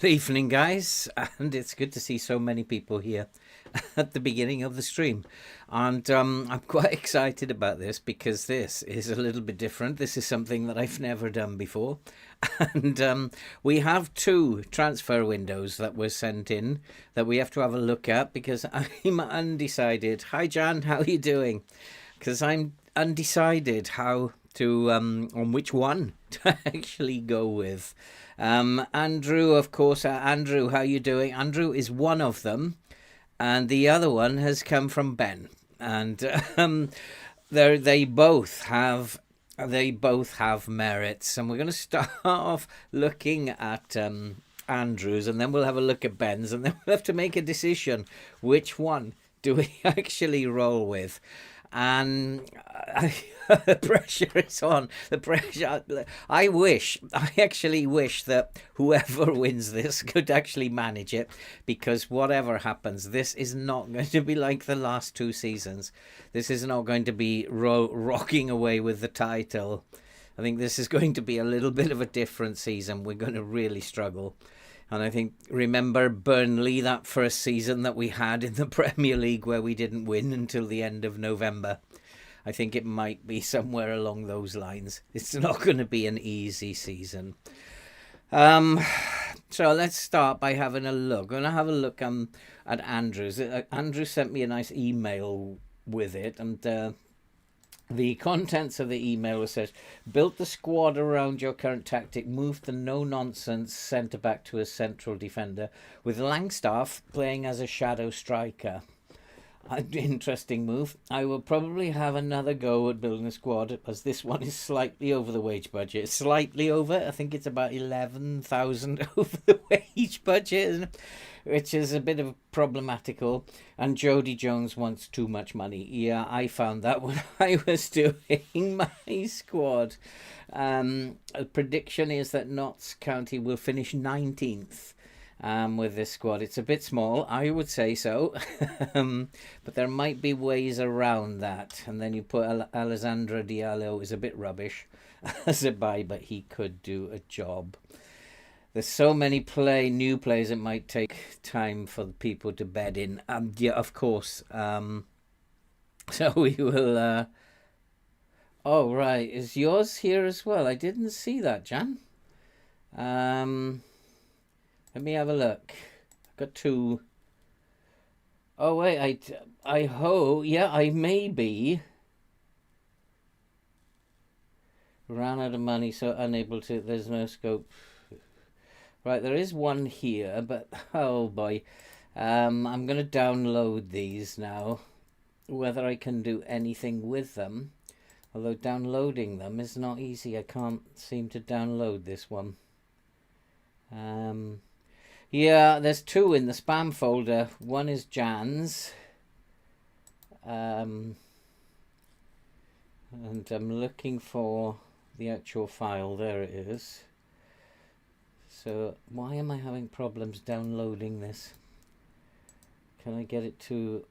Good evening, guys, and it's good to see so many people here at the beginning of the stream. And I'm quite excited about this because this is a little bit different. This is something that I've never done before. And we have two transfer windows that were sent in that we have to have a look at because I'm undecided. Hi, Jan, how are you doing? Because I'm undecided how to on which one to actually go with. Andrew, of course. Andrew, how you doing? Andrew is one of them, and the other one has come from Ben, and they both have merits, and we're going to start off looking at Andrew's, and then we'll have a look at Ben's, and then we'll have to make a decision which one do we actually roll with. And the pressure is on. The pressure. I actually wish that whoever wins this could actually manage it, because whatever happens, this is not going to be like the last two seasons. This is not going to be rocking away with the title. I think this is going to be a little bit of a different season. We're going to really struggle. And I think, remember Burnley, that first season that we had in the Premier League where we didn't win until the end of November? I think it might be somewhere along those lines. It's not going to be an easy season. So let's start by having a look. I'm going to have a look at Andrew's. Andrew sent me a nice email with it, and the contents of the email says, built the squad around your current tactic, moved the no-nonsense centre-back to a central defender, with Langstaff playing as a shadow striker. Interesting move. I will probably have another go at building a squad, as this one is slightly over the wage budget. Slightly over. I think it's about 11,000 over the wage budget, which is a bit of problematical. And Jody Jones wants too much money. Yeah, I found that when I was doing my squad. A prediction is that Notts County will finish 19th. With this squad. It's a bit small, I would say so, but there might be ways around that. And then you put Alessandro Diallo is a bit rubbish as a buy, but he could do a job. There's so many new players, it might take time for the people to bed in. Yeah, of course. So we will. Oh right, is yours here as well? I didn't see that, Jan. Let me have a look. I've got two. Oh wait, I hope. Yeah, I may be. Ran out of money, so unable to. There's no scope. Right, there is one here, but oh boy, I'm gonna download these now. Whether I can do anything with them, although downloading them is not easy. I can't seem to download this one. Yeah, there's two in the spam folder. One is Jan's. And I'm looking for the actual file. There it is. So why am I having problems downloading this? Can I get it to...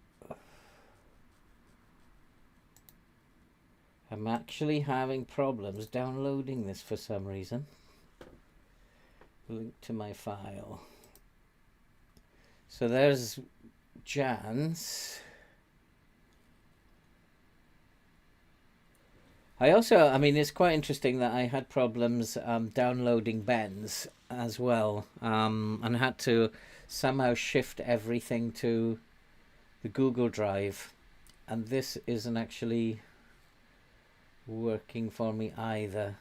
I'm actually having problems downloading this for some reason. Link to my file. So there's Jan's. I mean, it's quite interesting that I had problems downloading Ben's as well, and had to somehow shift everything to the Google Drive, and this isn't actually working for me either.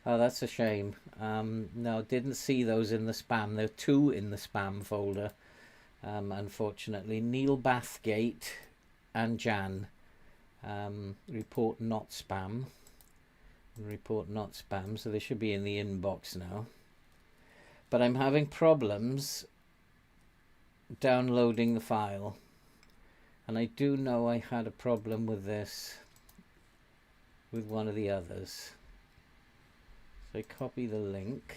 Oh, that's a shame. No, didn't see those in the spam. There are two in the spam folder. Unfortunately, Neil Bathgate and Jan. Report not spam. Report not spam. So they should be in the inbox now. But I'm having problems downloading the file. And I do know I had a problem with this with one of the others. So I copy the link.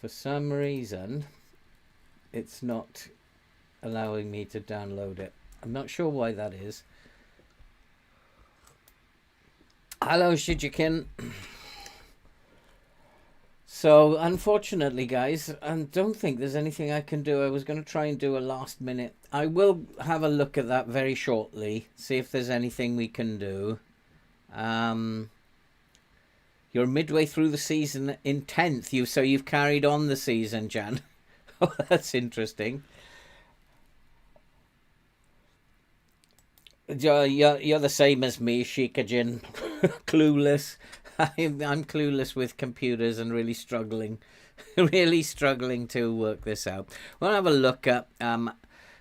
For some reason, it's not allowing me to download it. I'm not sure why that is. Hello, Shijikin. So, unfortunately, guys, I don't think there's anything I can do. I was going to try and do a last minute. I will have a look at that very shortly, see if there's anything we can do. You're midway through the season in 10th, so you've carried on the season, Jan. Oh, that's interesting. You're the same as me, Shikajin. Clueless. I'm clueless with computers and really struggling, really struggling to work this out. We'll have a look at.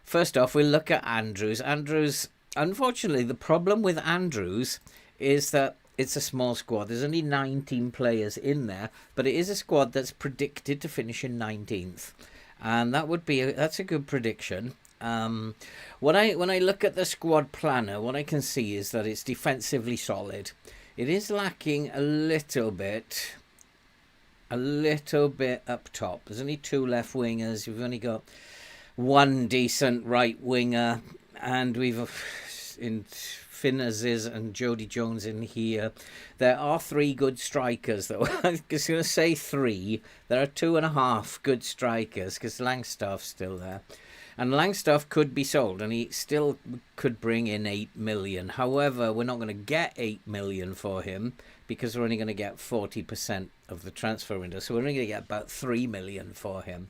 First off, we'll look at Andrews. Andrews. Unfortunately, the problem with Andrews is that it's a small squad. There's only 19 players in there, but it is a squad that's predicted to finish in 19th, and that's a good prediction. When I look at the squad planner, what I can see is that it's defensively solid. It is lacking a little bit up top. There's only 2 left wingers. We've only got 1 decent right winger, and we've in Finn Aziz and Jody Jones in here. There are 3 good strikers, though. I was going to say 3. There are 2.5 good strikers because Langstaff's still there. And Langstaff could be sold, and he still could bring in 8 million. However, we're not going to get 8 million for him because we're only going to get 40% of the transfer window. So we're only going to get about 3 million for him.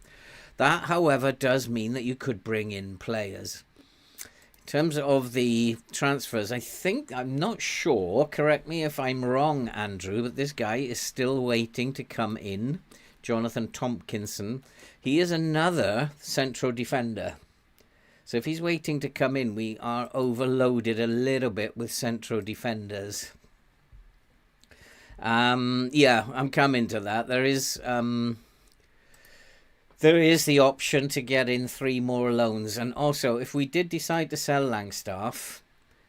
That, however, does mean that you could bring in players. In terms of the transfers, I'm not sure, correct me if I'm wrong, Andrew, but this guy is still waiting to come in. Jonathan Tompkinson. He is another central defender. So if he's waiting to come in, we are overloaded a little bit with central defenders. Yeah, I'm coming to that. There is the option to get in 3 more loans. And also, if we did decide to sell Langstaff,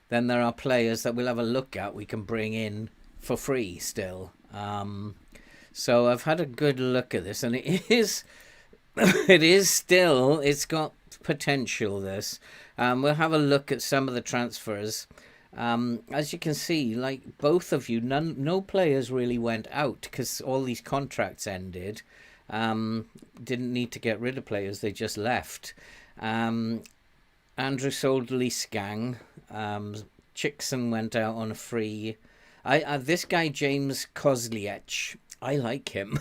then there are players that we'll have a look at we can bring in for free still. So I've had a good look at this, and it's got potential, this. We'll have a look at some of the transfers. As you can see, like both of you, no players really went out because all these contracts ended. Didn't need to get rid of players, they just left. Andrew sold Lee Skang. Chickson went out on a free. This guy, James Kozliech, I like him.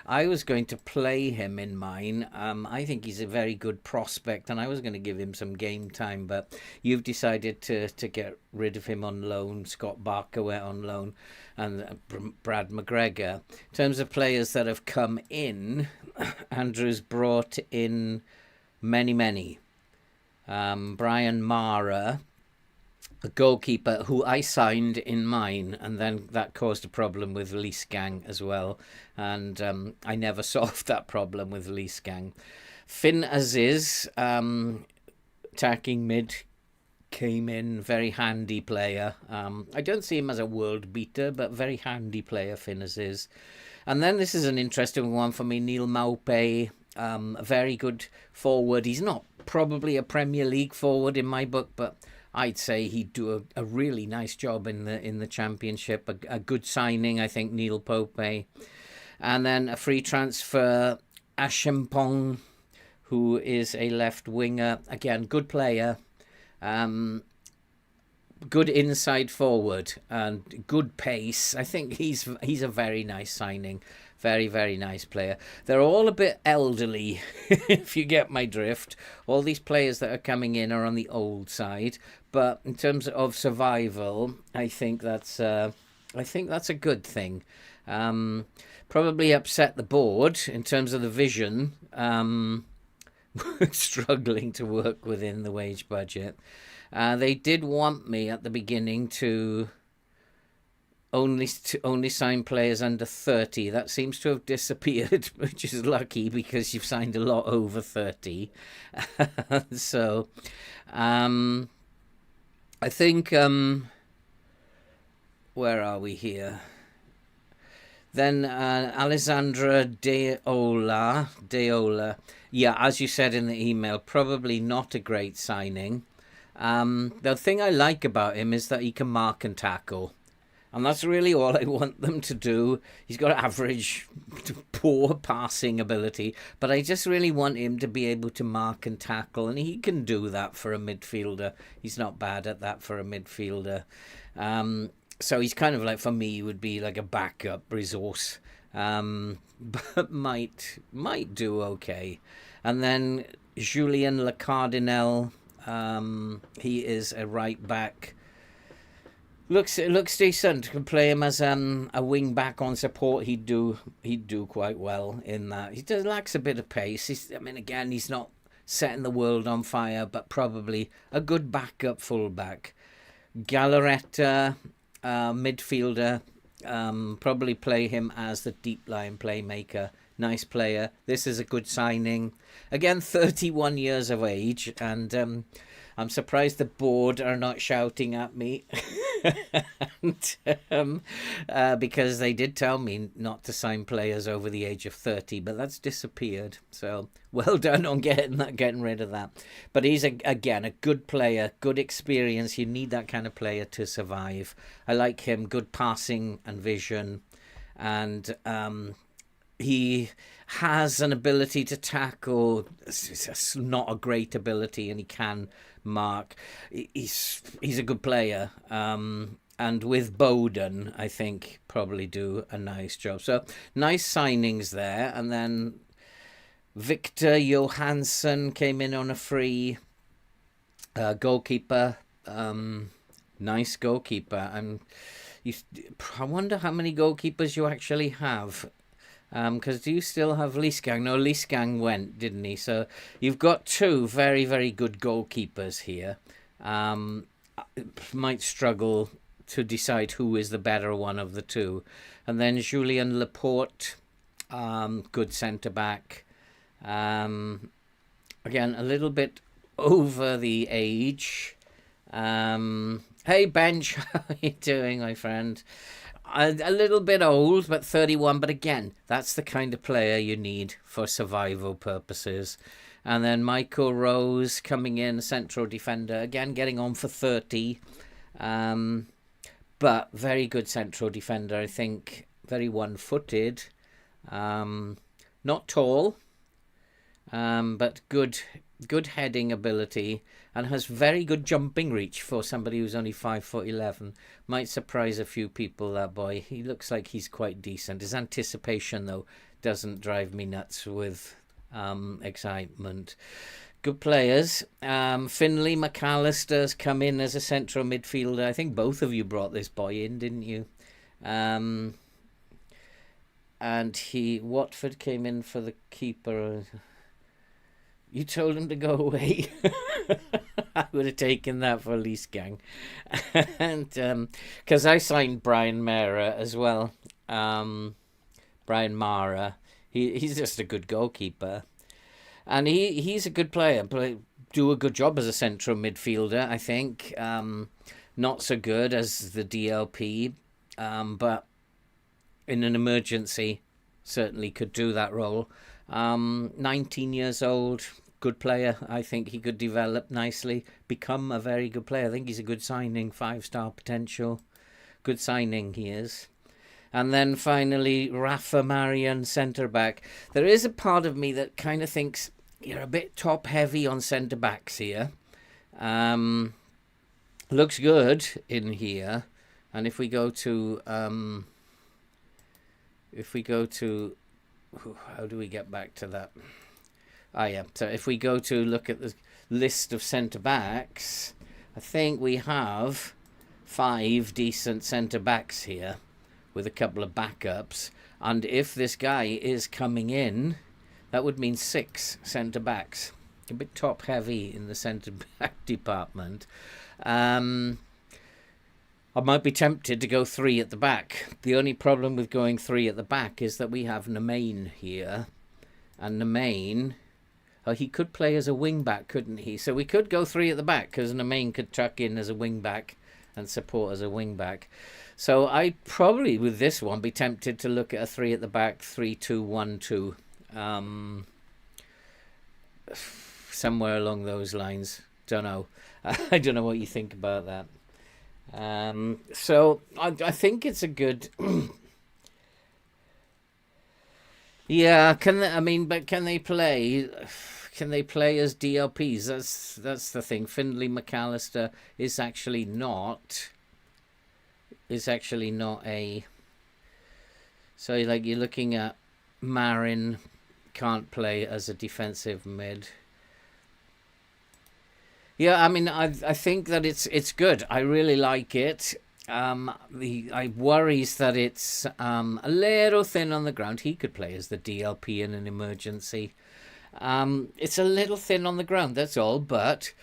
I was going to play him in mine. I think he's a very good prospect, and I was going to give him some game time, but you've decided to get rid of him on loan. Scott Barker went on loan, and Brad McGregor. In terms of players that have come in, Andrew's brought in many. Brian Mara, a goalkeeper who I signed in mine, and then that caused a problem with Lee Skang as well, and I never solved that problem with Lee Skang. Finn Aziz, attacking mid, came in, very handy player. I don't see him as a world beater, but very handy player, Finn Aziz. And then this is an interesting one for me, Neil Maupay, a very good forward. He's not probably a Premier League forward in my book, but I'd say he'd do a really nice job in the Championship. A good signing, I think, Neil Maupay. And then a free transfer, Ashimpong, who is a left winger. Again, good player. Good inside forward and good pace. I think he's a very nice signing. Very, very nice player. They're all a bit elderly, if you get my drift. All these players that are coming in are on the old side. But in terms of survival, I think that's a good thing. Probably upset the board in terms of the vision. Struggling to work within the wage budget. They did want me at the beginning to only sign players under 30. That seems to have disappeared, which is lucky because you've signed a lot over 30. So, I think, where are we here? Then Alessandra Deola. Yeah, as you said in the email, probably not a great signing. The thing I like about him is that he can mark and tackle. And that's really all I want them to do. He's got average to poor passing ability, but I just really want him to be able to mark and tackle, and he can do that for a midfielder. He's not bad at that for a midfielder. So he's kind of like, for me, he would be like a backup resource, but might do okay. And then Julien Le Cardinal, he is a right back. Looks decent. Can play him as a wing back on support. He'd do quite well in that. He just lacks a bit of pace. Again, he's not setting the world on fire, but probably a good backup fullback. Gallaretta, midfielder. Probably play him as the deep line playmaker. Nice player. This is a good signing. Again, 31 years of age, and I'm surprised the board are not shouting at me. and, because they did tell me not to sign players over the age of 30, but that's disappeared. So well done on getting rid of that. But he's again a good player, good experience. You need that kind of player to survive. I like him. Good passing and vision, and he has an ability to tackle. It's not a great ability, and he can mark. He's a good player, and with Bowden, I think probably do a nice job. So nice signings there. And then Victor Johansson came in on a free. Goalkeeper, nice goalkeeper. I wonder how many goalkeepers you actually have. Because do you still have Liesgang? No, Liesgang went, didn't he? So you've got two very, very good goalkeepers here. Might struggle to decide who is the better one of the two. And then Julien Laporte, good centre-back. Again, a little bit over the age. Hey, Bench, how are you doing, my friend? A little bit old, but 31. But again, that's the kind of player you need for survival purposes. And then Michael Rose coming in, central defender. Again, getting on for 30. But very good central defender, I think. Very one-footed. Not tall, but good heading ability. And has very good jumping reach for somebody who's only 5'11". Might surprise a few people, that boy. He looks like he's quite decent. His anticipation, though, doesn't drive me nuts with excitement. Good players. Finlay McAllister's come in as a central midfielder. I think both of you brought this boy in, didn't you? And Watford came in for the keeper. You told him to go away. I would have taken that for Liesgang. And because I signed Brian Mara as well. Brian Mara. He's just a good goalkeeper. And he's a good player. Do a good job as a central midfielder, I think. Not so good as the DLP. But in an emergency, certainly could do that role. 19 years old, good player. I think he could develop nicely, become a very good player. I think he's a good signing, 5-star potential. Good signing he is. And then finally, Rafa Marian, centre-back. There is a part of me that kind of thinks you're a bit top-heavy on centre-backs here. Looks good in here. And if we go to... how do we get back to that? Yeah. So if we go to look at the list of centre-backs, I think we have 5 decent centre-backs here with a couple of backups. And if this guy is coming in, that would mean 6 centre-backs. A bit top-heavy in the centre-back department. I might be tempted to go 3 at the back. The only problem with going 3 at the back is that we have Nemain here. And Nemain... he could play as a wing-back, couldn't he? So we could go 3 at the back, because Nemain could tuck in as a wing-back and support as a wing-back. So I'd probably, with this one, be tempted to look at a 3 at the back, 3-2-1-2. Somewhere along those lines. Don't know. I don't know what you think about that. So I think it's a good. Yeah, but can they play? Can they play as DLPs? That's the thing. Findlay McAllister is actually not. Is actually not a. So like you're looking at Marin can't play as a defensive mid. Yeah, I mean, I think that it's good. I really like it. I worries that it's a little thin on the ground. He could play as the DLP in an emergency. It's a little thin on the ground, that's all. But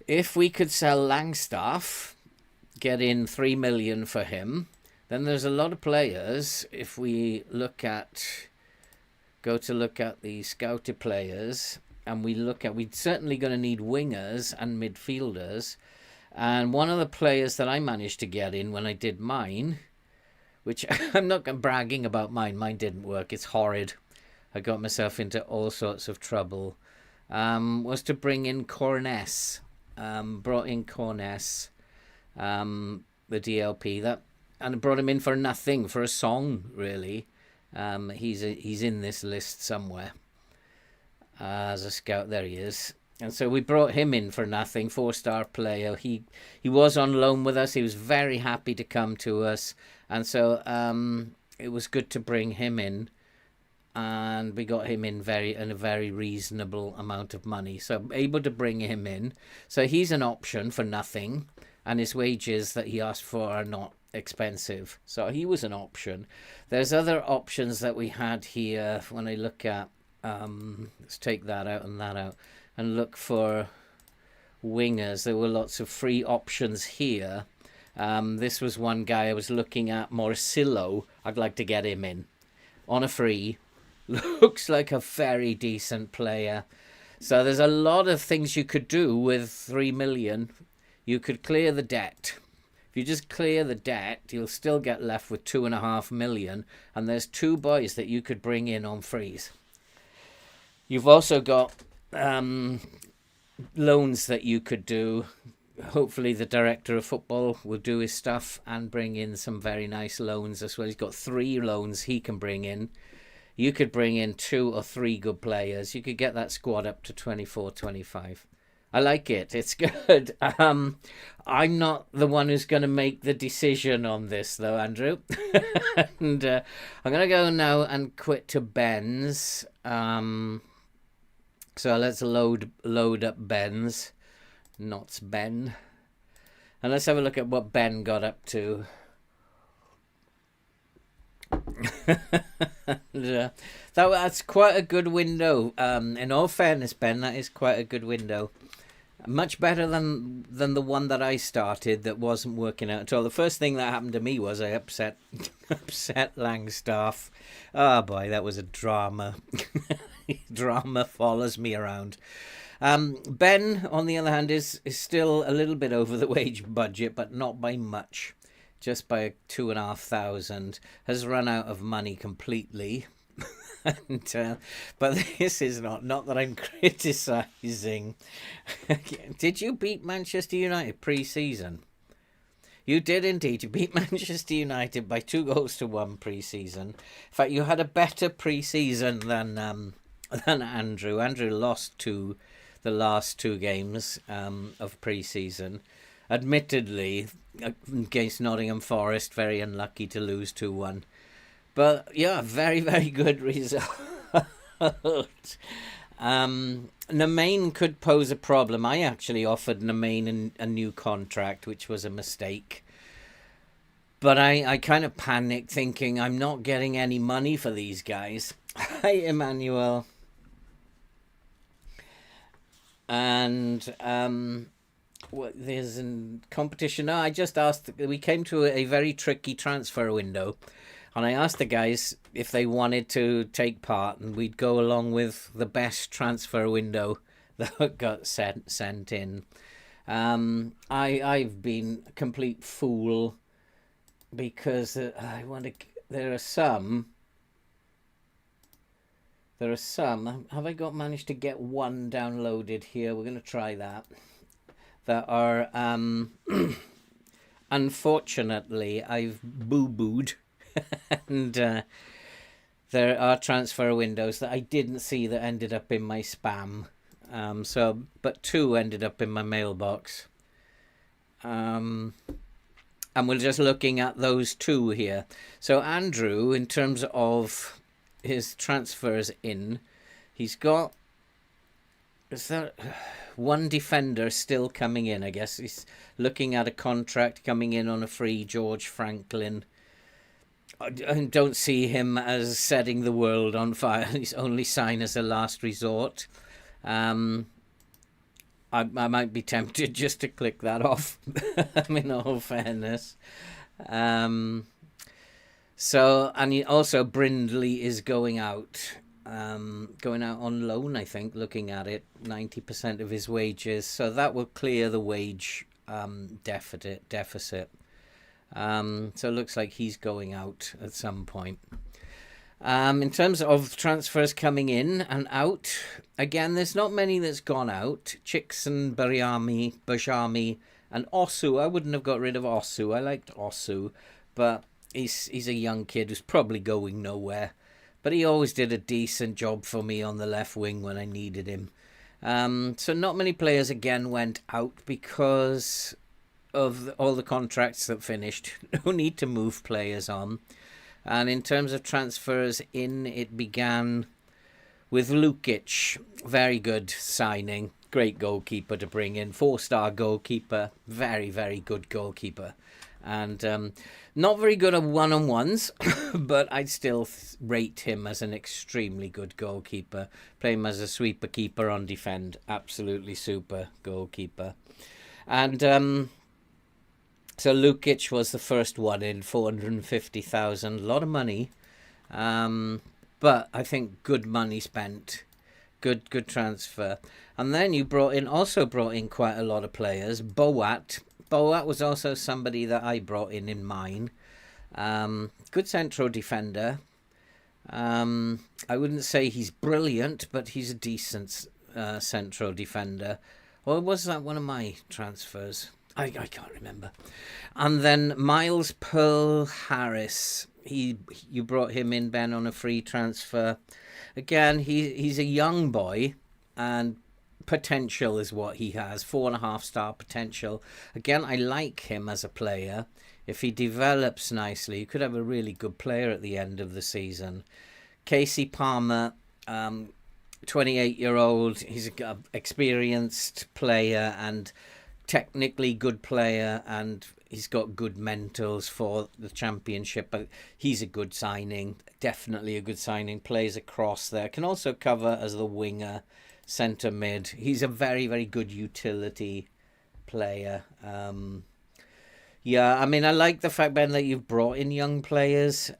if we could sell Langstaff, get in 3 million for him, then there's a lot of players. If we go to look at the scouted players, and we're certainly going to need wingers and midfielders. And one of the players that I managed to get in when I did mine, which I'm not bragging about mine didn't work, it's horrid. I got myself into all sorts of trouble, was to bring in Corness. Brought in Corness, the DLP, and brought him in for nothing, for a song, really. He's in this list somewhere. As a scout, there he is. And so we brought him in for nothing, 4-star player. He was on loan with us. He was very happy to come to us. And so it was good to bring him in. And we got him in a very reasonable amount of money. So able to bring him in. So he's an option for nothing. And his wages that he asked for are not expensive. So he was an option. There's other options that we had here when I look at. Let's take that out and look for wingers. There were lots of free options here. This was one guy I was looking at, Morcillo. I'd like to get him in on a free. Looks like a very decent player. So there's a lot of things you could do with 3 million. You could clear the debt. If you just clear the debt, you'll still get left with 2.5 million. And there's 2 boys that you could bring in on frees. You've also got loans that you could do. Hopefully the director of football will do his stuff and bring in some very nice loans as well. He's got 3 loans he can bring in. You could bring in 2 or 3 good players. You could get that squad up to 24, 25. I like it. It's good. I'm not the one who's going to make the decision on this, though, Andrew. And I'm going to go now and quit to Ben's. So let's load up Ben's. Not Ben. And let's have a look at what Ben got up to. And, that's quite a good window. In all fairness, Ben, that is quite a good window. Much better than the one that I started that wasn't working out at all. The first thing that happened to me was I upset Langstaff. Oh boy, that was a drama. Drama follows me around. Ben, on the other hand, is still a little bit over the wage budget, but not by much. Just by 2,500. Has run out of money completely. And, but this is not that I'm criticising. Did you beat Manchester United pre-season? You did indeed. You beat Manchester United by 2-1 pre-season. In fact, you had a better pre-season than Andrew. Andrew lost the last 2 games of pre-season. Admittedly, against Nottingham Forest, very unlucky to lose 2-1. But yeah, very, very good result. Nemain could pose a problem. I actually offered Nemain a new contract, which was a mistake. But I kind of panicked thinking I'm not getting any money for these guys. Hi, Emmanuel. And there's a competition. No, I just asked. We came to a very tricky transfer window. And I asked the guys if they wanted to take part, and we'd go along with the best transfer window that got sent in. I've been a complete fool because there are some. Have I managed to get one downloaded here? We're going to try that. That are unfortunately, I've boo-booed. And there are transfer windows that I didn't see that ended up in my spam. But 2 ended up in my mailbox. And we're just looking at those 2 here. So Andrew, in terms of his transfers in, he's got... Is there 1 defender still coming in? I guess he's looking at a contract coming in on a free, George Franklin. I don't see him as setting the world on fire. He's only signed as a last resort. I might be tempted just to click that off. In all fairness. And also Brindley is going out on loan, I think, looking at it, 90% of his wages. So that will clear the wage deficit. So it looks like he's going out at some point. In terms of transfers coming in and out, again, there's not many that's gone out. Chickson, Bajami, and Osu. I wouldn't have got rid of Osu. I liked Osu, but he's a young kid who's probably going nowhere. But he always did a decent job for me on the left wing when I needed him. So not many players again went out because of all the contracts that finished. No need to move players on. And in terms of transfers in, it began with Lukic. Very good signing. Great goalkeeper to bring in. 4-star goalkeeper. Very, very good goalkeeper. And not very good at one-on-ones, but I'd still rate him as an extremely good goalkeeper. Play him as a sweeper keeper on defend. Absolutely super goalkeeper. And so Lukic was the first one in, 450,000. A lot of money. But I think good money spent. Good transfer. And then you also brought in quite a lot of players. Boat was also somebody that I brought in mine. Good central defender. I wouldn't say he's brilliant, but he's a decent central defender. Or was that one of my transfers? I can't remember. And then Miles Pearl Harris. You brought him in, Ben, on a free transfer. Again, he's a young boy, and potential is what he has. 4.5-star potential. Again, I like him as a player. If he develops nicely, you could have a really good player at the end of the season. Casey Palmer, 28-year-old. He's an experienced player and technically good player, and he's got good mentals for the championship. But he's a good signing. Definitely a good signing. Plays across there. Can also cover as the winger. Centre mid. He's a very, very good utility player. Yeah, I mean, I like the fact, Ben, that you've brought in young players,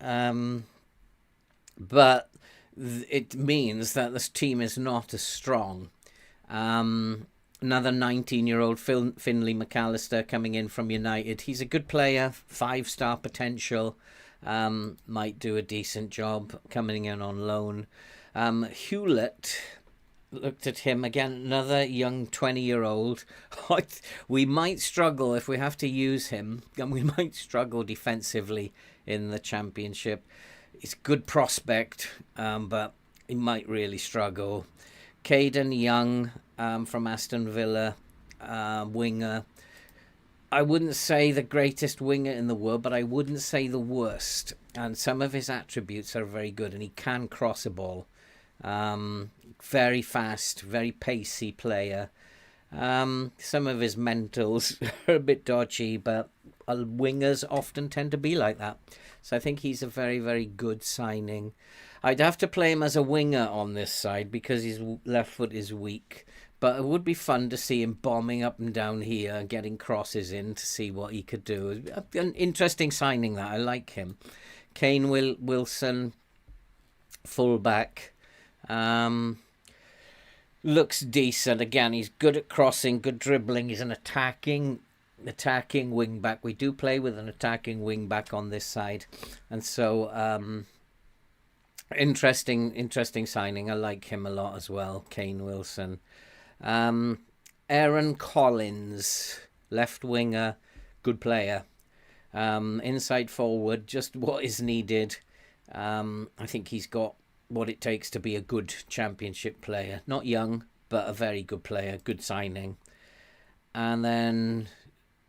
but it means that this team is not as strong. Another 19-year-old Finlay McAllister coming in from United. He's a good player, 5-star potential. Might do a decent job coming in on loan. Hewlett. Looked at him again, another young 20-year-old. We might struggle if we have to use him, and we might struggle defensively in the championship. He's a good prospect, but he might really struggle. Caden Young from Aston Villa, winger. I wouldn't say the greatest winger in the world, but I wouldn't say the worst. And some of his attributes are very good, and he can cross a ball. Very fast, very pacey player. Some of his mentals are a bit dodgy, but wingers often tend to be like that. So I think he's a very, very good signing. I'd have to play him as a winger on this side because his left foot is weak. But it would be fun to see him bombing up and down here and getting crosses in to see what he could do. An interesting signing that. I like him. Kane Wilson, fullback. Looks decent. Again, he's good at crossing, good dribbling. He's an attacking wing back. We do play with an attacking wing back on this side, and so interesting signing. I like him a lot as well. Kane Wilson, Aaron Collins, left winger, good player. Inside forward, just what is needed. I think he's got what it takes to be a good championship player. Not young, but a very good player, good signing. And then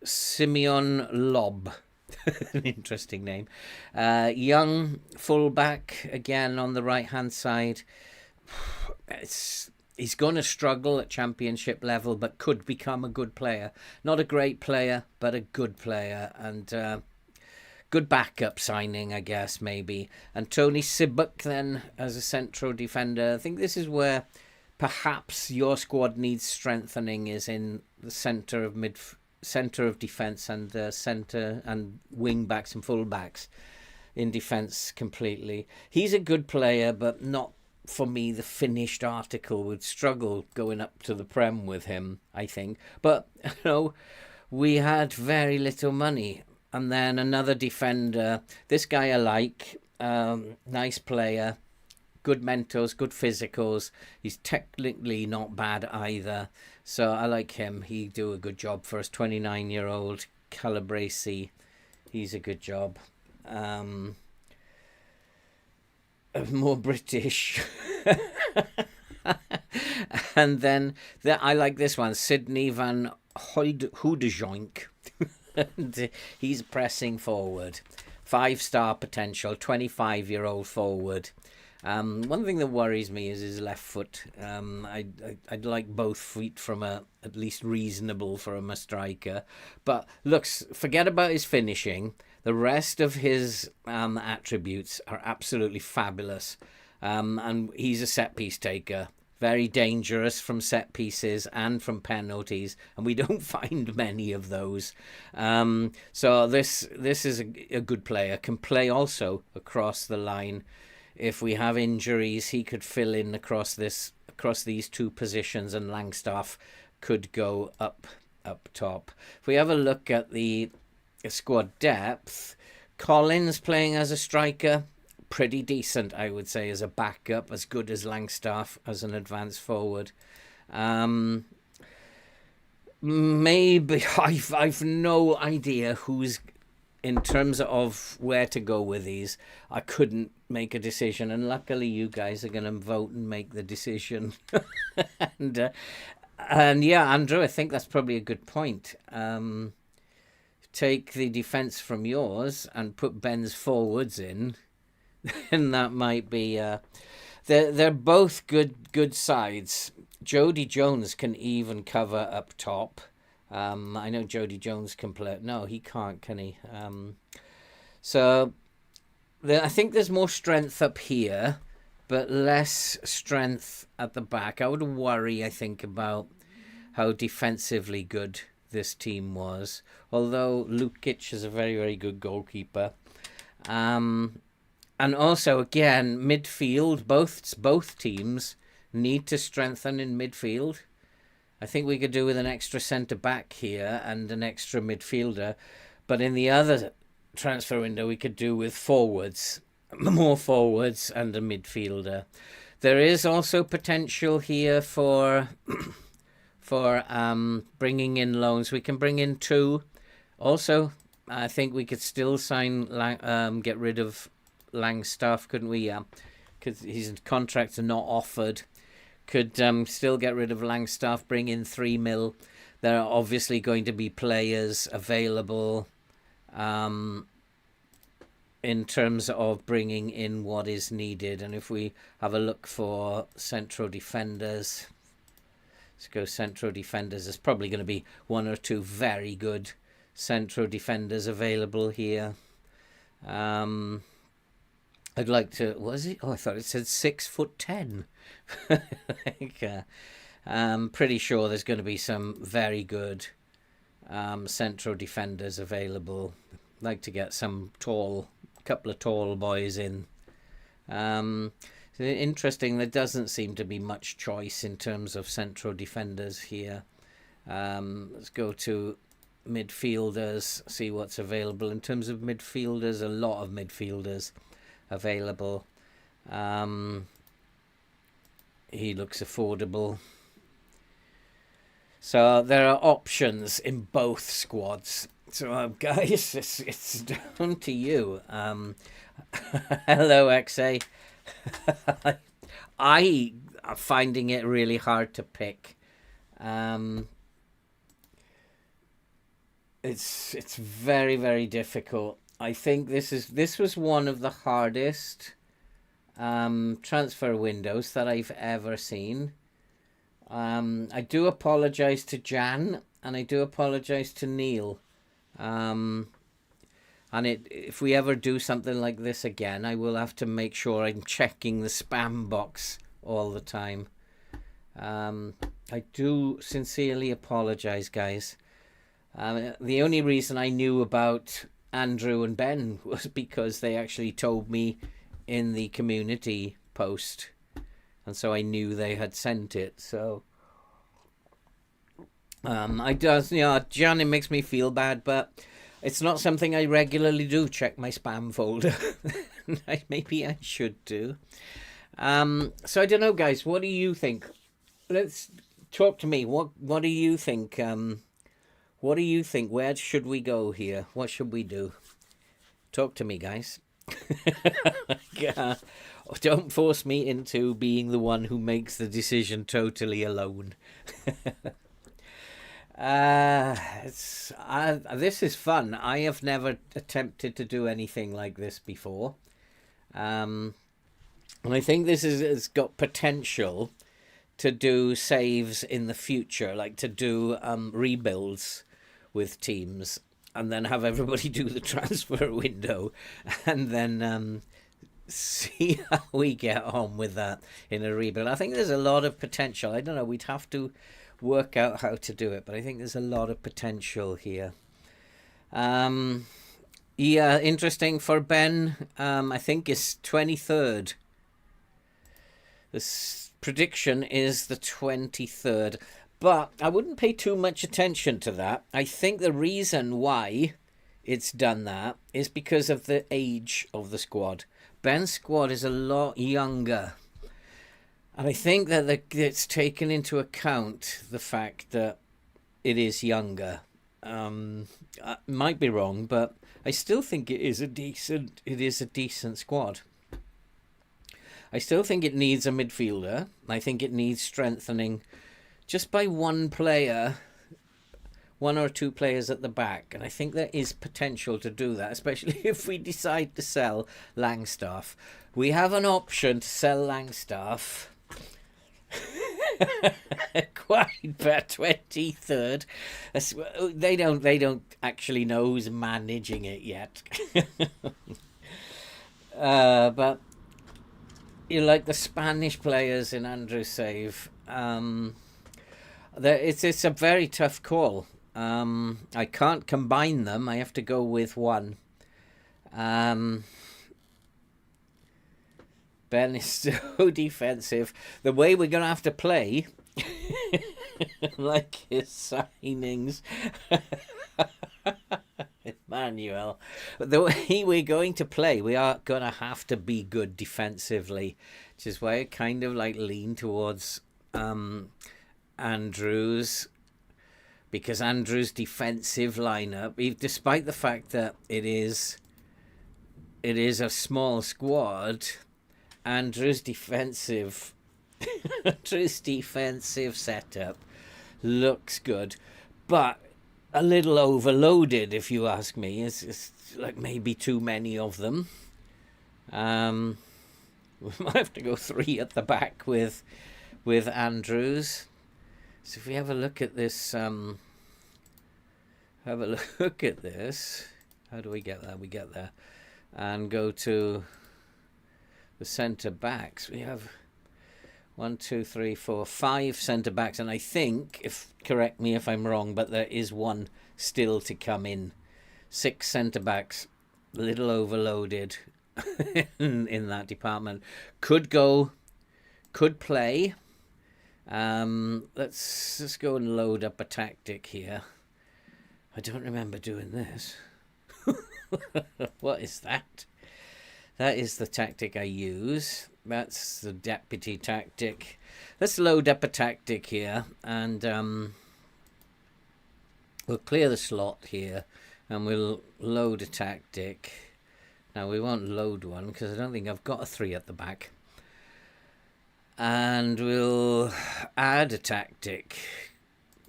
Simeon Lob, an interesting name. Young fullback, again on the right-hand side. He's going to struggle at championship level, but could become a good player. Not a great player, but a good player. And good backup signing, I guess, maybe. And Tony Sibuk then as a central defender. I think this is where perhaps your squad needs strengthening, is in the centre of defence and centre and wing backs and full backs in defence completely. He's a good player, but not for me the finished article. Would struggle going up to the Prem with him, I think. But we had very little money. And then another defender. This guy I like. Nice player. Good mentors, good physicals. He's technically not bad either. So I like him. He do a good job for us. 29-year-old Calabresi. He's a good job. More British. And then I like this one. Sydney van Hoedejonk. And he's pressing forward. 5-star potential. 25-year-old forward. One thing that worries me is his left foot. I'd like both feet from at least reasonable from a striker. But forget about his finishing. The rest of his attributes are absolutely fabulous. And he's a set-piece taker. Very dangerous from set pieces and from penalties, and we don't find many of those. So this is a good player. Can play also across the line. If we have injuries, he could fill in across these two positions, and Langstaff could go up top. If we have a look at the squad depth, Collins playing as a striker. Pretty decent, I would say, as a backup, as good as Langstaff as an advanced forward. Maybe I've no idea who's, in terms of where to go with these. I couldn't make a decision, and luckily you guys are going to vote and make the decision. and yeah, Andrew, I think that's probably a good point. Take the defence from yours and put Ben's forwards in. And that might be they're both good sides. Jody Jones can even cover up top. I know Jody Jones can play. No, he can't, can he? So I think there's more strength up here, but less strength at the back. I would worry, I think, about how defensively good this team was. Although Lukic is a very, very good goalkeeper. And also, again, midfield, both teams need to strengthen in midfield. I think we could do with an extra centre-back here and an extra midfielder. But in the other transfer window, we could do with forwards, more forwards and a midfielder. There is also potential here for bringing in loans. We can bring in 2. Also, I think we could still get rid of Langstaff, couldn't we? Yeah, because his contracts are not offered. Could still get rid of Langstaff, bring in 3 mil. There are obviously going to be players available in terms of bringing in what is needed. And if we have a look for central defenders, let's go central defenders. There's probably going to be 1 or 2 very good central defenders available here. I'd like to. Was it? Oh, I thought it said 6'10". I'm pretty sure there's going to be some very good central defenders available. I'd like to get some couple of tall boys in. Interesting. There doesn't seem to be much choice in terms of central defenders here. Let's go to midfielders. See what's available in terms of midfielders. A lot of midfielders available. He looks affordable. So there are options in both squads So, guys, it's down to you. Hello, XA. I am finding it really hard to pick. It's very, very difficult. I think this was one of the hardest transfer windows that I've ever seen. I do apologize to Jan, and I do apologize to Neil. And if we ever do something like this again, I will have to make sure I'm checking the spam box all the time. I do sincerely apologize, guys. The only reason I knew about Andrew and Ben was because they actually told me in the community post, and so I knew they had sent it. So I does, John, it makes me feel bad, but it's not something I regularly do, check my spam folder. Maybe I should do. So I don't know, guys, what do you think? Let's talk to me. What do you think? What do you think? Where should we go here? What should we do? Talk to me, guys. Don't force me into being the one who makes the decision totally alone. This is fun. I have never attempted to do anything like this before. And I think this has got potential to do saves in the future, like to do rebuilds with teams, and then have everybody do the transfer window, and then see how we get on with that in a rebuild. I think there's a lot of potential. I don't know, we'd have to work out how to do it, but I think there's a lot of potential here. Yeah, interesting for Ben. I think it's 23rd. This prediction is the 23rd. But I wouldn't pay too much attention to that. I think the reason why it's done that is because of the age of the squad. Ben's squad is a lot younger. And I think that it's taken into account the fact that it is younger. I might be wrong, but I still think it is a decent squad. I still think it needs a midfielder. I think it needs strengthening just by one player, one or two players at the back. And I think there is potential to do that, especially if we decide to sell Langstaff. We have an option to sell Langstaff. Quite but 23rd. They don't actually know who's managing it yet. But you like the Spanish players in Andrew's save. It's a very tough call. I can't combine them. I have to go with one. Ben is so defensive. The way we're going to have to play, like his signings, Emmanuel, the way we're going to play, we are going to have to be good defensively, which is why I kind of like lean towards Andrew's, because Andrew's defensive lineup, despite the fact that it is a small squad, Andrew's defensive setup looks good, but a little overloaded, if you ask me. It's like maybe too many of them. We might have to go 3 at the back with Andrews. So if we have a look at this, how do we get there? We get there and go to the centre backs. We have 1, 2, 3, 4, 5 centre backs, and I think, correct me if I'm wrong, but there is one still to come in. 6 centre backs, a little overloaded in that department. Could play. Let's just go and load up a tactic here. I don't remember doing this. What is that? That is the tactic I use. That's the deputy tactic. Let's load up a tactic here, and we'll clear the slot here And we'll load a tactic. Now we won't load one because I don't think I've got a 3 at the back. And we'll add a tactic.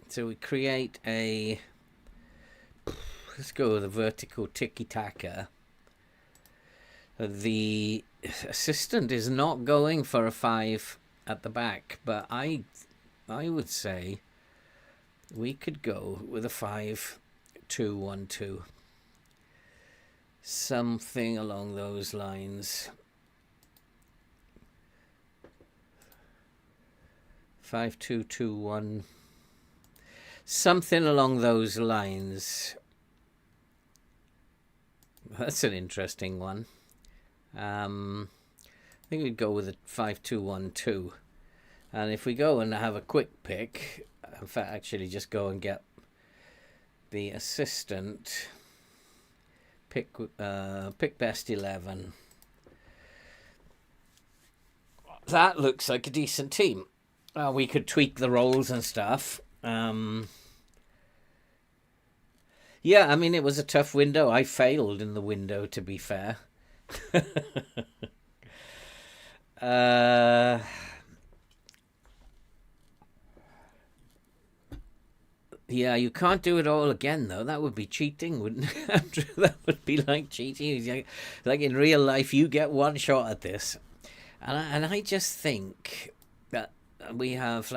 So we create a... Let's go with a vertical tiki-taka. The assistant is not going for a 5 at the back, but I would say we could go with a 5-2-1-2. Something along those lines. 5-2-2-1. Something along those lines. That's an interesting one. I think we'd go with a 5-2-1-2. And if we go and have a quick pick, in fact, actually just go and get the assistant. Pick best 11. That looks like a decent team. We could tweak the roles and stuff. Yeah, I mean, it was a tough window. I failed in the window, to be fair. Yeah, you can't do it all again, though. That would be cheating, wouldn't it, Andrew? That would be like cheating. Like in real life, you get one shot at this. And I just think that we have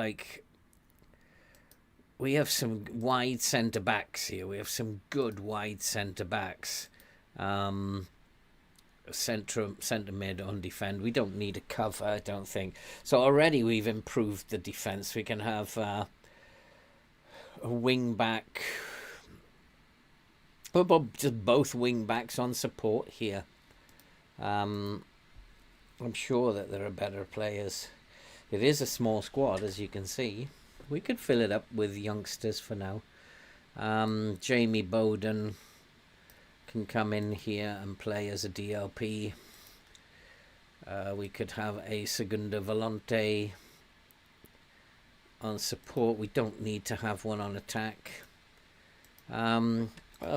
some wide centre backs here. We have some good wide centre backs. Centre mid on defend. We don't need a cover, I don't think. So already we've improved the defence. We can have a wing back. Just both wing backs on support here. I'm sure that there are better players. It is a small squad, as you can see. We could fill it up with youngsters for now. Jamie Bowden can come in here and play as a DLP. We could have a Segunda Volante on support. We don't need to have one on attack. Well,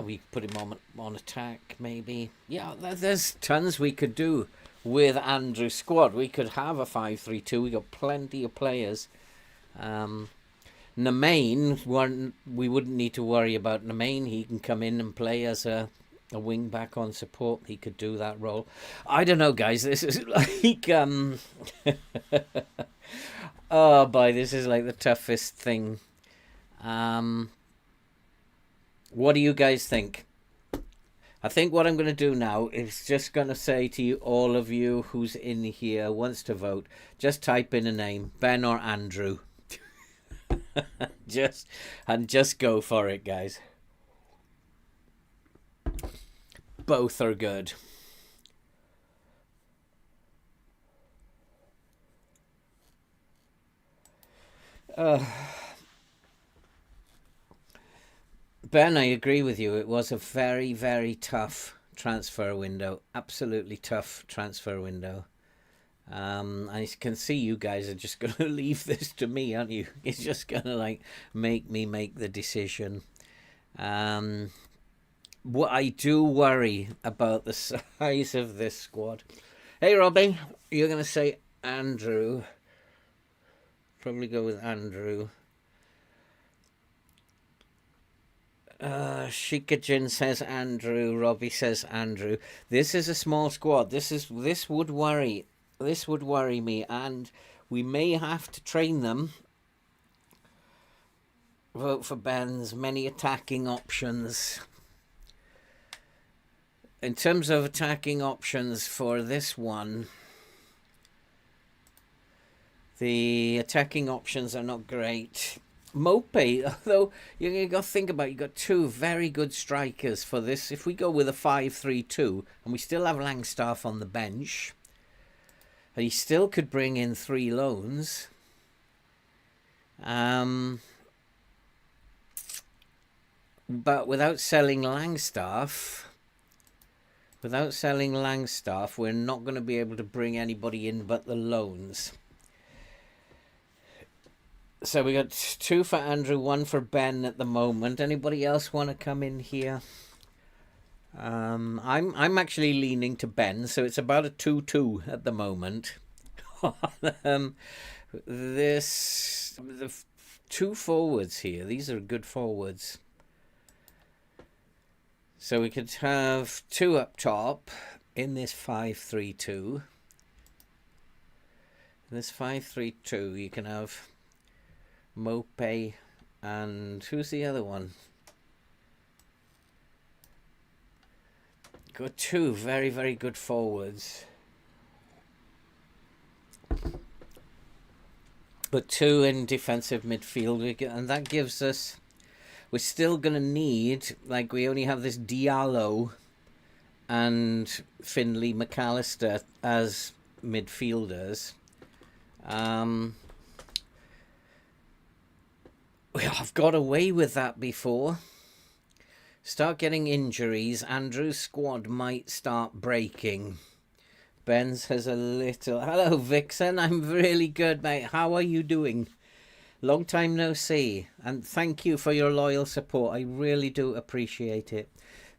we put him on attack, maybe. Yeah, there's tons we could do with Andrew's squad. We could have a 5-3-2. We got plenty of players. Nemain, we wouldn't need to worry about Nemain. He can come in and play as a wing back on support. He could do that role. I don't know, guys. This is like oh boy, this is like the toughest thing. What do you guys think? I think what I'm going to do now is just going to say to you, all of you who's in here wants to vote, just type in a name, Ben or Andrew. just go for it, guys. Both are good. Ben, I agree with you. It was a very, very tough transfer window. Absolutely tough transfer window. I can see you guys are just going to leave this to me, aren't you? It's just going to like make me make the decision. What I do worry about the size of this squad. Hey, Robbie, you're going to say Andrew. Probably go with Andrew. Shikajin says Andrew. Robbie says Andrew. This is a small squad. This would worry. This would worry me, and we may have to train them. Vote for Ben's many attacking options. In terms of attacking options for this one, the attacking options are not great. Mope, although you got to think about it, you got two very good strikers for this. If we go with a 5-3-2 and we still have Langstaff on the bench, and he still could bring in 3 loans. But without selling Langstaff, we're not going to be able to bring anybody in but the loans. So we got 2 for Andrew, 1 for Ben at the moment. Anybody else want to come in here? I'm actually leaning to Ben, so it's about a 2-2 at the moment. um, the two forwards here. These are good forwards. So we could have two up top in this 5-3-2. In this 5-3-2, you can have Mope and who's the other one? Got two very, very good forwards. But two in defensive midfield, and that gives us... We're still going to need... Like, we only have this Diallo and Finlay McAllister as midfielders. I've got away with that before. Start getting injuries. Andrew's squad might start breaking. Ben's has a little... Hello, Vixen. I'm really good, mate. How are you doing? Long time no see. And thank you for your loyal support. I really do appreciate it.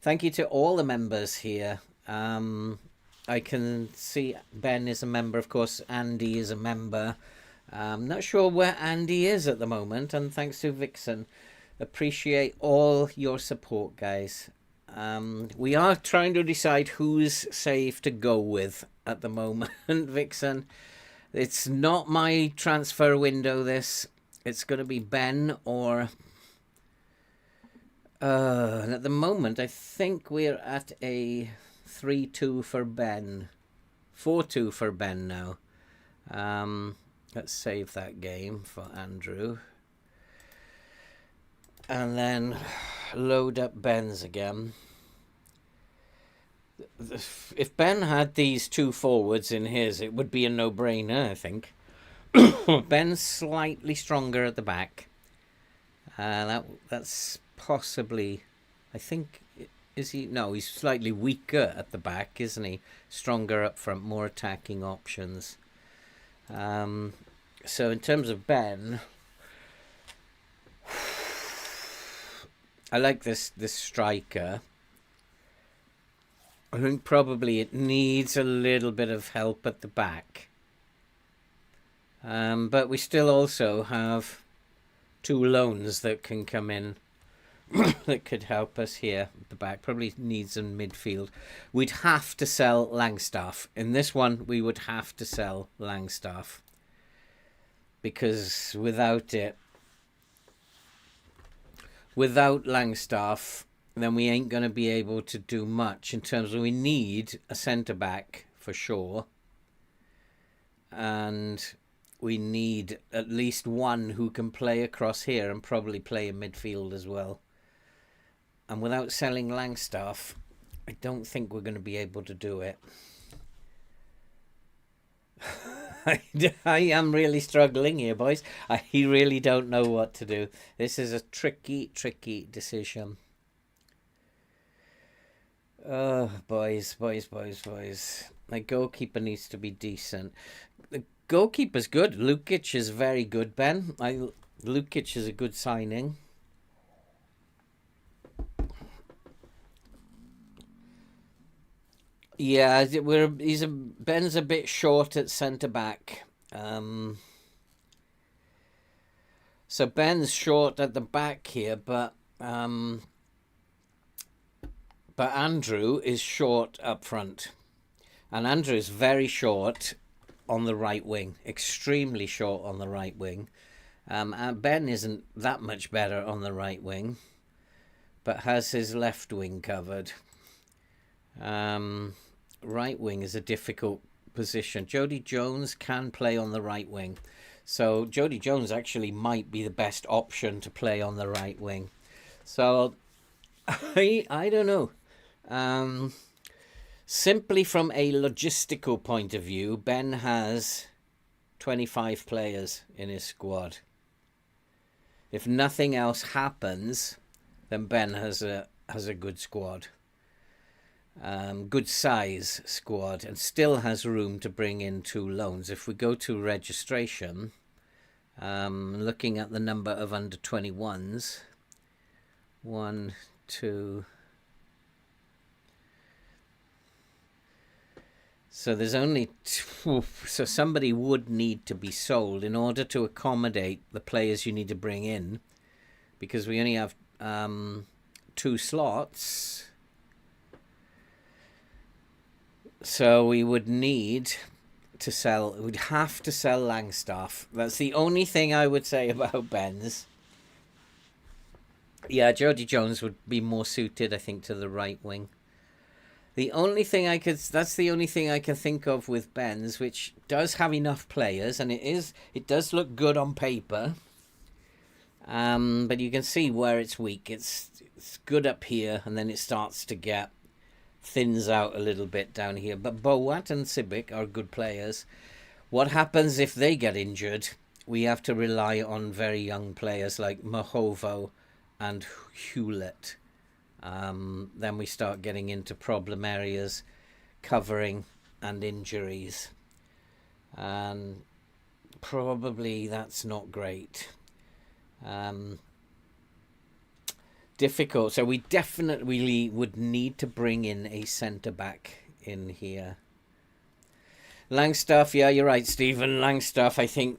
Thank you to all the members here. I can see Ben is a member. Of course, Andy is a member. I'm not sure where Andy is at the moment. And thanks to Vixen. Appreciate all your support, guys. We are trying to decide who's safe to go with at the moment, Vixen. It's not my transfer window, this. It's going to be Ben or... and at the moment, I think we're at a 3-2 for Ben. 4-2 for Ben now. Let's save that game for Andrew. And then load up Ben's again. If Ben had these two forwards in his, it would be a no-brainer, I think. Ben's slightly stronger at the back. That's possibly... I think... Is he? No, he's slightly weaker at the back, isn't he? Stronger up front, more attacking options. So in terms of Ben... I like this striker. I think probably it needs a little bit of help at the back. But we still also have two loans that can come in that could help us here at the back. Probably needs in midfield. We'd have to sell Langstaff. In this one, we would have to sell Langstaff. Because without Langstaff, then we ain't going to be able to do much in terms of we need a centre-back for sure. And we need at least one who can play across here and probably play in midfield as well. And without selling Langstaff, I don't think we're going to be able to do it. I am really struggling here, boys. I really don't know what to do. This is a tricky decision. Oh, boys. My goalkeeper needs to be decent. The goalkeeper's good. Lukic is very good, Ben. Lukic is a good signing. Yeah, Ben's a bit short at centre back. So Ben's short at the back here, but Andrew is short up front, and Andrew is very short on the right wing, extremely short on the right wing. And Ben isn't that much better on the right wing, but has his left wing covered. Right wing is a difficult position. Jody Jones can play on the right wing. So Jody Jones actually might be the best option to play on the right wing. So I don't know. Simply from a logistical point of view, Ben has 25 players in his squad. If nothing else happens, then Ben has a good squad. Good size squad, and still has room to bring in two loans. If we go to registration, looking at the number of under 21s, 1, 2, So there's only so somebody would need to be sold in order to accommodate the players you need to bring in, because we only have 2 slots. So we would need to sell. We'd have to sell Langstaff. That's the only thing I would say about Ben's. Yeah, Jody Jones would be more suited, I think, to the right wing. That's the only thing I can think of with Ben's, which does have enough players, and it does look good on paper. But you can see where it's weak. It's good up here, and then it starts to get thins out a little bit down here. But Boat and Sibic are good players. What happens if they get injured? We have to rely on very young players like Mahovo and Hewlett. Then we start getting into problem areas, covering and injuries. And probably that's not great. Difficult. So we definitely would need to bring in a centre-back in here. Langstaff, yeah, you're right, Stephen. Langstaff, I think,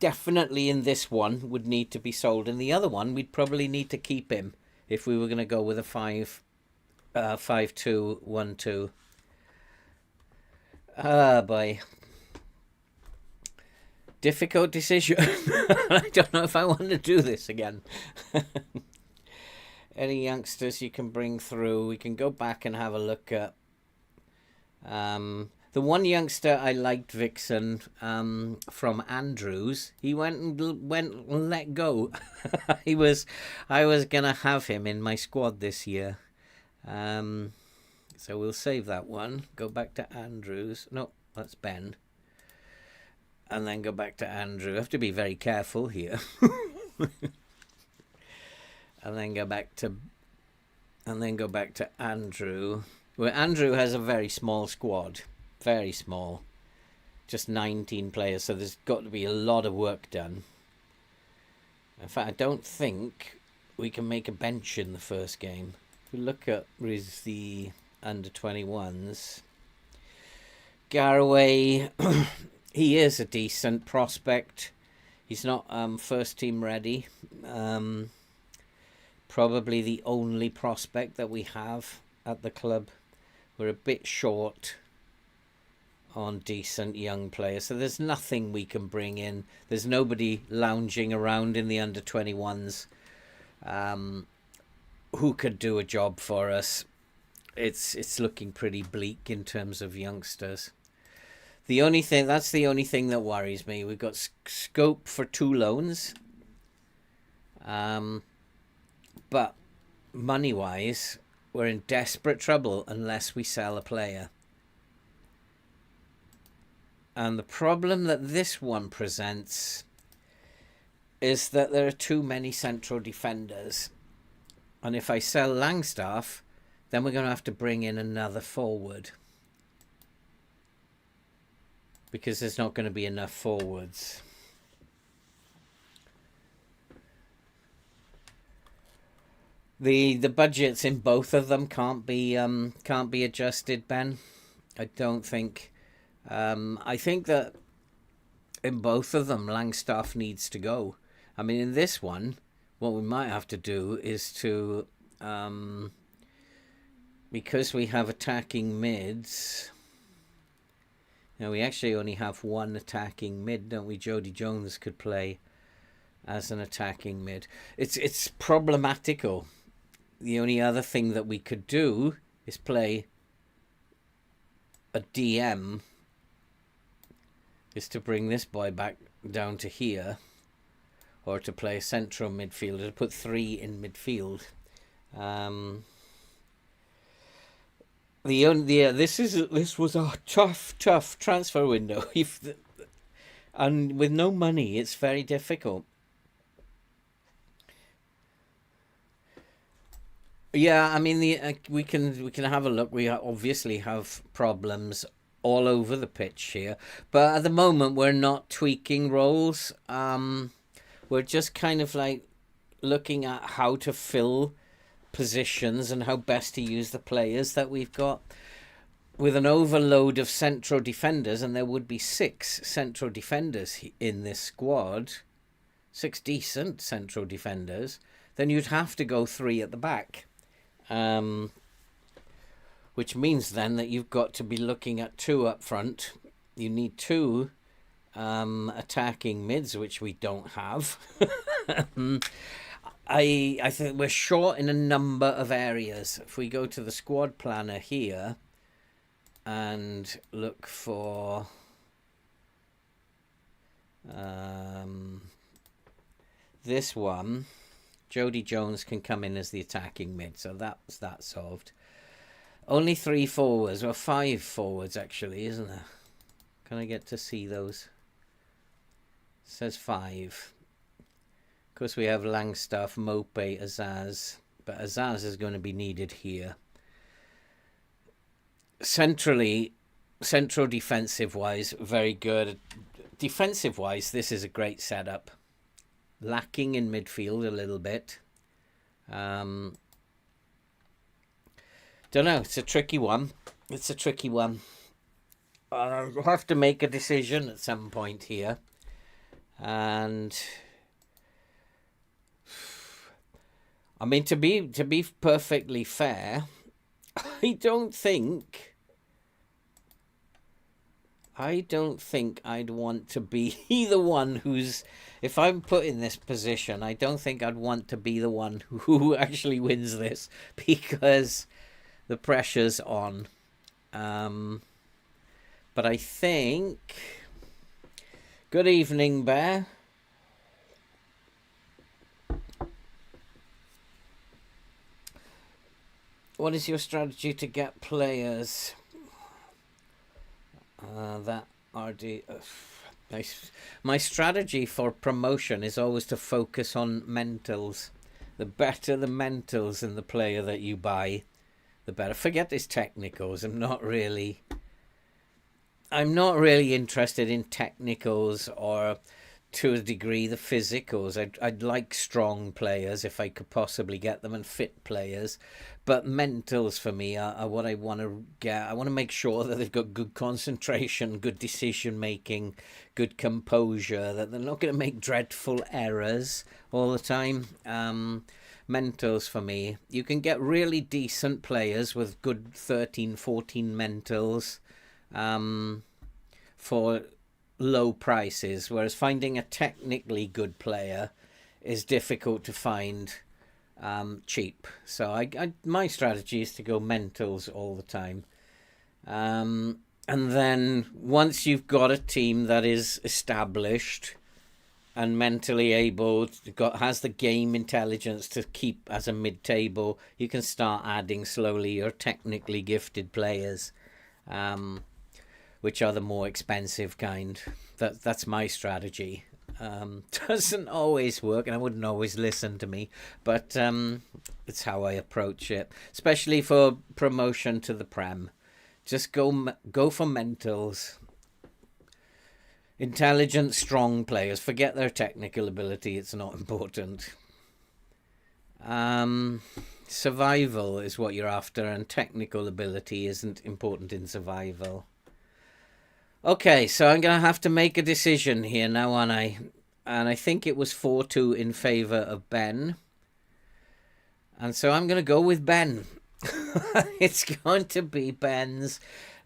definitely in this one would need to be sold. In the other one, we'd probably need to keep him if we were going to go with a 5-2-1-2. Boy. Difficult decision. I don't know if I want to do this again. Any youngsters you can bring through? We can go back and have a look at. The one youngster I liked, Vixen, from Andrews, he went and let go. I was gonna have him in my squad this year. So we'll save that one. Go back to Andrews. No, that's Ben. And then go back to Andrew. I have to be very careful here. And then go back to Andrew. Well, Andrew has a very small squad. Very small. Just 19 players, so there's got to be a lot of work done. In fact, I don't think we can make a bench in the first game. If we look at the under-21s. Garraway, he is a decent prospect. He's not first team ready. Probably the only prospect that we have at the club. We're a bit short on decent young players, so there's nothing we can bring in. There's nobody lounging around in the under-21s who could do a job for us. It's looking pretty bleak in terms of youngsters. That's the only thing that worries me. We've got scope for 2 loans, but money-wise, we're in desperate trouble unless we sell a player. And the problem that this one presents is that there are too many central defenders. And if I sell Langstaff, then we're going to have to bring in another forward. Because there's not going to be enough forwards. The budgets in both of them can't be adjusted, Ben. I don't think. I think that in both of them, Langstaff needs to go. I mean, in this one, what we might have to do is to, because we have attacking mids. Now, we actually only have one attacking mid, don't we? Jody Jones could play as an attacking mid. It's problematical. The only other thing that we could do is play a DM, is to bring this boy back down to here, or to play a central midfielder, to put 3 in midfield. This was a tough transfer window. And with no money, it's very difficult. Yeah, I mean, we can have a look. We obviously have problems all over the pitch here, but at the moment we're not tweaking roles. We're just kind of like looking at how to fill positions and how best to use the players that we've got. with an overload of central defenders, and there would be 6 central defenders in this squad, 6 decent central defenders, then you'd have to go 3 at the back. Which means then that you've got to be looking at 2 up front. You need 2 attacking mids, which we don't have. I think we're short in a number of areas. If we go to the squad planner here and look for this one, Jody Jones can come in as the attacking mid, so that's that solved. Only 3 forwards, or 5 forwards actually, isn't there? Can I get to see those? It says 5. Of course we have Langstaff, Mope, Azaz, but Azaz is going to be needed here. Central defensive wise, very good. Defensive wise, this is a great setup. Lacking in midfield a little bit. Don't know, it's a tricky one. I'll have to make a decision at some point here. And I mean, to be perfectly fair, I don't think I'd want to be the one who's, if I'm put in this position, I don't think I'd want to be the one who actually wins this, because the pressure's on. But I think... Good evening, Bear. What is your strategy to get players that are my strategy for promotion is always to focus on mentals. The better the mentals in the player that you buy, the better. Forget his technicals. I'm not really interested in technicals, or to a degree the physicals. I'd like strong players if I could possibly get them, and fit players, but mentals for me are what I want to get. I want to make sure that they've got good concentration, good decision making, good composure, that they're not going to make dreadful errors all the time. Mentals for me, you can get really decent players with good 13, 14 mentals for low prices, whereas finding a technically good player is difficult to find cheap. So my strategy is to go mentals all the time. And then once you've got a team that is established and mentally able, has the game intelligence to keep as a mid-table, you can start adding slowly your technically gifted players, which are the more expensive kind. That's my strategy. Doesn't always work, and I wouldn't always listen to me, but it's how I approach it, especially for promotion to the Prem. Just go for mentals. Intelligent, strong players. Forget their technical ability. It's not important. Survival is what you're after, and technical ability isn't important in survival. Okay, so I'm going to have to make a decision here now, aren't I? And I think it was 4-2 in favour of Ben. And so I'm going to go with Ben. It's going to be Ben's.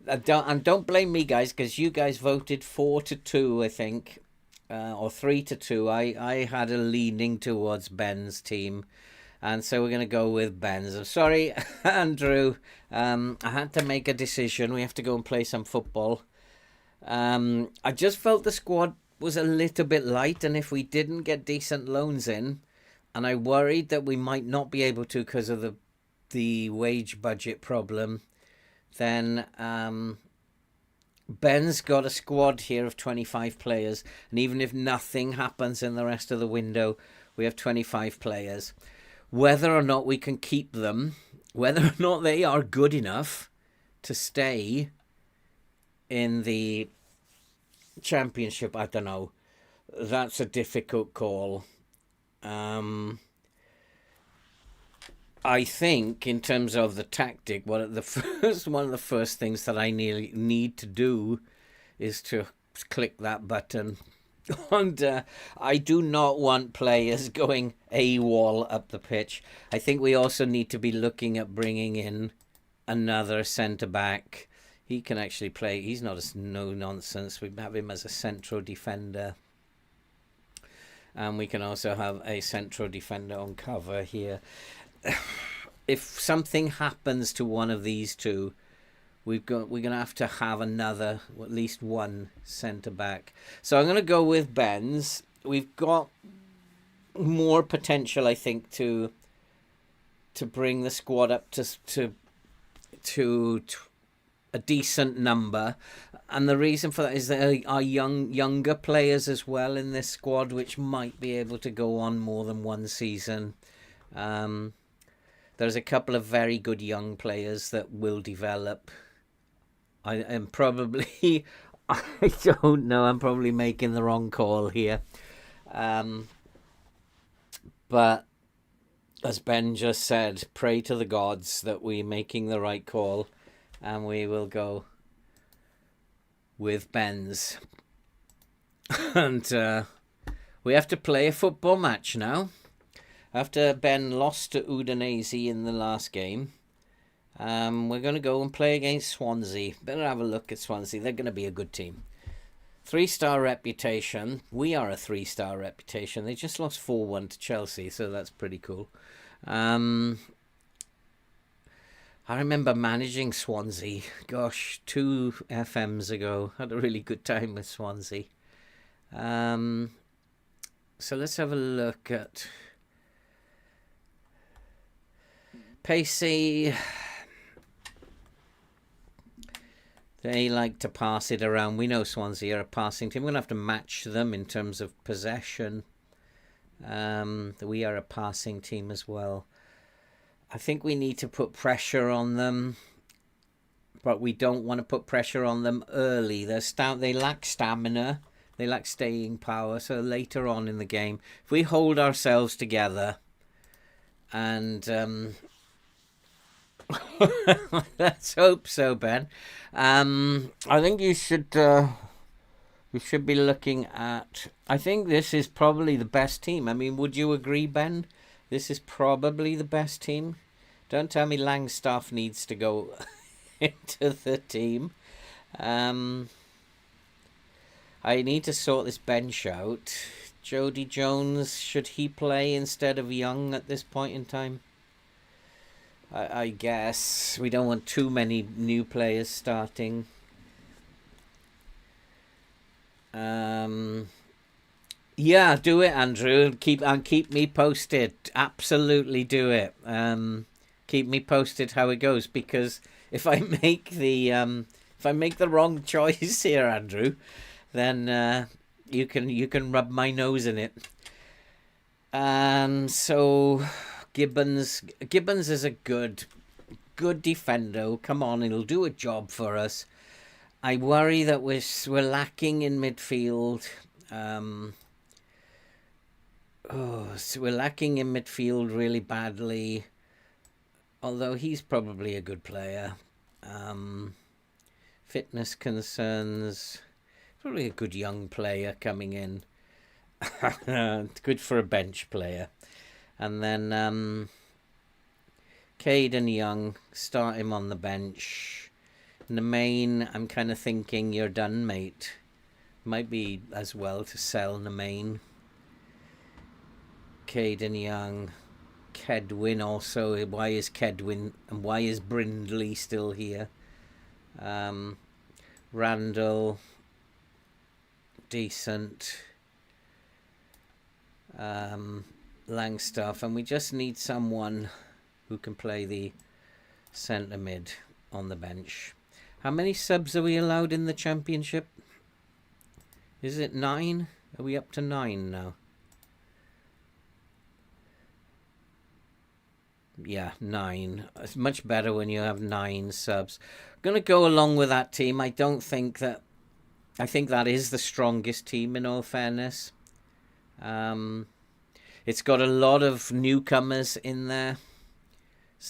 And don't blame me, guys, because you guys voted 4-2, I think. Or 3-2. I had a leaning towards Ben's team. And so we're going to go with Ben's. I'm sorry, Andrew. I had to make a decision. We have to go and play some football. I just felt the squad was a little bit light, and if we didn't get decent loans in, and I worried that we might not be able to because of the wage budget problem, then Ben's got a squad here of 25 players, and even if nothing happens in the rest of the window, we have 25 players. Whether or not we can keep them, whether or not they are good enough to stay in the championship, I don't know. That's a difficult call. I think in terms of the tactic, one of the first things that I need to do is to click that button. And I do not want players going AWOL up the pitch. I think we also need to be looking at bringing in another centre back. He can actually play. He's not a no nonsense. We have him as a central defender. And we can also have a central defender on cover here. If something happens to one of these two, we're gonna have another, at least one centre back. So I'm gonna go with Ben's. We've got more potential, I think, to bring the squad up to a decent number, and the reason for that is there are younger players as well in this squad, which might be able to go on more than one season. There's a couple of very good young players that will develop. I am probably, I don't know, I'm probably making the wrong call here. But as Ben just said, pray to the gods that we're making the right call, and we will go with Ben's. And we have to play a football match now. After Ben lost to Udinese in the last game, we're going to go and play against Swansea. Better have a look at Swansea. They're going to be a good team. 3-star reputation. We are a 3-star reputation. They just lost 4-1 to Chelsea, so that's pretty cool. I remember managing Swansea, 2 FMs ago. Had a really good time with Swansea. So let's have a look at Pacey. They like to pass it around. We know Swansea are a passing team. We're going to have to match them in terms of possession. We are a passing team as well. I think we need to put pressure on them, but we don't want to put pressure on them early. They lack stamina. They lack staying power. So later on in the game, if we hold ourselves together and... let's hope so, Ben. I think you should be looking at... I think this is probably the best team. I mean, would you agree, Ben? This is probably the best team. Don't tell me Langstaff needs to go into the team. I need to sort this bench out. Jody Jones, should he play instead of Young at this point in time? I guess we don't want too many new players starting. Yeah, do it, Andrew. Keep me posted. Absolutely do it. Keep me posted how it goes, because if I make the wrong choice here, Andrew, then you can rub my nose in it. So Gibbons is a good defender. Come on, he'll do a job for us. I worry that we're lacking in midfield. So we're lacking in midfield really badly. Although he's probably a good player. Fitness concerns. Probably a good young player coming in. Good for a bench player. And then Caden Young, start him on the bench. In the main, I'm kind of thinking you're done, mate. Might be as well to sell Nemain. Caden Young. Kedwin also. Why is Kedwin and why is Brindley still here? Randall. Decent. Langstaff. And we just need someone who can play the centre mid on the bench. How many subs are we allowed in the championship? Is it 9? Are we up to 9 now? Yeah, 9. It's much better when you have 9 subs. I'm going to go along with that team. I think that is the strongest team, in all fairness. It's got a lot of newcomers in there.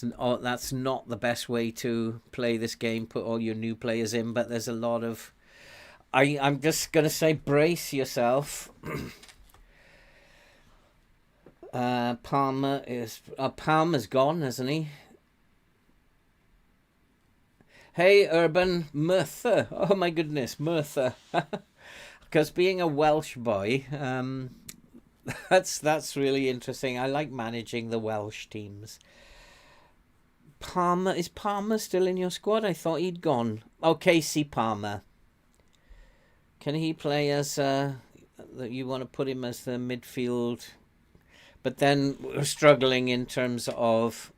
That's not the best way to play this game. Put all your new players in, but there's a lot of. I'm just gonna say, brace yourself. Palmer's gone, isn't he? Hey, Urban Merthyr. Oh my goodness, Merthyr. Because being a Welsh boy, that's really interesting. I like managing the Welsh teams. Is Palmer still in your squad? I thought he'd gone. Oh, Casey Palmer. Can he play as you want to put him as the midfield? But then we're struggling in terms of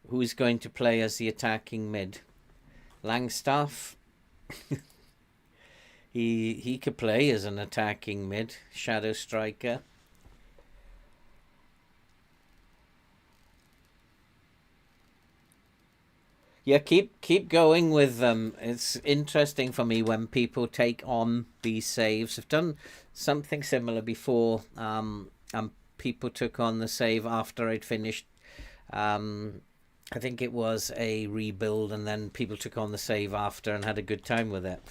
who's going to play as the attacking mid. Langstaff. he could play as an attacking mid, shadow striker. Yeah, keep going with them. It's interesting for me when people take on these saves. I've done something similar before, and people took on the save after I'd finished. I think it was a rebuild, and then people took on the save after and had a good time with it.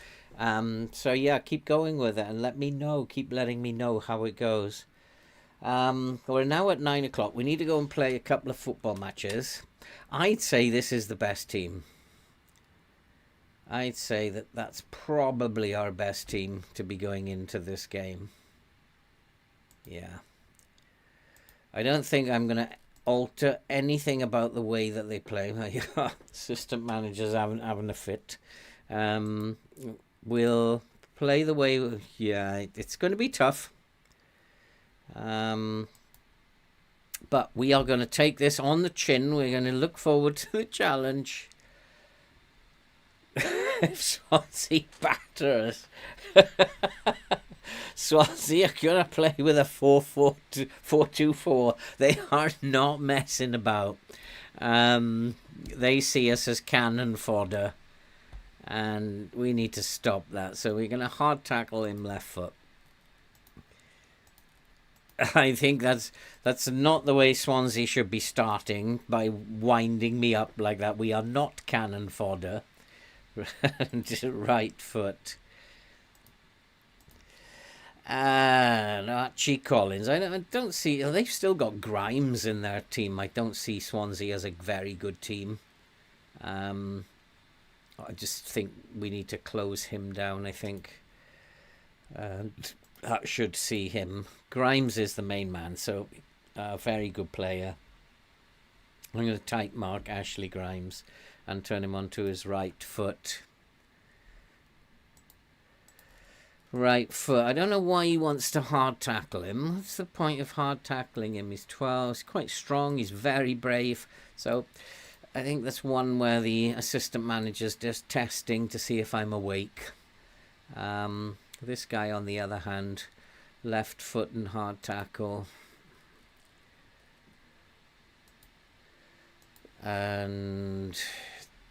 So yeah, keep going with it and let me know. Keep letting me know how it goes. We're now at 9 o'clock. We need to go and play a couple of football matches. I'd say this is the best team. I'd say that's probably our best team to be going into this game. Yeah. I don't think I'm going to alter anything about the way that they play. Assistant managers having a fit. We'll play the way... Yeah, it's going to be tough. But we are going to take this on the chin. We're going to look forward to the challenge. If Swansea batter us. Swansea are going to play with a 4-4-2-4. They are not messing about. They see us as cannon fodder. And we need to stop that. So we're going to hard tackle him left foot. I think that's not the way Swansea should be starting, by winding me up like that. We are not cannon fodder. Right foot. And Archie Collins. I don't see... They've still got Grimes in their team. I don't see Swansea as a very good team. I just think we need to close him down, I think. That should see him. Grimes is the main man, so a very good player. I'm going to tight mark Ashley Grimes and turn him onto his right foot. Right foot. I don't know why he wants to hard tackle him. What's the point of hard tackling him? He's 12. He's quite strong. He's very brave. So I think that's one where the assistant manager's just testing to see if I'm awake. This guy, on the other hand, left foot and hard tackle. And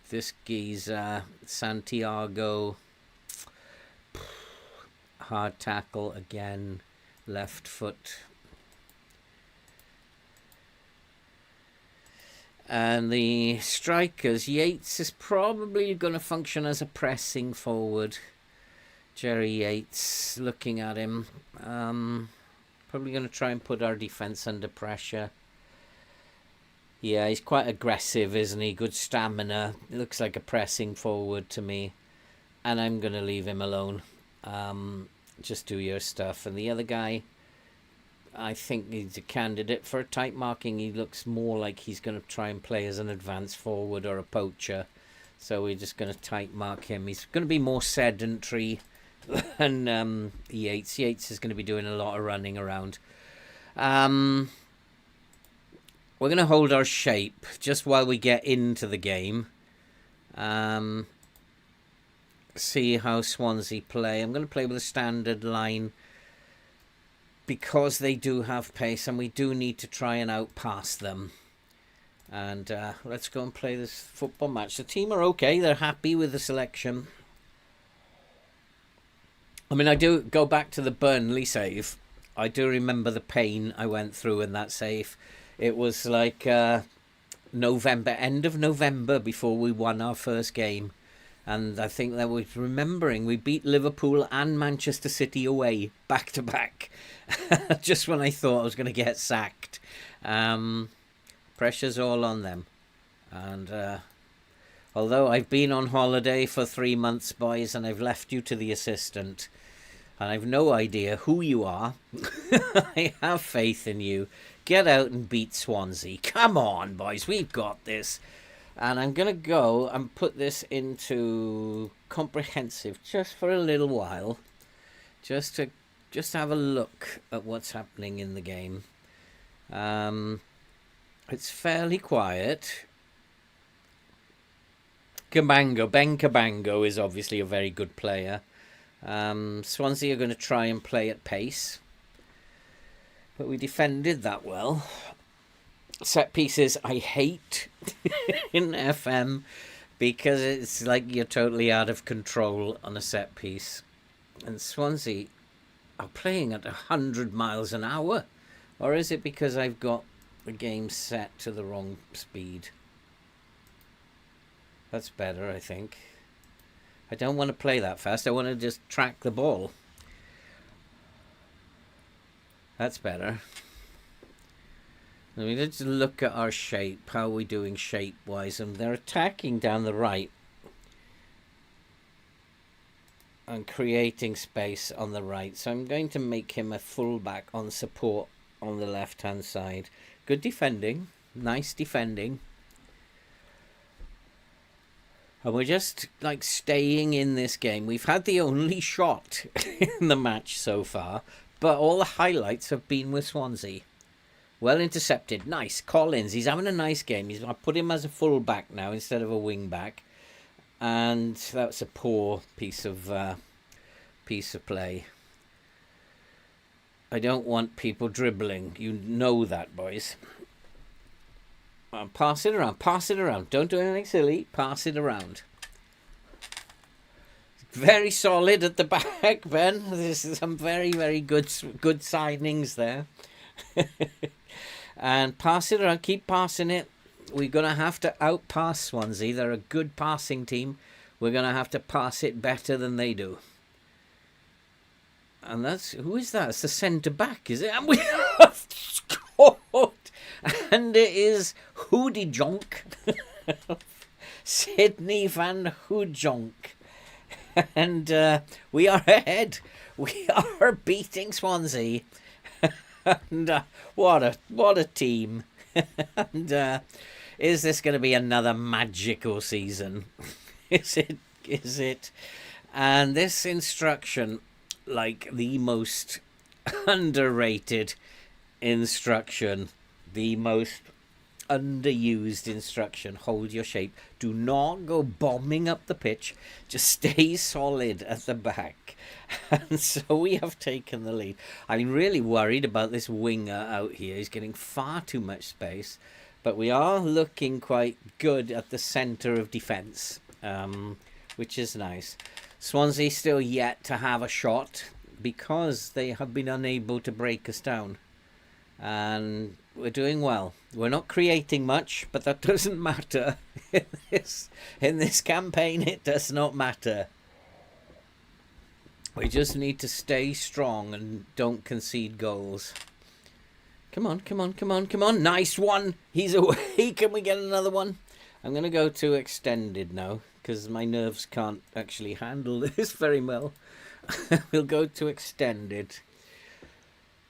this geezer, Santiago, hard tackle again, left foot. And the strikers, Yates is probably going to function as a pressing forward. Jerry Yates, looking at him. Probably going to try and put our defence under pressure. Yeah, he's quite aggressive, isn't he? Good stamina. It looks like a pressing forward to me. And I'm going to leave him alone. Just do your stuff. And the other guy, I think he's a candidate for a tight marking. He looks more like he's going to try and play as an advanced forward or a poacher. So we're just going to tight mark him. He's going to be more sedentary than Yates. Yates is going to be doing a lot of running around. We're going to hold our shape just while we get into the game. See how Swansea play. I'm going to play with a standard line because they do have pace and we do need to try and outpass them. And let's go and play this football match. The team are okay. They're happy with the selection. I mean, I do go back to the Burnley save. I do remember the pain I went through in that save. It was like November, end of November, before we won our first game. And I think that was remembering we beat Liverpool and Manchester City away back to back. Just when I thought I was going to get sacked. Pressure's all on them. And although I've been on holiday for 3 months, boys, and I've left you to the assistant, and I've no idea who you are, I have faith in you. Get out and beat Swansea. Come on, boys, we've got this. And I'm going to go and put this into comprehensive just for a little while. Just to have a look at what's happening in the game. It's fairly quiet. Ben Cabango is obviously a very good player. Swansea are going to try and play at pace. But we defended that well. Set pieces I hate in FM because it's like you're totally out of control on a set piece. And Swansea are playing at 100 miles an hour. Or is it because I've got the game set to the wrong speed? That's better, I think. I don't want to play that fast. I want to just track the ball. That's better. Let me just look at our shape. How are we doing shape-wise? And they're attacking down the right. And creating space on the right. So I'm going to make him a fullback on support on the left-hand side. Good defending. Nice defending. And we're just like staying in this game. We've had the only shot in the match so far, but all the highlights have been with Swansea. Well intercepted. Nice. Collins, he's having a nice game. I put him as a full back now instead of a wing back. And that's a poor piece of play. I don't want people dribbling. You know that, boys. Pass it around. Pass it around. Don't do anything silly. Pass it around. Very solid at the back, Ben. This is some very, very good signings there. And pass it around. Keep passing it. We're going to have to outpass Swansea. They're a good passing team. We're going to have to pass it better than they do. And that's... Who is that? It's the centre-back, is it? And we have scored. And it is Hoodie Jonk. Sydney Van Hoodjonk. And we are ahead. We are beating Swansea. And what a team. And is this going to be another magical season? Is it? And this instruction, like the most underrated instruction, the most underused instruction, hold your shape. Do not go bombing up the pitch. Just stay solid at the back. And so we have taken the lead. I'm really worried about this winger out here. He's getting far too much space. But we are looking quite good at the centre of defence, which is nice. Swansea still yet to have a shot because they have been unable to break us down. And we're doing well. We're not creating much, but that doesn't matter. In this campaign, it does not matter. We just need to stay strong and don't concede goals. Come on, come on, come on, come on. Nice one. He's away. Can we get another one? I'm going to go to extended now because my nerves can't actually handle this very well. We'll go to extended.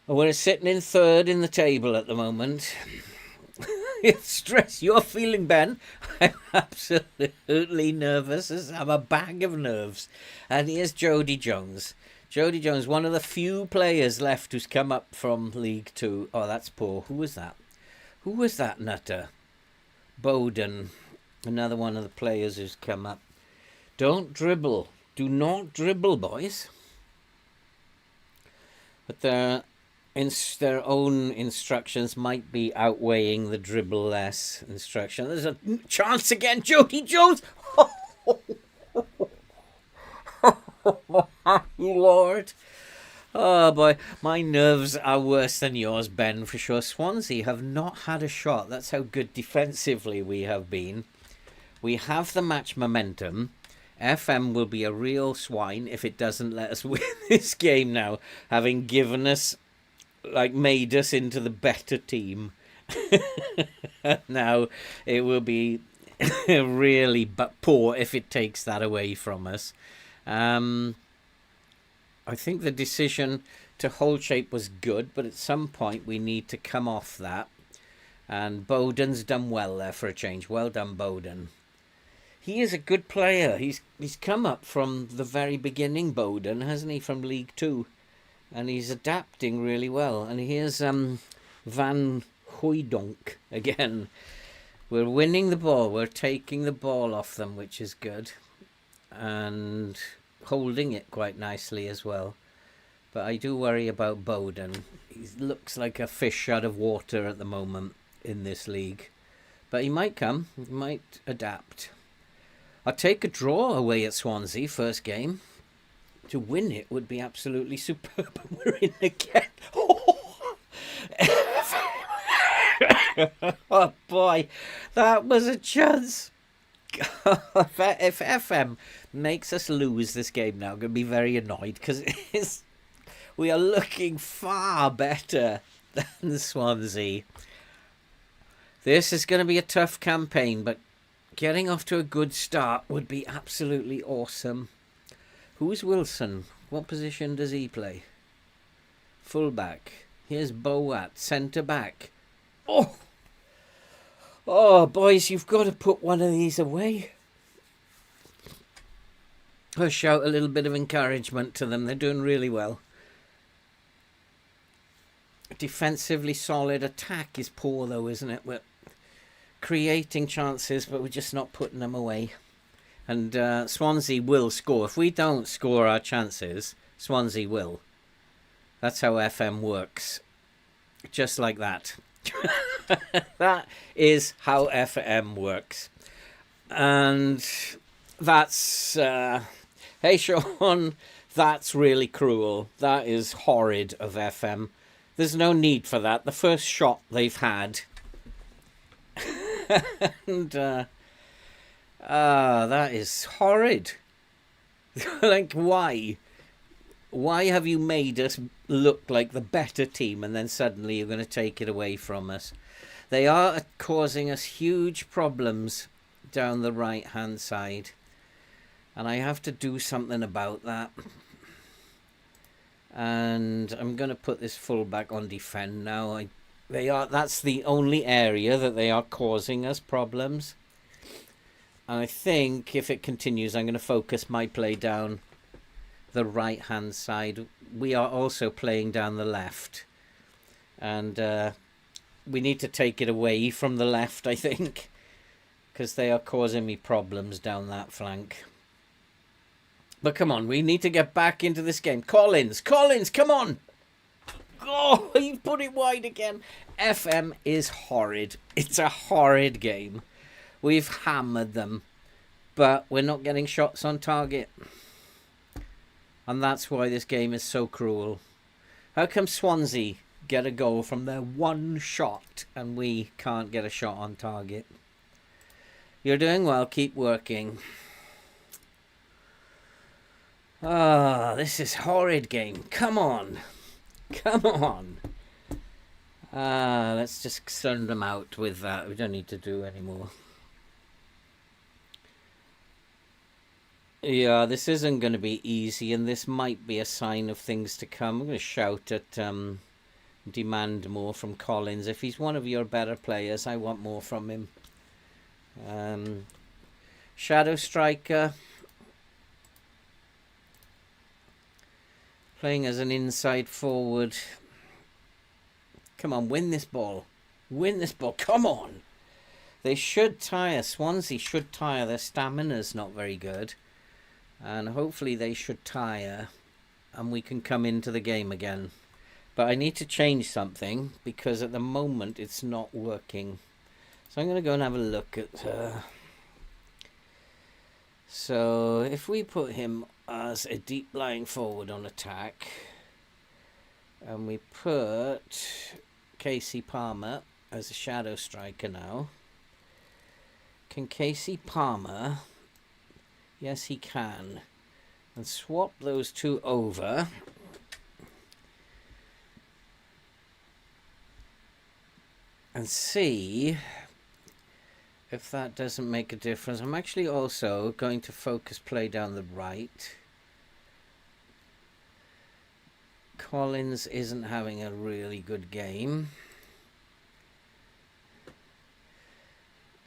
We're sitting in third in the table at the moment. It's stress you're feeling, Ben. I'm absolutely nervous. I'm a bag of nerves. And here's Jody Jones. Jody Jones, one of the few players left who's come up from League Two. Oh, that's poor. Who was that? Who was that nutter? Bowden. Another one of the players who's come up. Don't dribble. Do not dribble, boys. But their own instructions might be outweighing the dribble less instruction. There's a chance again. Jody Jones. Oh, Lord. Oh boy, my nerves are worse than yours, Ben, for sure. Swansea have not had a shot. That's how good defensively we have been. We have the match momentum. FM will be a real swine if it doesn't let us win this game now, having given us, like, made us into the better team. Now it will be really poor if it takes that away from us. I think the decision to hold shape was good, but at some point we need to come off that. And Bowden's done well there for a change. Well done, Bowden. He is a good player. He's come up from the very beginning, Bowden, hasn't he, from League Two, and he's adapting really well. And here's Van Hooijdonk again. We're winning the ball. We're taking the ball off them, which is good, and holding it quite nicely as well. But I do worry about Bowden. He looks like a fish out of water at the moment in this league. But he might come. He might adapt. I'll take a draw away at Swansea, first game. To win it would be absolutely superb. We're in again. Oh boy, that was a chance. If FM makes us lose this game now, I'm going to be very annoyed, because we are looking far better than Swansea. This is going to be a tough campaign, but getting off to a good start would be absolutely awesome. Who's Wilson? What position does he play? Fullback. Here's Boat, centre back. Oh, boys, you've got to put one of these away. I'll shout a little bit of encouragement to them. They're doing really well. Defensively solid. Attack is poor, though, isn't it? We're creating chances, but we're just not putting them away. And Swansea will score. If we don't score our chances, Swansea will. That's how FM works. Just like that. That is how FM works. And that's... hey, Sean, that's really cruel. That is horrid of FM. There's no need for that. The first shot they've had... and... that is horrid. Like, why? Why have you made us look like the better team, and then suddenly you're going to take it away from us? They are causing us huge problems down the right-hand side, and I have to do something about that. And I'm going to put this fullback on defend now. That's the only area that they are causing us problems. And I think if it continues, I'm going to focus my play down the right-hand side. We are also playing down the left. And we need to take it away from the left, I think, because they are causing me problems down that flank. But come on, we need to get back into this game. Collins, come on! Oh, he put it wide again. FM is horrid. It's a horrid game. We've hammered them, but we're not getting shots on target. And that's why this game is so cruel. How come Swansea get a goal from their one shot and we can't get a shot on target? You're doing well. Keep working. This is horrid game. Come on. Come on. Let's just send them out with that. We don't need to do any more. Yeah, this isn't going to be easy, and this might be a sign of things to come. I'm going to shout at, demand more from Collins. If he's one of your better players, I want more from him. Shadow Striker. Playing as an inside forward. Come on, win this ball. Win this ball. Come on. They should tire. Swansea should tire. Their stamina's not very good. And hopefully they should tire and we can come into the game again. But I need to change something because at the moment it's not working. So I'm going to go and have a look at... So if we put him as a deep lying forward on attack, And we put Casey Palmer as a shadow striker now. Can Casey Palmer? Yes, he can. And swap those two over. And see if that doesn't make a difference. I'm actually also going to focus play down the right. Collins isn't having a really good game.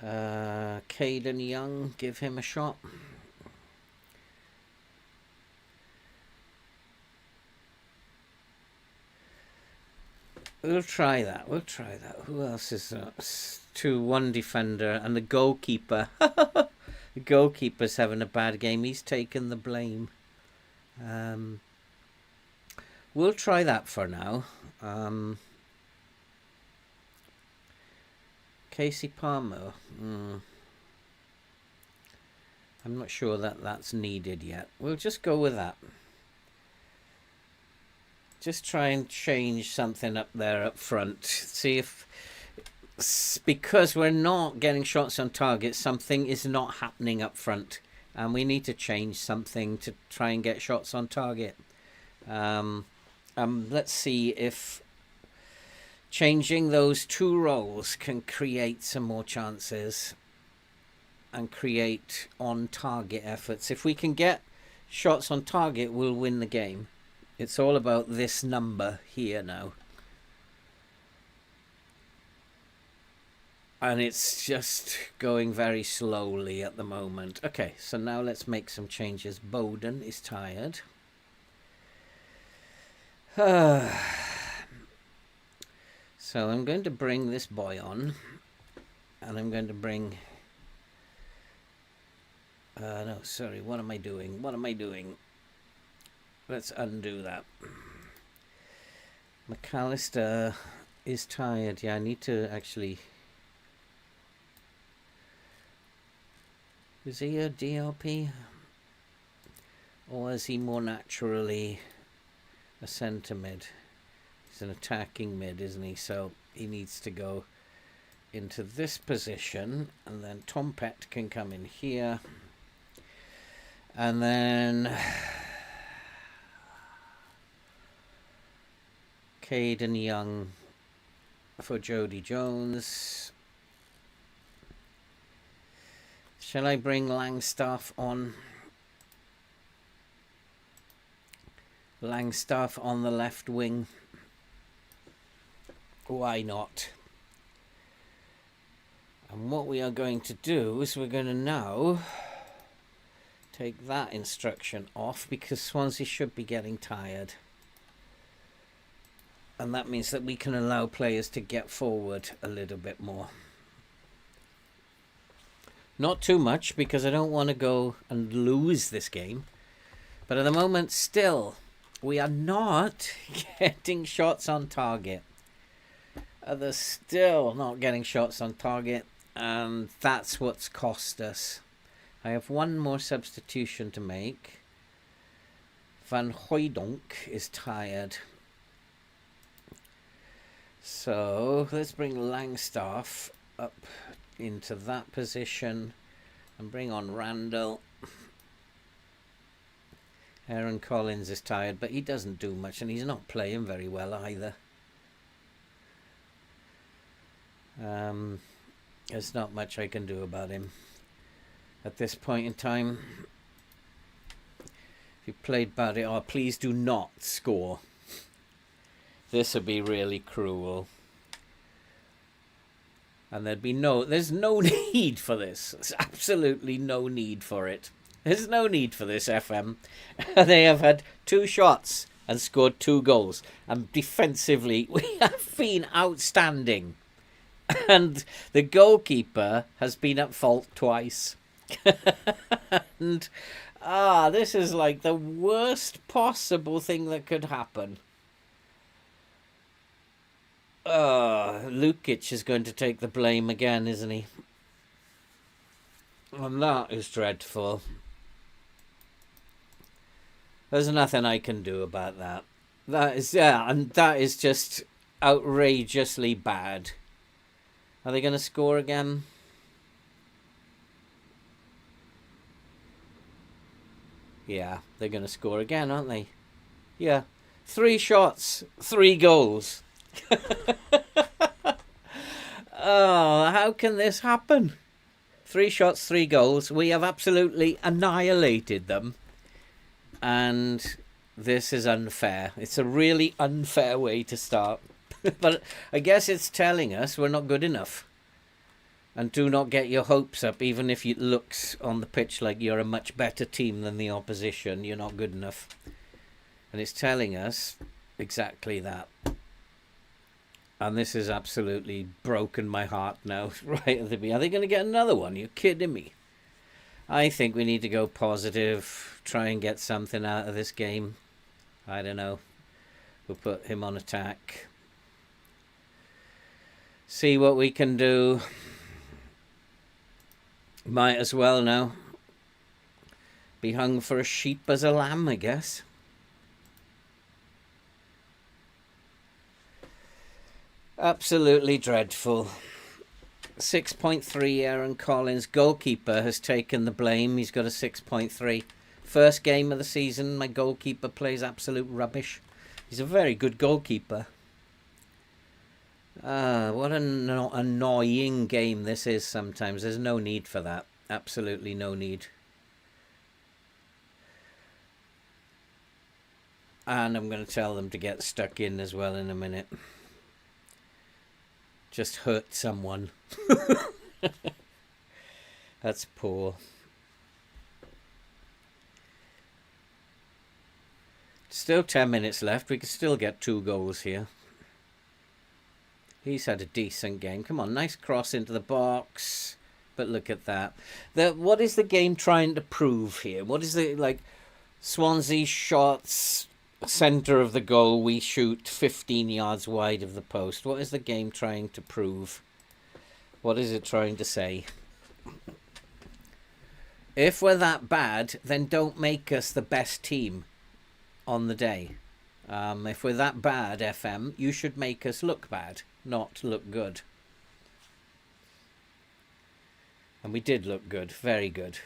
Caden Young, give him a shot. We'll try that. We'll try that. Who else is that? One defender and the goalkeeper. The goalkeeper's having a bad game. He's taken the blame. We'll try that for now. Casey Palmer. I'm not sure that that's needed yet. We'll just go with that. Just try and change something up there up front. See if... Because we're not getting shots on target, something is not happening up front. And we need to change something to try and get shots on target. Let's see if changing those two roles can create some more chances and create on-target efforts. If we can get shots on target, we'll win the game. It's all about this number here now. And it's just going very slowly at the moment. Okay, so now let's make some changes. Bowden is tired. So I'm going to bring this boy on. And I'm going to bring... no, sorry, what am I doing? What am I doing? Let's undo that. McAllister is tired. Yeah, I need to actually... Is he a DLP? Or is he more naturally a centre mid? He's an attacking mid, isn't he? So he needs to go into this position. And then Tom Pett can come in here. And then... Caden Young for Jody Jones. Shall I bring Langstaff on? Langstaff on the left wing. Why not? And what we are going to do is we're going to now take that instruction off because Swansea should be getting tired. And that means that we can allow players to get forward a little bit more. Not too much, because I don't want to go and lose this game. But at the moment, still, we are not getting shots on target. They're still not getting shots on target. And that's what's cost us. I have one more substitution to make. Van Hooijdonk is tired. So let's bring Langstaff up into that position and bring on Randall. Aaron Collins is tired, but he doesn't do much and he's not playing very well either. There's not much I can do about him at this point in time. If you played badly, oh, please do not score. This would be really cruel. And there's no need for this. There's absolutely no need for it. There's no need for this, FM. They have had 2 shots and scored 2 goals. And defensively, we have been outstanding. And the goalkeeper has been at fault twice. And, this is like the worst possible thing that could happen. Lukic is going to take the blame again, isn't he? And that is dreadful. There's nothing I can do about that. That is, yeah, and that is just outrageously bad. Are they going to score again? Yeah, they're going to score again, aren't they? Yeah. 3 shots, 3 goals. Oh, how can this happen? 3 shots, 3 goals. We have absolutely annihilated them. And this is unfair. It's a really unfair way to start. But I guess it's telling us we're not good enough. And do not get your hopes up, even if it looks on the pitch like you're a much better team than the opposition. You're not good enough. And it's telling us exactly that. And this has absolutely broken my heart now, right at the beginning. Are they going to get another one? You're kidding me. I think we need to go positive, try and get something out of this game. I don't know. We'll put him on attack. See what we can do. Might as well now. Be hung for a sheep as a lamb, I guess. Absolutely dreadful. 6.3 Aaron Collins. Goalkeeper has taken the blame. He's got a 6.3. First game of the season, my goalkeeper plays absolute rubbish. He's a very good goalkeeper. What an annoying game this is sometimes. There's no need for that. Absolutely no need. And I'm going to tell them to get stuck in as well in a minute. Just hurt someone. That's poor. Still 10 minutes left. We can still get 2 goals here. He's had a decent game. Come on, nice cross into the box. But look at that. What is the game trying to prove here? What is the, like, Swansea shots, centre of the goal, we shoot 15 yards wide of the post. What is the game trying to prove? What is it trying to say? If we're that bad, then don't make us the best team on the day. If we're that bad, FM, you should make us look bad, not look good. And we did look good, very good.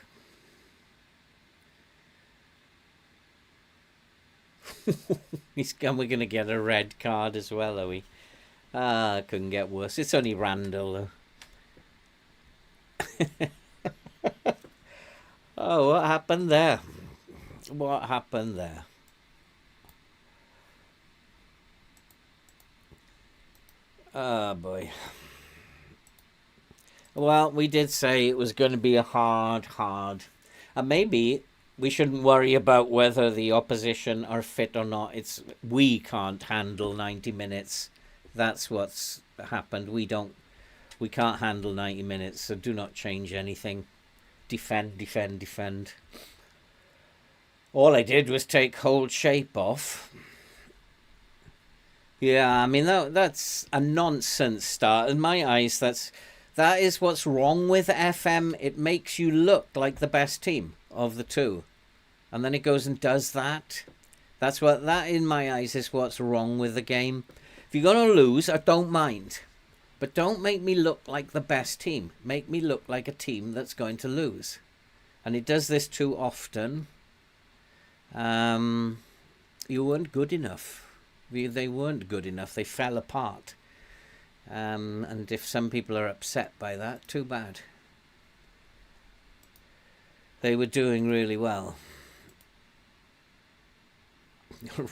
We're going to get a red card as well, are we? Couldn't get worse. It's only Randall. Oh, what happened there? What happened there? Oh, boy. Well, we did say it was going to be a hard. And maybe we shouldn't worry about whether the opposition are fit or not. We can't handle 90 minutes. That's what's happened. We can't handle 90 minutes, so do not change anything. Defend. All I did was take hold shape off. Yeah, I mean, that's a nonsense start. In my eyes, that is what's wrong with FM. It makes you look like the best team of the two. And then it goes and does that. That, in my eyes, is what's wrong with the game. If you're going to lose, I don't mind. But don't make me look like the best team. Make me look like a team that's going to lose. And it does this too often. You weren't good enough. They weren't good enough. They fell apart. And if some people are upset by that, too bad. They were doing really well.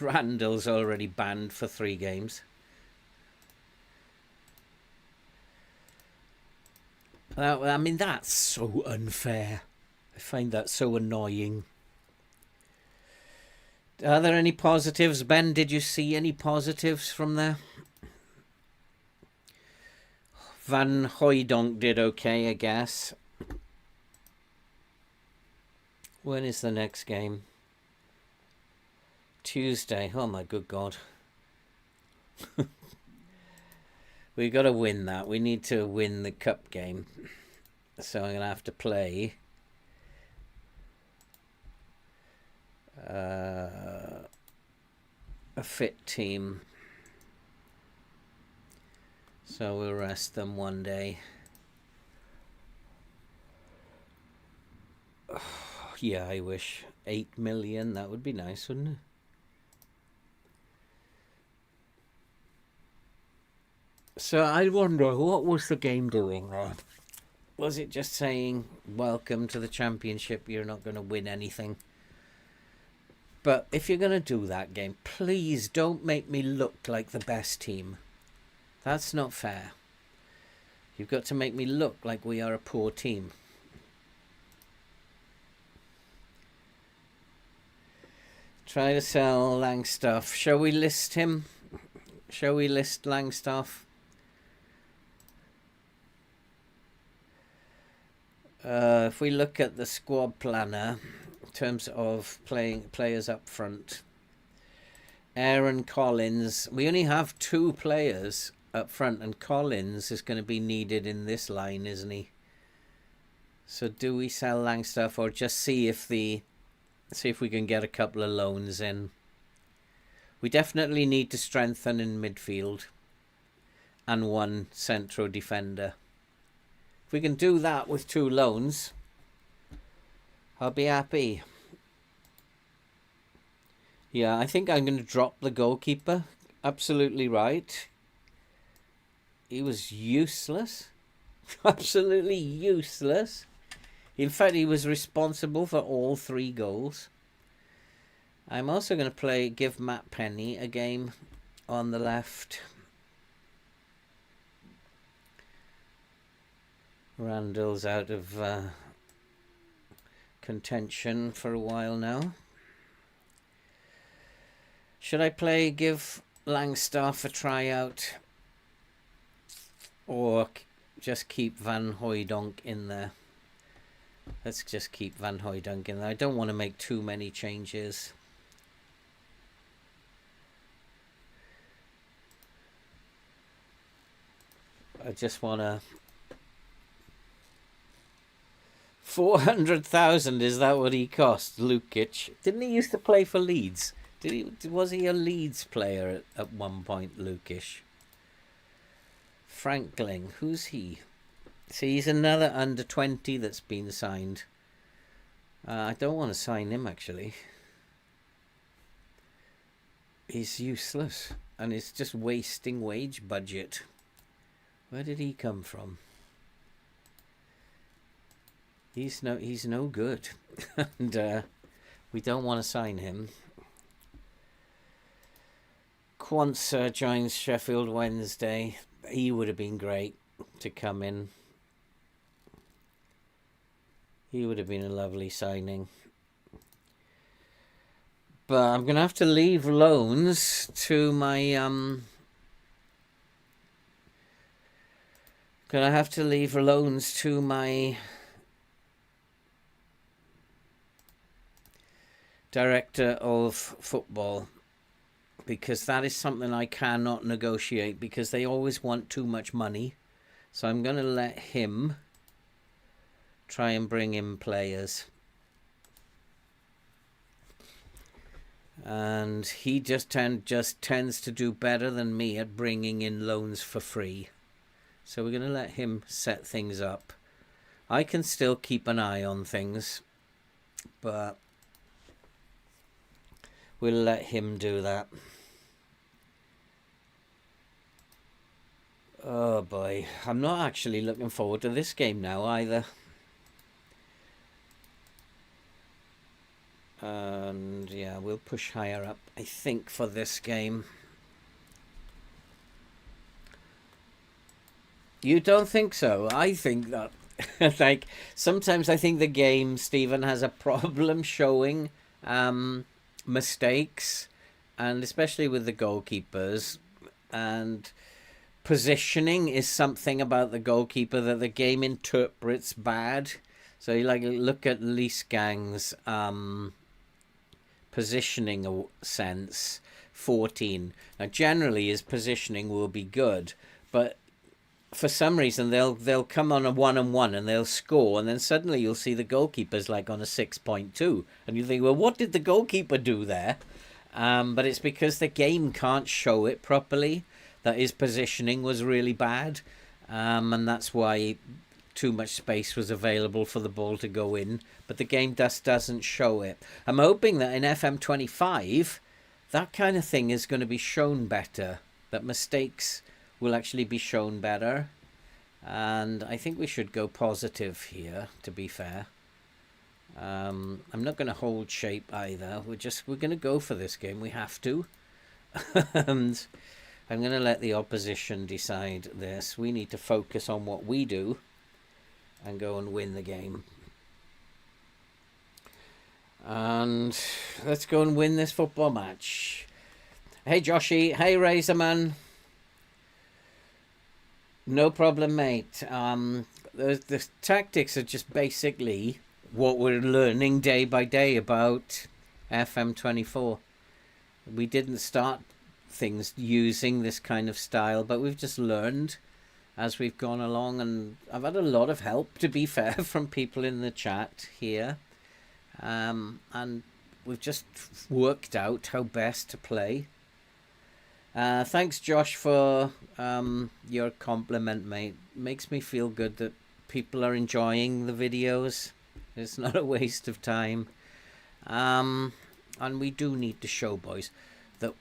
Randall's already banned for 3 games. I mean, that's so unfair. I find that so annoying. Are there any positives? Ben, did you see any positives from there? Van Hooijdonk did okay, I guess. When is the next game? Tuesday. Oh my good God. We got to win that. We need to win the cup game. So I'm going to have to play. a fit team. So we'll rest them one day. Yeah, I wish 8 million. That would be nice, wouldn't it? So I wonder, what was the game doing there? Was it just saying, welcome to the championship, you're not going to win anything? But if you're going to do that game, please don't make me look like the best team. That's not fair. You've got to make me look like we are a poor team. Try to sell Langstaff. Shall we list him? Shall we list Langstaff? If we look at the squad planner in terms of players up front, Aaron Collins, we only have 2 players up front, and Collins is going to be needed in this line, isn't he? So do we sell Langstaff, or just see if we can get a couple of loans in? We definitely need to strengthen in midfield and 1 central defender. If we can do that with 2 loans, I'll be happy. Yeah, I think I'm going to drop the goalkeeper. Absolutely right. He was useless. Absolutely useless. In fact, he was responsible for all 3 goals. I'm also going to give Matt Penny a game on the left. Randall's out of contention for a while now. Should I give Langstaff a tryout, or just keep Van Hooijdonk in there? Let's just keep Van Hooijdonk in there. I don't want to make too many changes. I just want to... 400,000, is that what he cost, Lukic? Didn't he used to play for Leeds? Was he a Leeds player at one point, Lukic? Frankling, who's he? See, he's another under 20 that's been signed. I don't want to sign him, actually. He's useless, and it's just wasting wage budget. Where did he come from? He's no good, and we don't want to sign him. Quansah joins Sheffield Wednesday. He would have been great to come in. He would have been a lovely signing. But I'm going to have to leave loans to my... Gonna have to leave loans to my director of football, because that is something I cannot negotiate, because they always want too much money. So I'm going to let him try and bring in players. And he just tends to do better than me at bringing in loans for free. So we're going to let him set things up. I can still keep an eye on things, but we'll let him do that. Oh boy, I'm not actually looking forward to this game now either. And yeah, we'll push higher up, I think, for this game. You don't think so? I think that, like, sometimes I think the game, Stephen, has a problem showing mistakes, and especially with the goalkeepers, and positioning is something about the goalkeeper that the game interprets bad. So you look at Leesgang's positioning sense, 14. Now generally his positioning will be good, but for some reason they'll come on a 1-on-1 and they'll score, and then suddenly you'll see the goalkeeper's like on a 6.2, and you think, well, what did the goalkeeper do there? But it's because the game can't show it properly that his positioning was really bad. And that's why too much space was available for the ball to go in. But the game just doesn't show it. I'm hoping that in FM25, that kind of thing is going to be shown better. That mistakes will actually be shown better. And I think we should go positive here, to be fair. I'm not going to hold shape either. We're going to go for this game. We have to. And I'm going to let the opposition decide this. We need to focus on what we do and go and win the game. And let's go and win this football match. Hey, Joshy. Hey, Razorman. No problem, mate. The tactics are just basically what we're learning day by day about FM24. We didn't start things using this kind of style, but we've just learned as we've gone along, and I've had a lot of help, to be fair, from people in the chat here, and we've just worked out how best to play. Thanks, Josh, for your compliment, mate. Makes me feel good that people are enjoying the videos. It's not a waste of time. And we do need to show, boys, that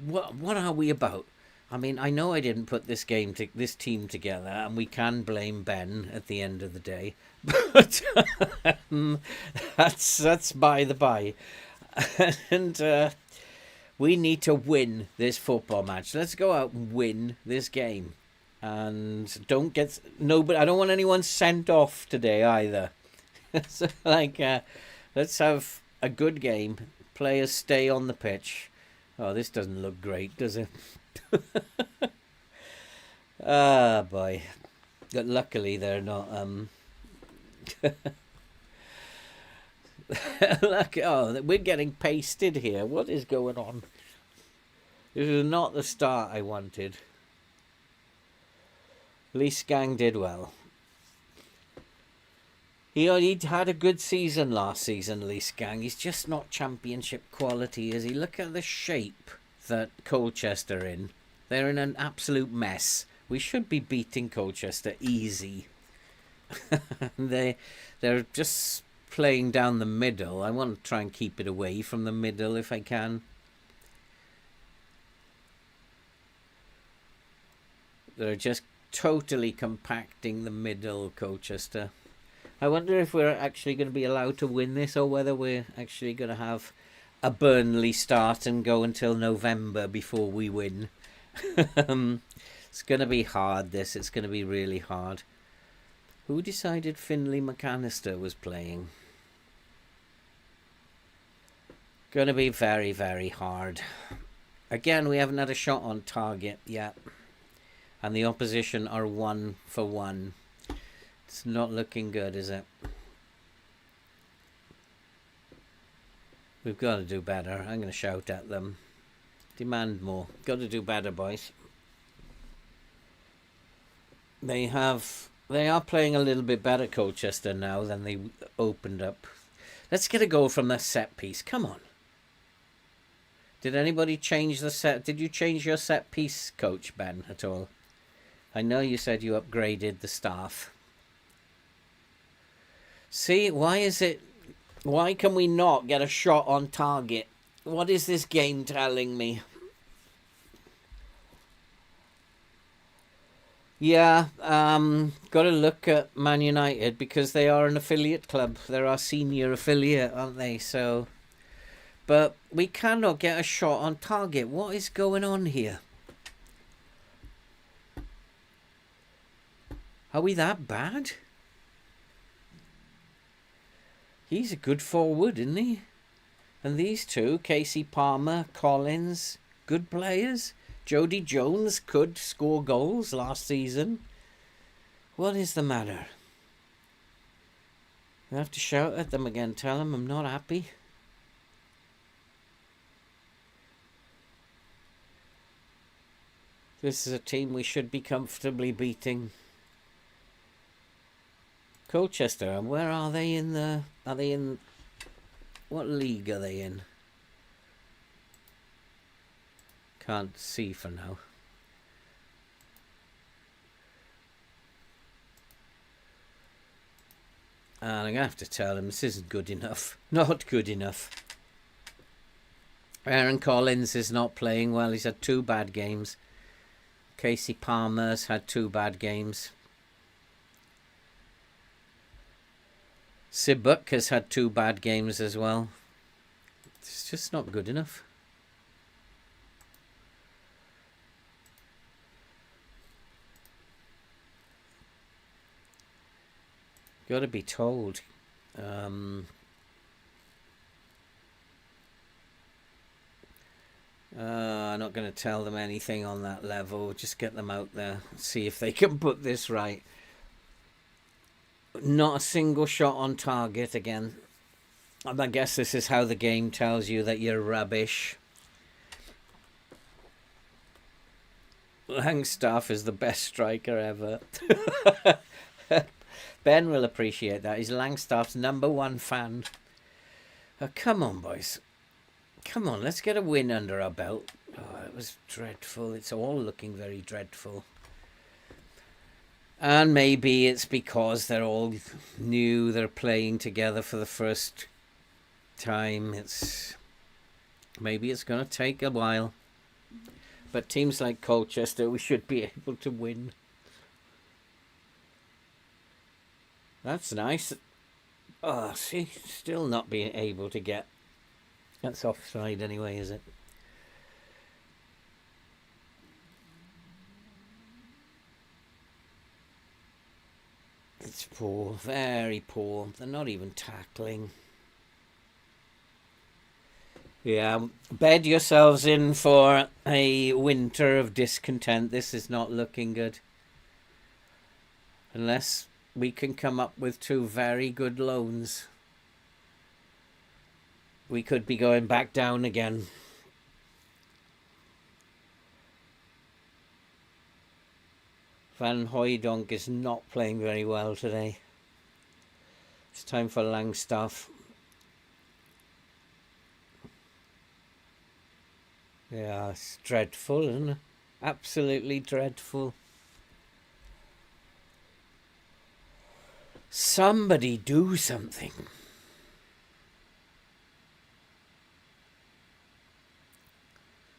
what are we about? I mean, I know I didn't put this team together, and we can blame Ben at the end of the day, but that's by the by. And we need to win this football match. Let's go out and win this game, and I don't want anyone sent off today either. So, let's have a good game. Players stay on the pitch. Oh, this doesn't look great, does it? Ah, boy. But luckily, they're not. We're getting pasted here. What is going on? This is not the start I wanted. Lee Skang did well. He had a good season last season, Lee Skang. He's just not championship quality, is he? Look at the shape that Colchester are in. They're in an absolute mess. We should be beating Colchester easy. They're just playing down the middle. I want to try and keep it away from the middle if I can. They're just totally compacting the middle, Colchester. I wonder if we're actually going to be allowed to win this, or whether we're actually going to have a Burnley start and go until November before we win. It's going to be hard, this. It's going to be really hard. Who decided Finlay McAllister was playing? Going to be very, very hard. Again, we haven't had a shot on target yet. And the opposition are 1 for 1. It's not looking good, is it? We've got to do better. I'm going to shout at them. Demand more. Got to do better, boys. They are playing a little bit better, Colchester, now than they opened up. Let's get a goal from the set piece. Come on. Did anybody change the set? Did you change your set piece, Coach Ben, at all? I know you said you upgraded the staff. See, why can we not get a shot on target? What is this game telling me? Yeah, got to look at Man United because they are an affiliate club. They're our senior affiliate, aren't they? So, but we cannot get a shot on target. What is going on here? Are we that bad? He's a good forward, isn't he? And these two, Casey Palmer, Collins, good players. Jody Jones could score goals last season. What is the matter? I have to shout at them again, tell them I'm not happy. This is a team we should be comfortably beating. Colchester, where are they in the... Are they in... What league are they in? Can't see for now. And I'm going to have to tell him this isn't good enough. Not good enough. Aaron Collins is not playing well. He's had 2 bad games. Casey Palmer's had 2 bad games. Sibuk has had 2 bad games as well. It's just not good enough. Got to be told. I'm not going to tell them anything on that level. Just get them out there. See if they can put this right. Not a single shot on target again. And I guess this is how the game tells you that you're rubbish. Langstaff is the best striker ever. Ben will appreciate that. He's Langstaff's #1 fan. Come on, boys. Come on, let's get a win under our belt. Oh, it was dreadful. It's all looking very dreadful. And maybe it's because they're all new. They're playing together for the first time. Maybe it's going to take a while. But teams like Colchester, we should be able to win. That's nice. Oh, see, still not being able to get. That's offside anyway, is it? It's poor, very poor. They're not even tackling. Yeah, bed yourselves in for a winter of discontent. This is not looking good. Unless we can come up with 2 very good loans, we could be going back down again. Van Hooijdonk is not playing very well today. It's time for Langstaff. Yeah, it's dreadful, isn't it? Absolutely dreadful. Somebody do something.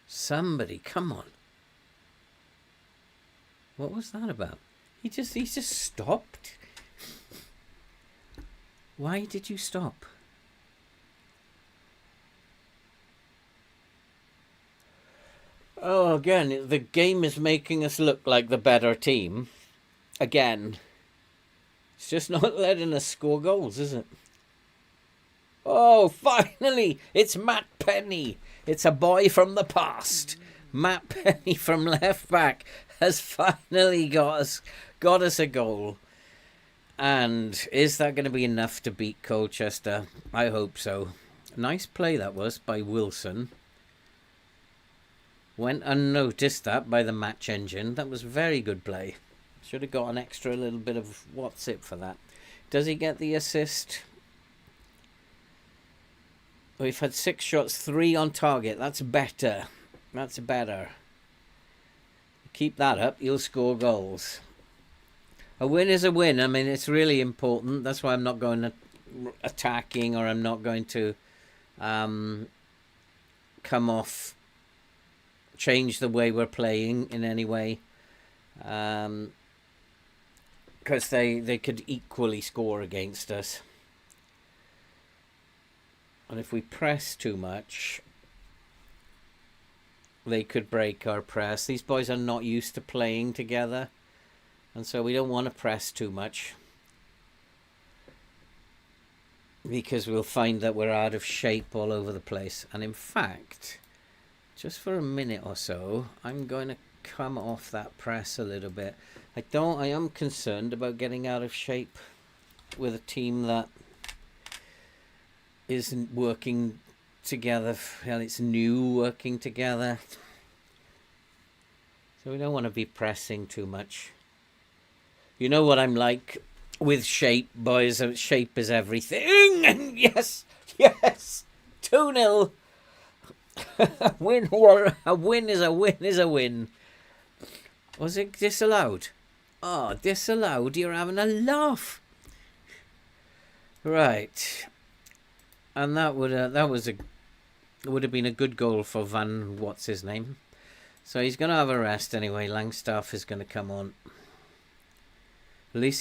Somebody, come on. What was that about? He just stopped. Why did you stop? Oh, again, the game is making us look like the better team. Again. It's just not letting us score goals, is it? Oh, finally! It's Matt Penny. It's a boy from the past. Matt Penny from left back has finally got us a goal. And is that going to be enough to beat Colchester? I hope so. Nice play that was by Wilson. Went unnoticed that by the match engine. That was very good play. Should have got an extra little bit of what's it for that. Does he get the assist? We've had 6 shots, 3 on target. That's better. That's better. Keep that up, you'll score goals. A win is a win. I mean, it's really important. That's why I'm not going to attacking, or I'm not going to come off, change the way we're playing in any way. Because they could equally score against us. And if we press too much, they could break our press. These boys are not used to playing together, and so we don't want to press too much, because we'll find that we're out of shape all over the place. And in fact, just for a minute or so, I'm going to come off that press a little bit. I am concerned about getting out of shape with a team that isn't working together. Well, it's new working together. So we don't want to be pressing too much. You know what I'm like with shape, boys. Shape is everything. And yes, 2-0. A win is a win is a win. Was it disallowed? Oh, disallowed. You're having a laugh. Right. And that would have been a good goal for what's his name. So he's going to have a rest anyway. Langstaff is going to come on.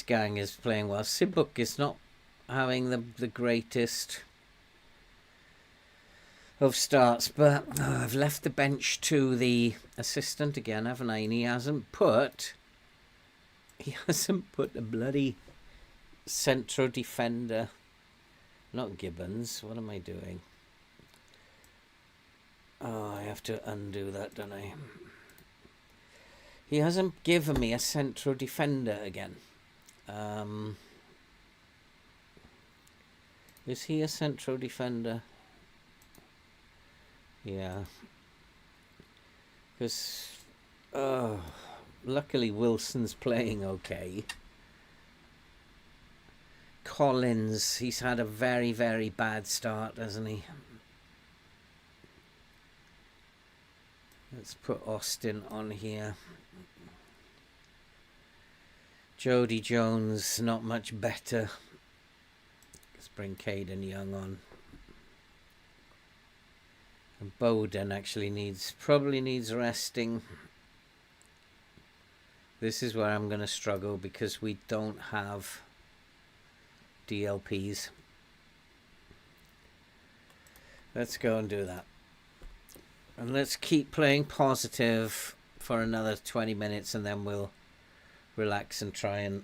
Gang is playing well. Sibuk is not having the greatest of starts, but I've left the bench to the assistant again, haven't I? And he hasn't put a bloody central defender. Not Gibbons. What am I doing? Oh, I have to undo that, don't I? He hasn't given me a central defender again. Is he a central defender? Yeah. Because, luckily Wilson's playing okay. Collins, he's had a very, very bad start, hasn't he? Let's put Austin on here. Jody Jones, not much better. Let's bring Caden Young on. And Bowden actually probably needs resting. This is where I'm going to struggle because we don't have DLPs. Let's go and do that. And let's keep playing positive for another 20 minutes and then we'll relax and try and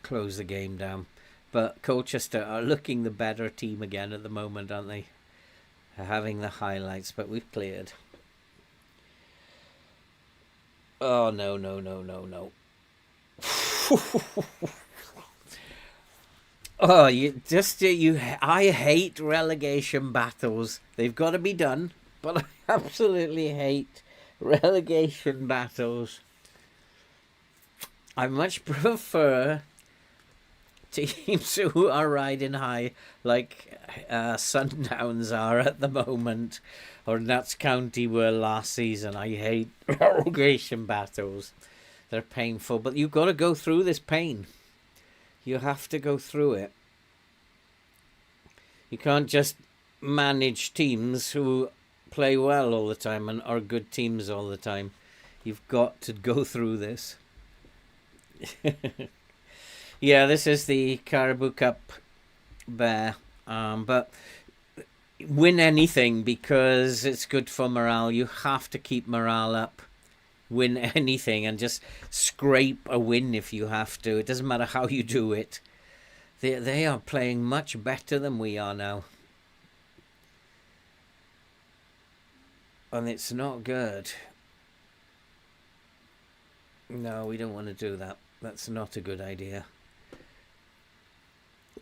close the game down. But Colchester are looking the better team again at the moment, aren't they? They're having the highlights, but we've cleared. Oh, no. Oh, I hate relegation battles. They've got to be done, but I absolutely hate relegation battles. I much prefer teams who are riding high, like Sundowns are at the moment, or Notts County were last season. I hate relegation battles. They're painful, but you've got to go through this pain. You have to go through it. You can't just manage teams who play well all the time and are good teams all the time. You've got to go through this. Yeah, this is the Caribou Cup Bear. But win anything because it's good for morale. You have to keep morale up. Win anything and just scrape a win if you have to. It doesn't matter how you do it. They are playing much better than we are now. And it's not good. No, we don't want to do that. That's not a good idea.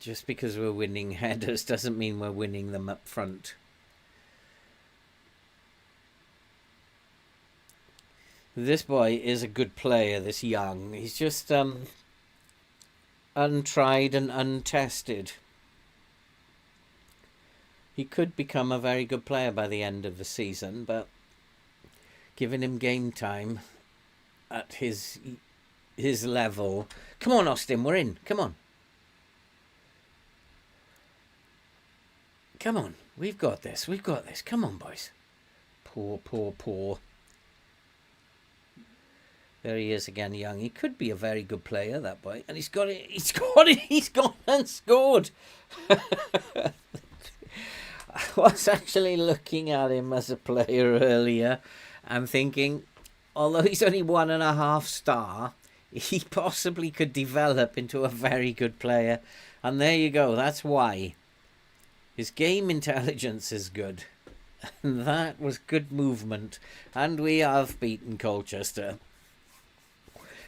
Just because we're winning headers doesn't mean we're winning them up front. This boy is a good player, this Young. He's just untried and untested. He could become a very good player by the end of the season, but giving him game time at his level. Come on, Austin, we're in. Come on. Come on. We've got this. We've got this. Come on, boys. Poor. There he is again, Young. He could be a very good player, that boy. And he's got it. He's gone and scored. I was actually looking at him as a player earlier and thinking, although he's only 1.5 star, he possibly could develop into a very good player. And there you go. That's why. His game intelligence is good. And that was good movement. And we have beaten Colchester.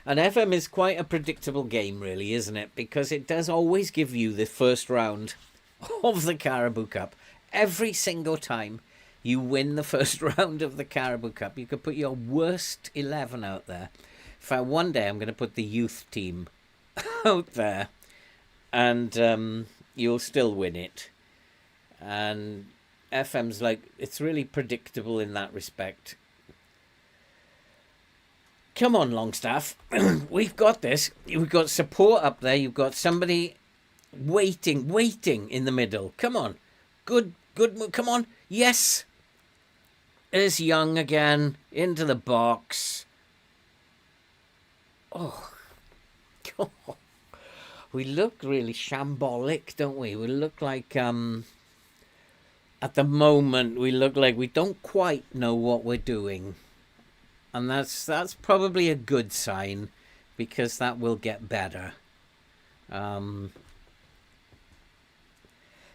And FM is quite a predictable game, really, isn't it? Because it does always give you the first round of the Caribou Cup. Every single time you win the first round of the Caribou Cup, you could put your worst 11 out there. One day I'm going to put the youth team out there. And you'll still win it. And FM's like, it's really predictable in that respect. Come on, Longstaff. We've got this. We've got support up there. You've got somebody waiting in the middle. Come on. Good. Come on. Yes. There's Young again. Into the box. Oh. We look really shambolic, don't we? We look like, at the moment, we look like we don't quite know what we're doing. And that's probably a good sign, because that will get better.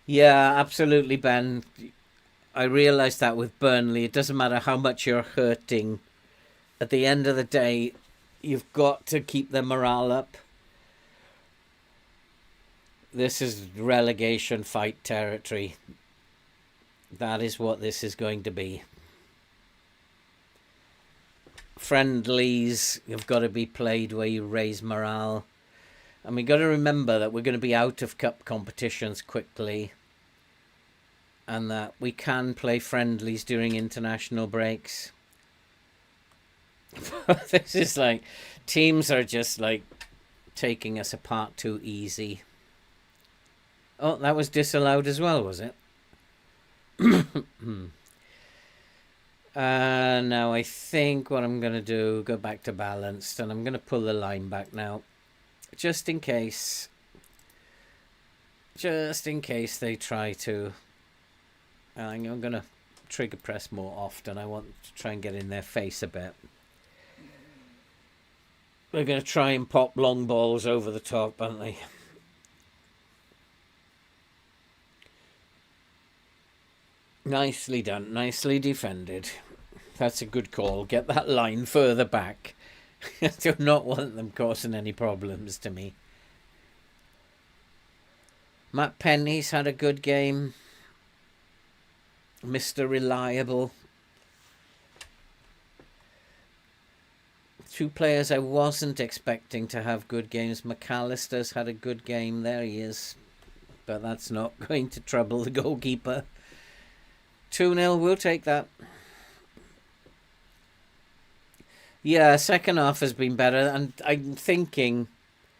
Yeah, absolutely, Ben. I realised that with Burnley. It doesn't matter how much you're hurting. At the end of the day, you've got to keep their morale up. This is relegation fight territory. That is what this is going to be. Friendlies have got to be played where you raise morale. And we've got to remember that we're going to be out of cup competitions quickly. And that we can play friendlies during international breaks. This is like, teams are just like taking us apart too easy. Oh, that was disallowed as well, was it? Now I think what I'm going to do, go back to balanced, and I'm going to pull the line back now. Just in case they try to. I'm going to trigger press more often. I want to try and get in their face a bit. They're going to try and pop long balls over the top, aren't they? Nicely done. Nicely defended. That's a good call. Get that line further back. I do not want them causing any problems to me. Matt Penny's had a good game. Mr. Reliable. Two players I wasn't expecting to have good games. McAllister's had a good game. There he is. But that's not going to trouble the goalkeeper. 2-0, we'll take that. Yeah, second half has been better, and I'm thinking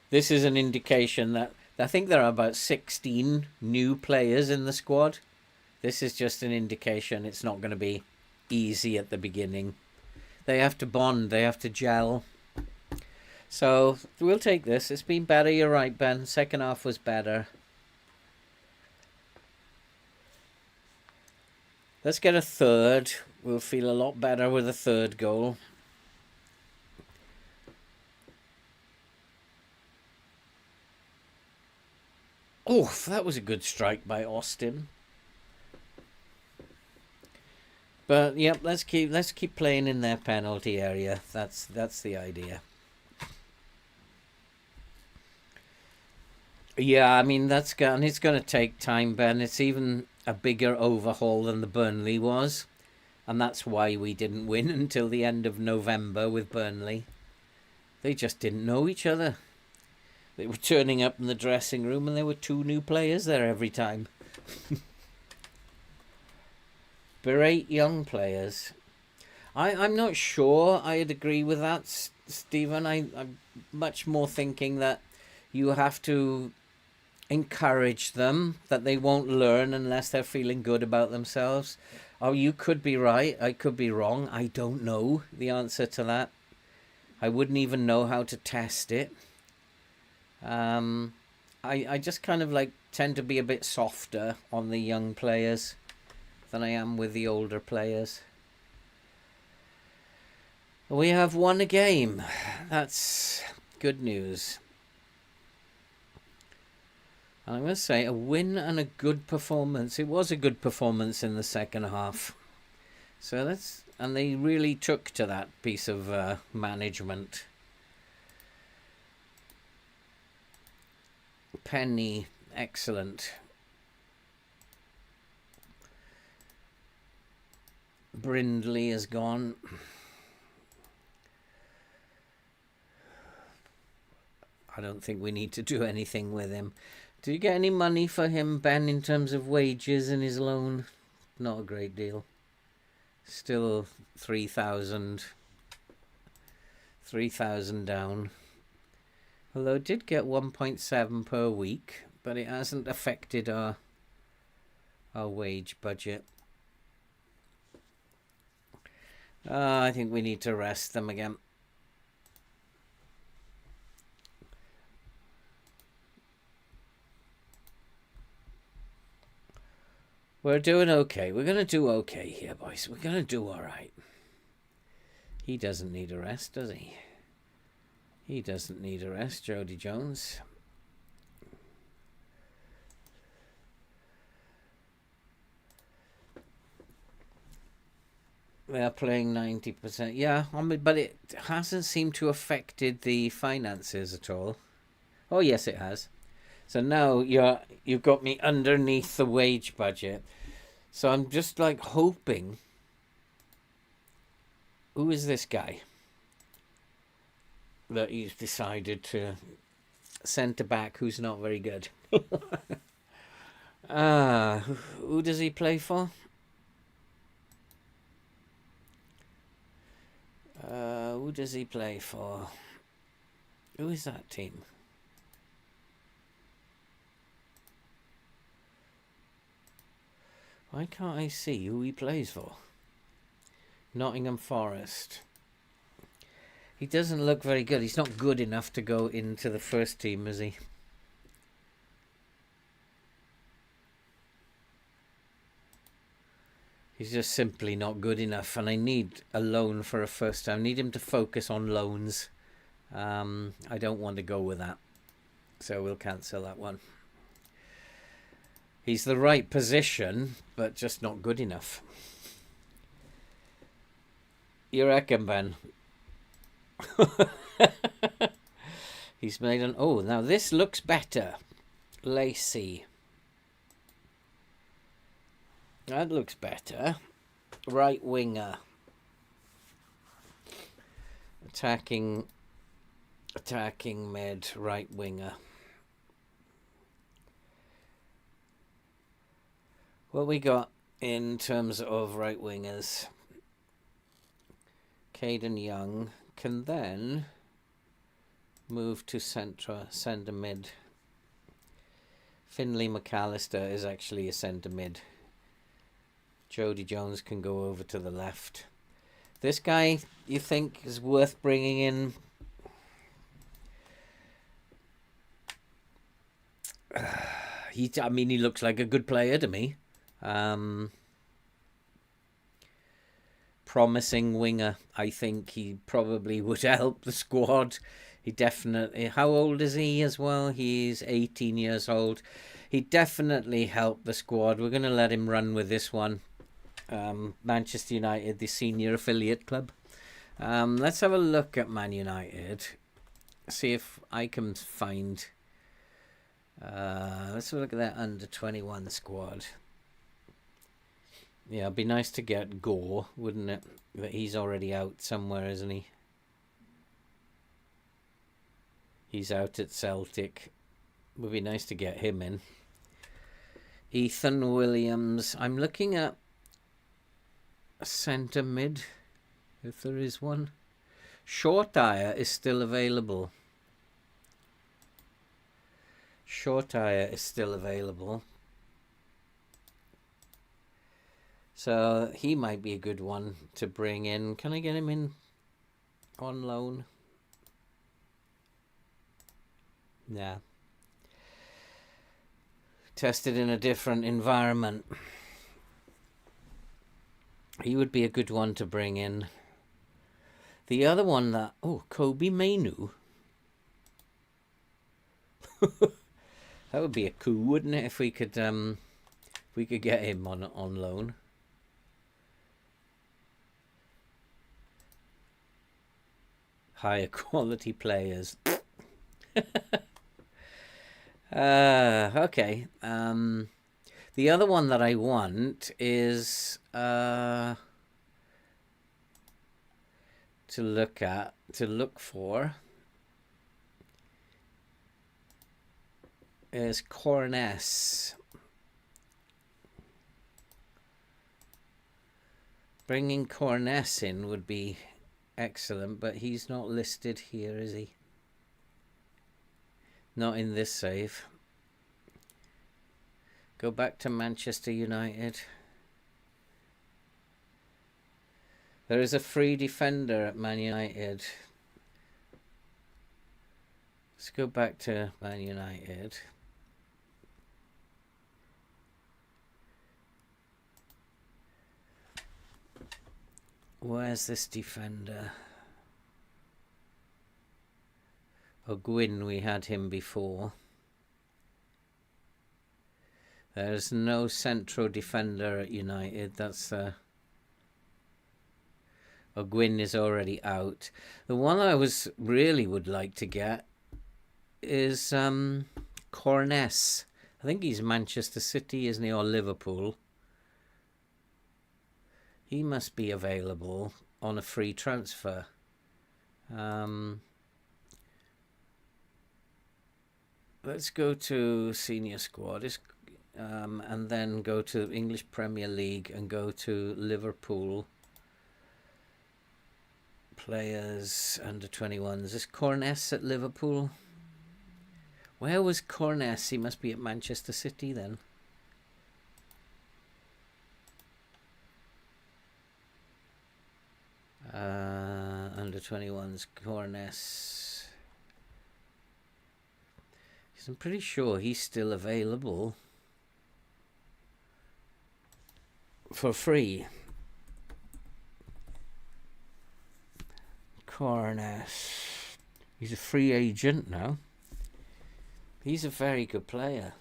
this is an indication that I think there are about 16 new players in the squad. This is just an indication it's not going to be easy at the beginning. They have to bond, they have to gel. So we'll take this. It's been better, you're right, Ben. Second half was better. Let's get a third. We'll feel a lot better with a third goal. Oh, that was a good strike by Austin. But yep, let's keep playing in their penalty area. That's the idea. Yeah, I mean it's going to take time, Ben. It's even a bigger overhaul than the Burnley was, and that's why we didn't win until the end of November with Burnley. They just didn't know each other. They were turning up in the dressing room and there were two new players there every time. Berate young players. I'm not sure I'd agree with that, Stephen. I'm much more thinking that you have to encourage them, that they won't learn unless they're feeling good about themselves. Oh, you could be right. I could be wrong. I don't know the answer to that. I wouldn't even know how to test it. I just kind of like tend to be a bit softer on the young players than I am with the older players. We have won a game. That's good news. And I'm going to say a win and a good performance. It was a good performance in the second half. So and they really took to that piece of management. Penny, excellent. Brindley is gone. I don't think we need to do anything with him. Do you get any money for him, Ben, in terms of wages and his loan? not a great deal. Still 3,000 down. Although it did get 1.7 per week, but it hasn't affected our wage budget. I think we need to rest them again. We're doing okay. We're going to do okay here, boys. We're going to do all right. He doesn't need a rest, does he? He doesn't need a rest, Jody Jones. They are playing 90%. Yeah, but it hasn't seemed to have affected the finances at all. Oh, yes, it has. So now you've got me underneath the wage budget. So I'm just like hoping. Who is this guy that he's decided to centre back who's not very good? Who does he play for? Who does he play for? Who is that team? Why can't I see who he plays for? Nottingham Forest. He doesn't look very good. He's not good enough to go into the first team, is he? He's just simply not good enough, and I need a loan for a first time. I need him to focus on loans. I don't want to go with that, so we'll cancel that one. He's the right position, but just not good enough. You reckon, Ben? He's made an... Oh, now this looks better. Lacey. That looks better. Right winger. Attacking mid, right winger. What we got in terms of right wingers? Caden Young can then move to centre mid. Finley McAllister is actually a centre mid. Jody Jones can go over to the left. This guy, you think, is worth bringing in? I mean, he looks like a good player to me. Promising winger. I think he probably would help the squad. He definitely... How old is he as well? He's 18 years old. He definitely helped the squad. We're going to let him run with this one. Manchester United, the senior affiliate club. Let's have a look at Man United. See if I can find... let's have a look at that under-21 squad. Yeah, it'd be nice to get Gore, wouldn't it? But he's already out somewhere, isn't he? He's out at Celtic. Would be nice to get him in. Ethan Williams. I'm looking at a centre mid, if there is one. Shortire is still available. Shortire is still available. So he might be a good one to bring in. Can I get him in on loan? Nah. Tested in a different environment. He would be a good one to bring in. The other one that... Oh, Kobe Mainu. That would be a coup, wouldn't it, if we could get him on loan. Higher quality players. Okay. The other one that I want is to look for is Corness. Bringing Corness in would be excellent, but he's not listed here, is he? Not in this save. Go back to Manchester United. There is a free defender at Man United. Let's go back to Man United. Where's this defender? Oh, Gwyn, we had him before. There's no central defender at United. That's oh, Gwyn is already out. The one I really would like to get is Corness. I think he's Manchester City, isn't he, or Liverpool? He must be available on a free transfer. Let's go to senior squad, and then go to English Premier League and go to Liverpool. Players under 21s. Is this Corness at Liverpool? Where was Corness? He must be at Manchester City then. Under 21s, Corness. I'm pretty sure he's still available for free. Corness. He's a free agent now. He's a very good player.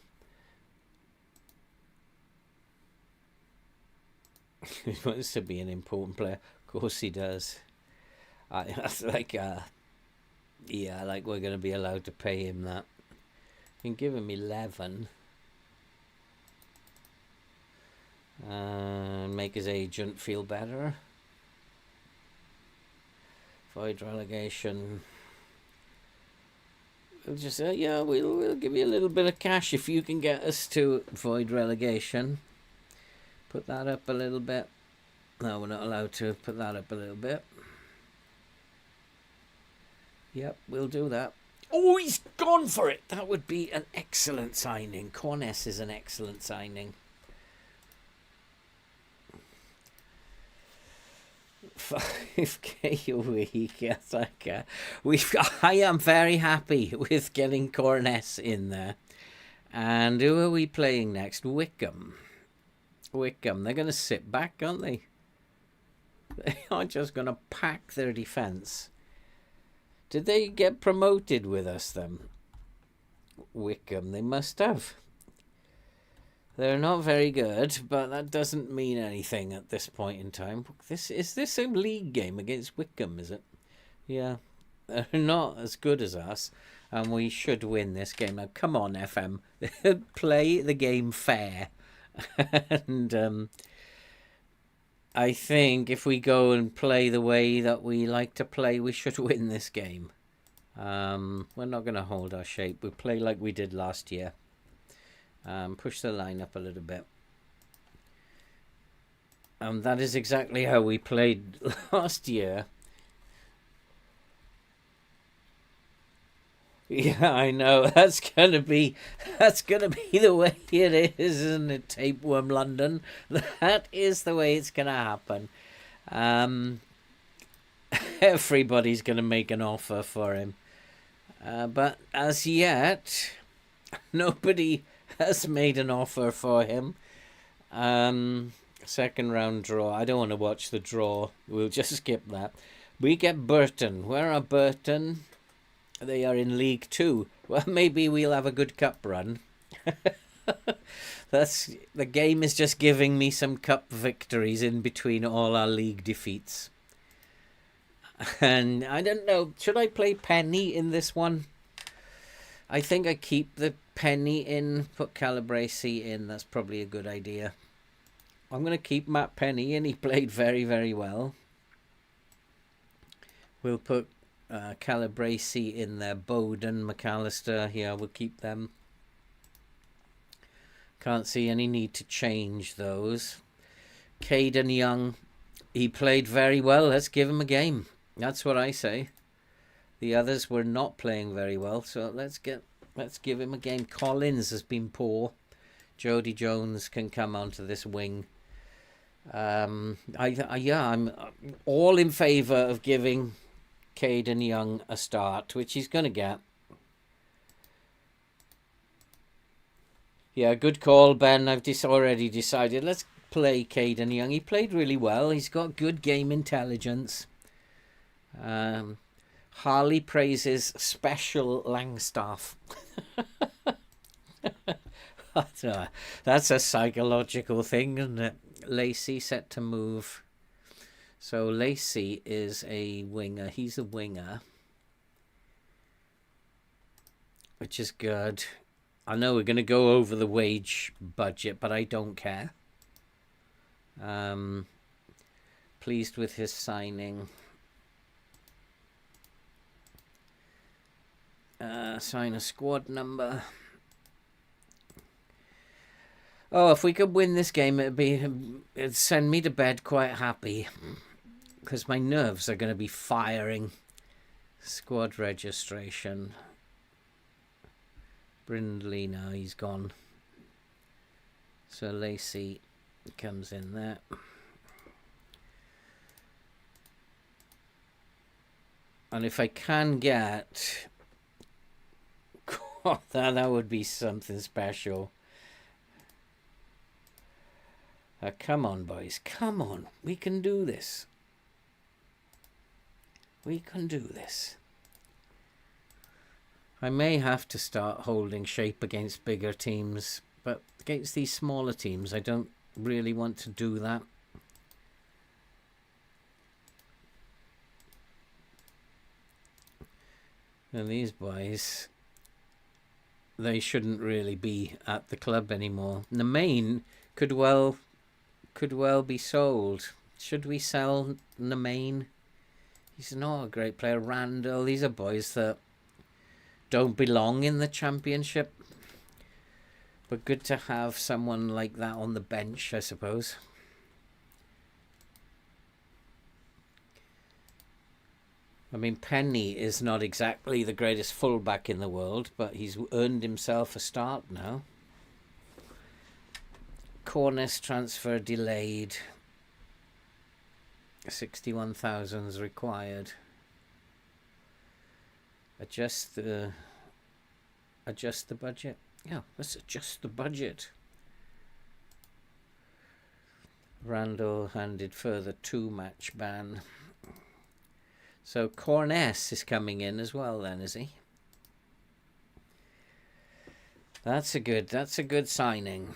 He wants to be an important player. Of course he does. Like we're going to be allowed to pay him that. You can give him 11. And make his agent feel better. Avoid relegation. We'll just say, yeah, we'll give you a little bit of cash if you can get us to avoid relegation. Put that up a little bit. No, we're not allowed to put that up a little bit. Yep, we'll do that. Oh, he's gone for it. That would be an excellent signing. Corness is an excellent signing. 5k a week. Yes, I am very happy with getting Corness in there. And who are we playing next? Wickham. Wickham. They're going to sit back, aren't they? They are just going to pack their defence. Did they get promoted with us then? Wickham. They must have. They're not very good, but that doesn't mean anything at this point in time. Is this a league game against Wickham, is it? Yeah. They're not as good as us, and we should win this game. Now, come on, FM. Play the game fair. And I think if we go and play the way that we like to play, we should win this game. We're not going to hold our shape. We'll play like we did last year. Push the line up a little bit. That is exactly how we played last year. Yeah, I know. That's gonna be the way it is, isn't it? Tapeworm London. That is the way it's gonna happen. Everybody's gonna make an offer for him, but as yet, nobody has made an offer for him. Second round draw. I don't want to watch the draw. We'll just skip that. We get Burton. Where are Burton? They are in League 2. Well, maybe we'll have a good cup run. The game is just giving me some cup victories in between all our league defeats. And I don't know, should I play Penny in this one? I think I keep the Penny in, put Calabresi in. That's probably a good idea. I'm going to keep Matt Penny in. He played very, very well. We'll put Calabresi in there. Bowden, McAllister. Yeah, we'll keep them. Can't see any need to change those. Caden Young. He played very well. Let's give him a game. That's what I say. The others were not playing very well, so let's give him a game. Collins has been poor. Jody Jones can come onto this wing. I'm all in favour of giving Caden Young a start, which he's going to get. Yeah, good call, Ben. I've already decided. Let's play Caden Young. He played really well. He's got good game intelligence. Harley praises Special Langstaff. That's a psychological thing, isn't it? Lacey set to move. So Lacey is a winger. He's a winger, which is good. I know we're going to go over the wage budget, but I don't care. Pleased with his signing. Sign a squad number. Oh, if we could win this game, it'd send me to bed quite happy, because my nerves are going to be firing. Squad registration. Brindley, now he's gone. So Lacey comes in there. And if I can get... God, that would be something special. Come on, boys. Come on. We can do this. We can do this. I may have to start holding shape against bigger teams, but against these smaller teams, I don't really want to do that. And these boys, they shouldn't really be at the club anymore. And the main could well be sold. Should we sell the main? He's not a great player. Randall, these are boys that don't belong in the championship. But good to have someone like that on the bench, I suppose. I mean, Penny is not exactly the greatest fullback in the world, but he's earned himself a start now. Cornice transfer delayed. 61,000 is required. Adjust the budget. Yeah, let's adjust the budget. Randall handed further 2-match ban. So Cornice is coming in as well then, is he? That's a good signing.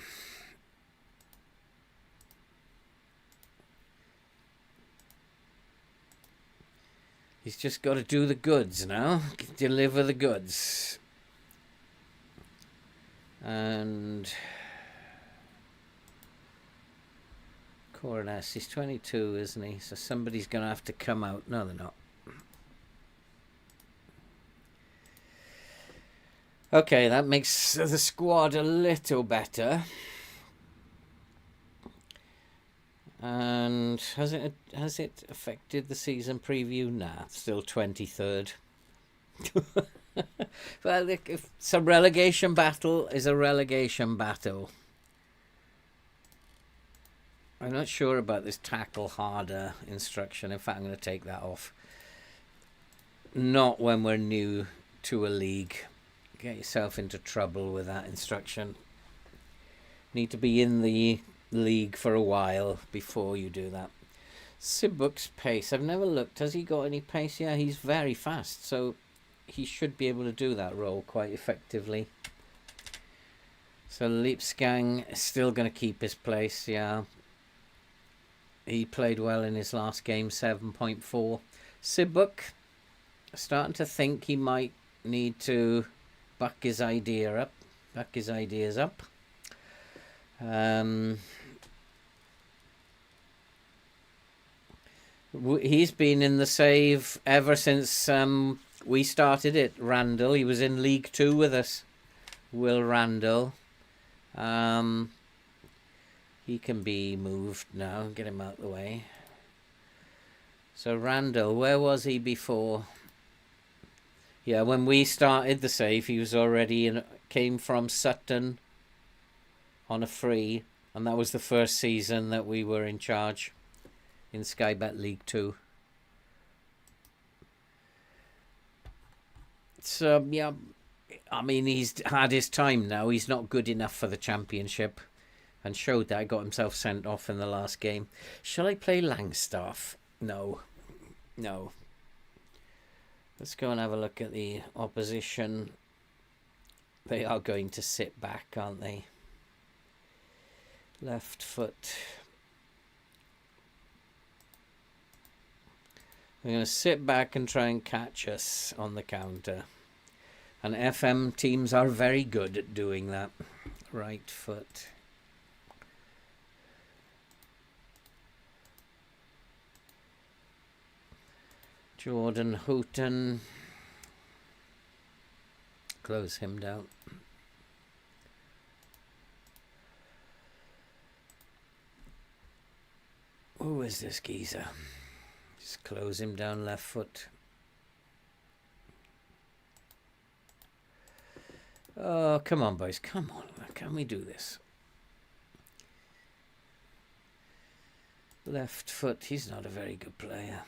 He's just got to do the goods now. Deliver the goods. And Cornice, he's 22, isn't he? So somebody's going to have to come out. No, they're not. Okay, that makes the squad a little better. And has it affected the season preview? Nah, still 23rd. Well, if some relegation battle is a relegation battle. I'm not sure about this tackle harder instruction. In fact, I'm going to take that off. Not when we're new to a league. Get yourself into trouble with that instruction. Need to be in the league for a while before you do that. Sibuk's pace. I've never looked. Has he got any pace? Yeah, he's very fast. So he should be able to do that role quite effectively. So Leapsgang is still going to keep his place. Yeah. He played well in his last game, 7.4. Sibuk, starting to think he might need to back his ideas up. He's been in the save ever since we started it. Randall, he was in League 2 with us. Will Randall. He can be moved now. Get him out of the way. So Randall, where was he before? Yeah, when we started the save, he was already in. Came from Sutton on a free, and that was the first season that we were in charge in Sky Bet League 2. So yeah, I mean, he's had his time now. He's not good enough for the championship, and showed that. Got himself sent off in the last game. Shall I play Langstaff? No. Let's go and have a look at the opposition. They are going to sit back, aren't they? Left foot. They're going to sit back and try and catch us on the counter. And FM teams are very good at doing that. Right foot. Jordan Houghton. Close him down. Who is this geezer? Just close him down left foot. Oh, come on, boys. Come on. Can we do this? Left foot. He's not a very good player.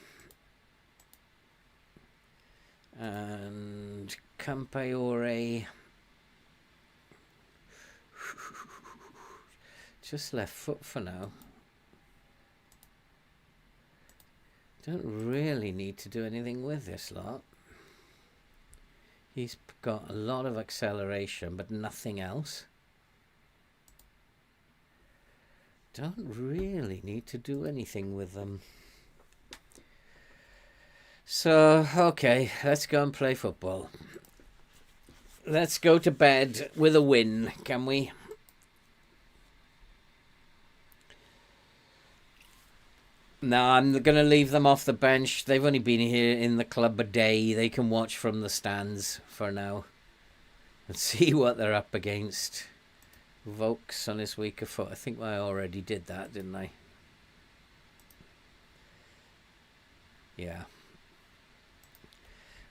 And Campaiore. Just left foot for now. Don't really need to do anything with this lot. He's got a lot of acceleration, but nothing else. Don't really need to do anything with them. So, okay, let's go and play football. Let's go to bed with a win, can we? No, I'm going to leave them off the bench. They've only been here in the club a day. They can watch from the stands for now and see what they're up against. Vokes on his weaker foot. I think I already did that, didn't I? Yeah.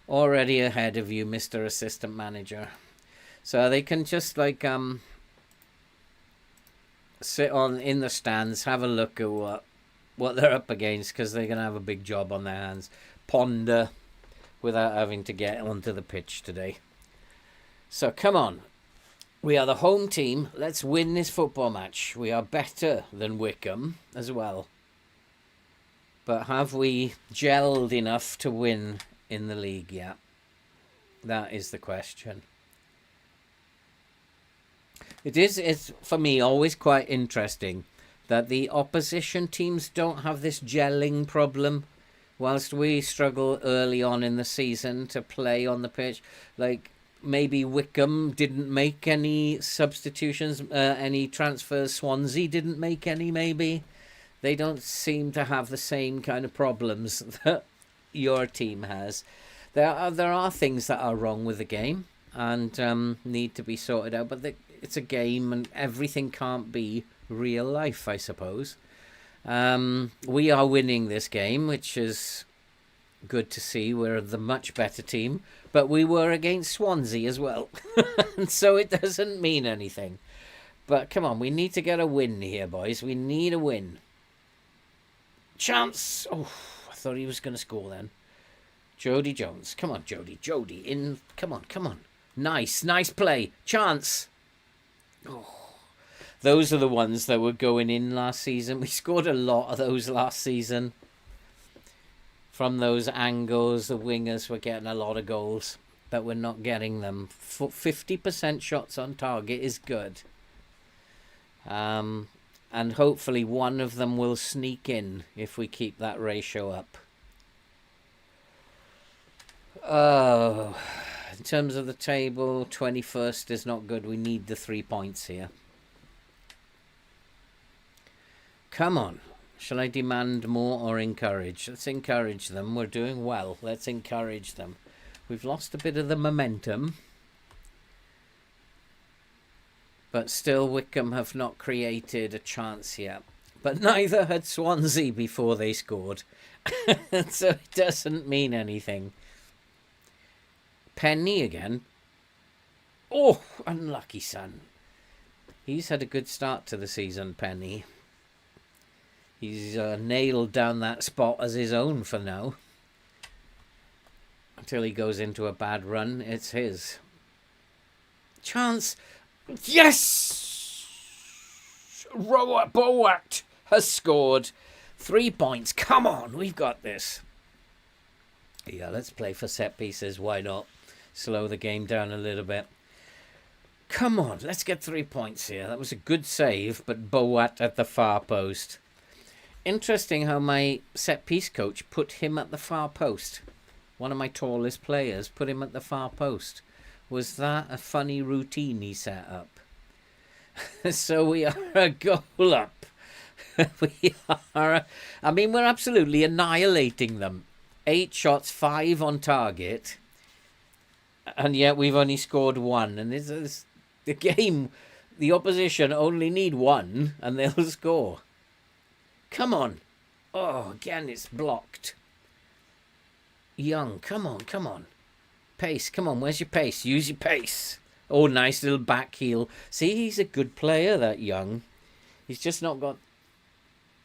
Already ahead of you, Mr. Assistant Manager. So they can just like sit on in the stands, have a look at what they're up against, because they're going to have a big job on their hands. Ponder without having to get onto the pitch today. So come on. We are the home team. Let's win this football match. We are better than Wickham as well. But have we gelled enough to win in the league yet? That is the question. It's for me always quite interesting that the opposition teams don't have this gelling problem, whilst we struggle early on in the season to play on the pitch. Like maybe Wickham didn't make any substitutions, any transfers. Swansea didn't make any, maybe. They don't seem to have the same kind of problems that your team has. There are things that are wrong with the game and need to be sorted out, but it's a game and everything can't be real life, I suppose. We are winning this game, which is good to see. We're the much better team, but we were against Swansea as well. So it doesn't mean anything. But come on, we need to get a win here, boys. We need a win. Chance! Oh, I thought he was going to score then. Jody Jones. Come on, Jody. Jody, in. Come on. Nice play. Chance! Oh. Those are the ones that were going in last season. We scored a lot of those last season. From those angles, the wingers were getting a lot of goals, but we're not getting them. 50% shots on target is good. And hopefully one of them will sneak in if we keep that ratio up. Oh, in terms of the table, 21st is not good. We need the 3 points here. Come on. Shall I demand more or encourage? Let's encourage them. We're doing well. Let's encourage them. We've lost a bit of the momentum. But still, Wickham have not created a chance yet. But neither had Swansea before they scored. So it doesn't mean anything. Penny again. Oh, unlucky son. He's had a good start to the season, Penny. He's nailed down that spot as his own for now. Until he goes into a bad run, it's his. Chance. Yes! Boat has scored 3 points. Come on, we've got this. Yeah, let's play for set pieces. Why not? Slow the game down a little bit. Come on, let's get 3 points here. That was a good save, but Boat at the far post. Interesting how my set-piece coach put him at the far post. One of my tallest players put him at the far post. Was that a funny routine he set up? So we are a goal up. We are... I mean, we're absolutely annihilating them. 8 shots, 5 on target. And yet we've only scored 1. And this is the game. The opposition only need 1 and they'll score. Come on. Oh, again, it's blocked. Young, come on, come on. Pace, come on, where's your pace? Use your pace. Oh, nice little back heel. See, he's a good player, that Young. He's just not got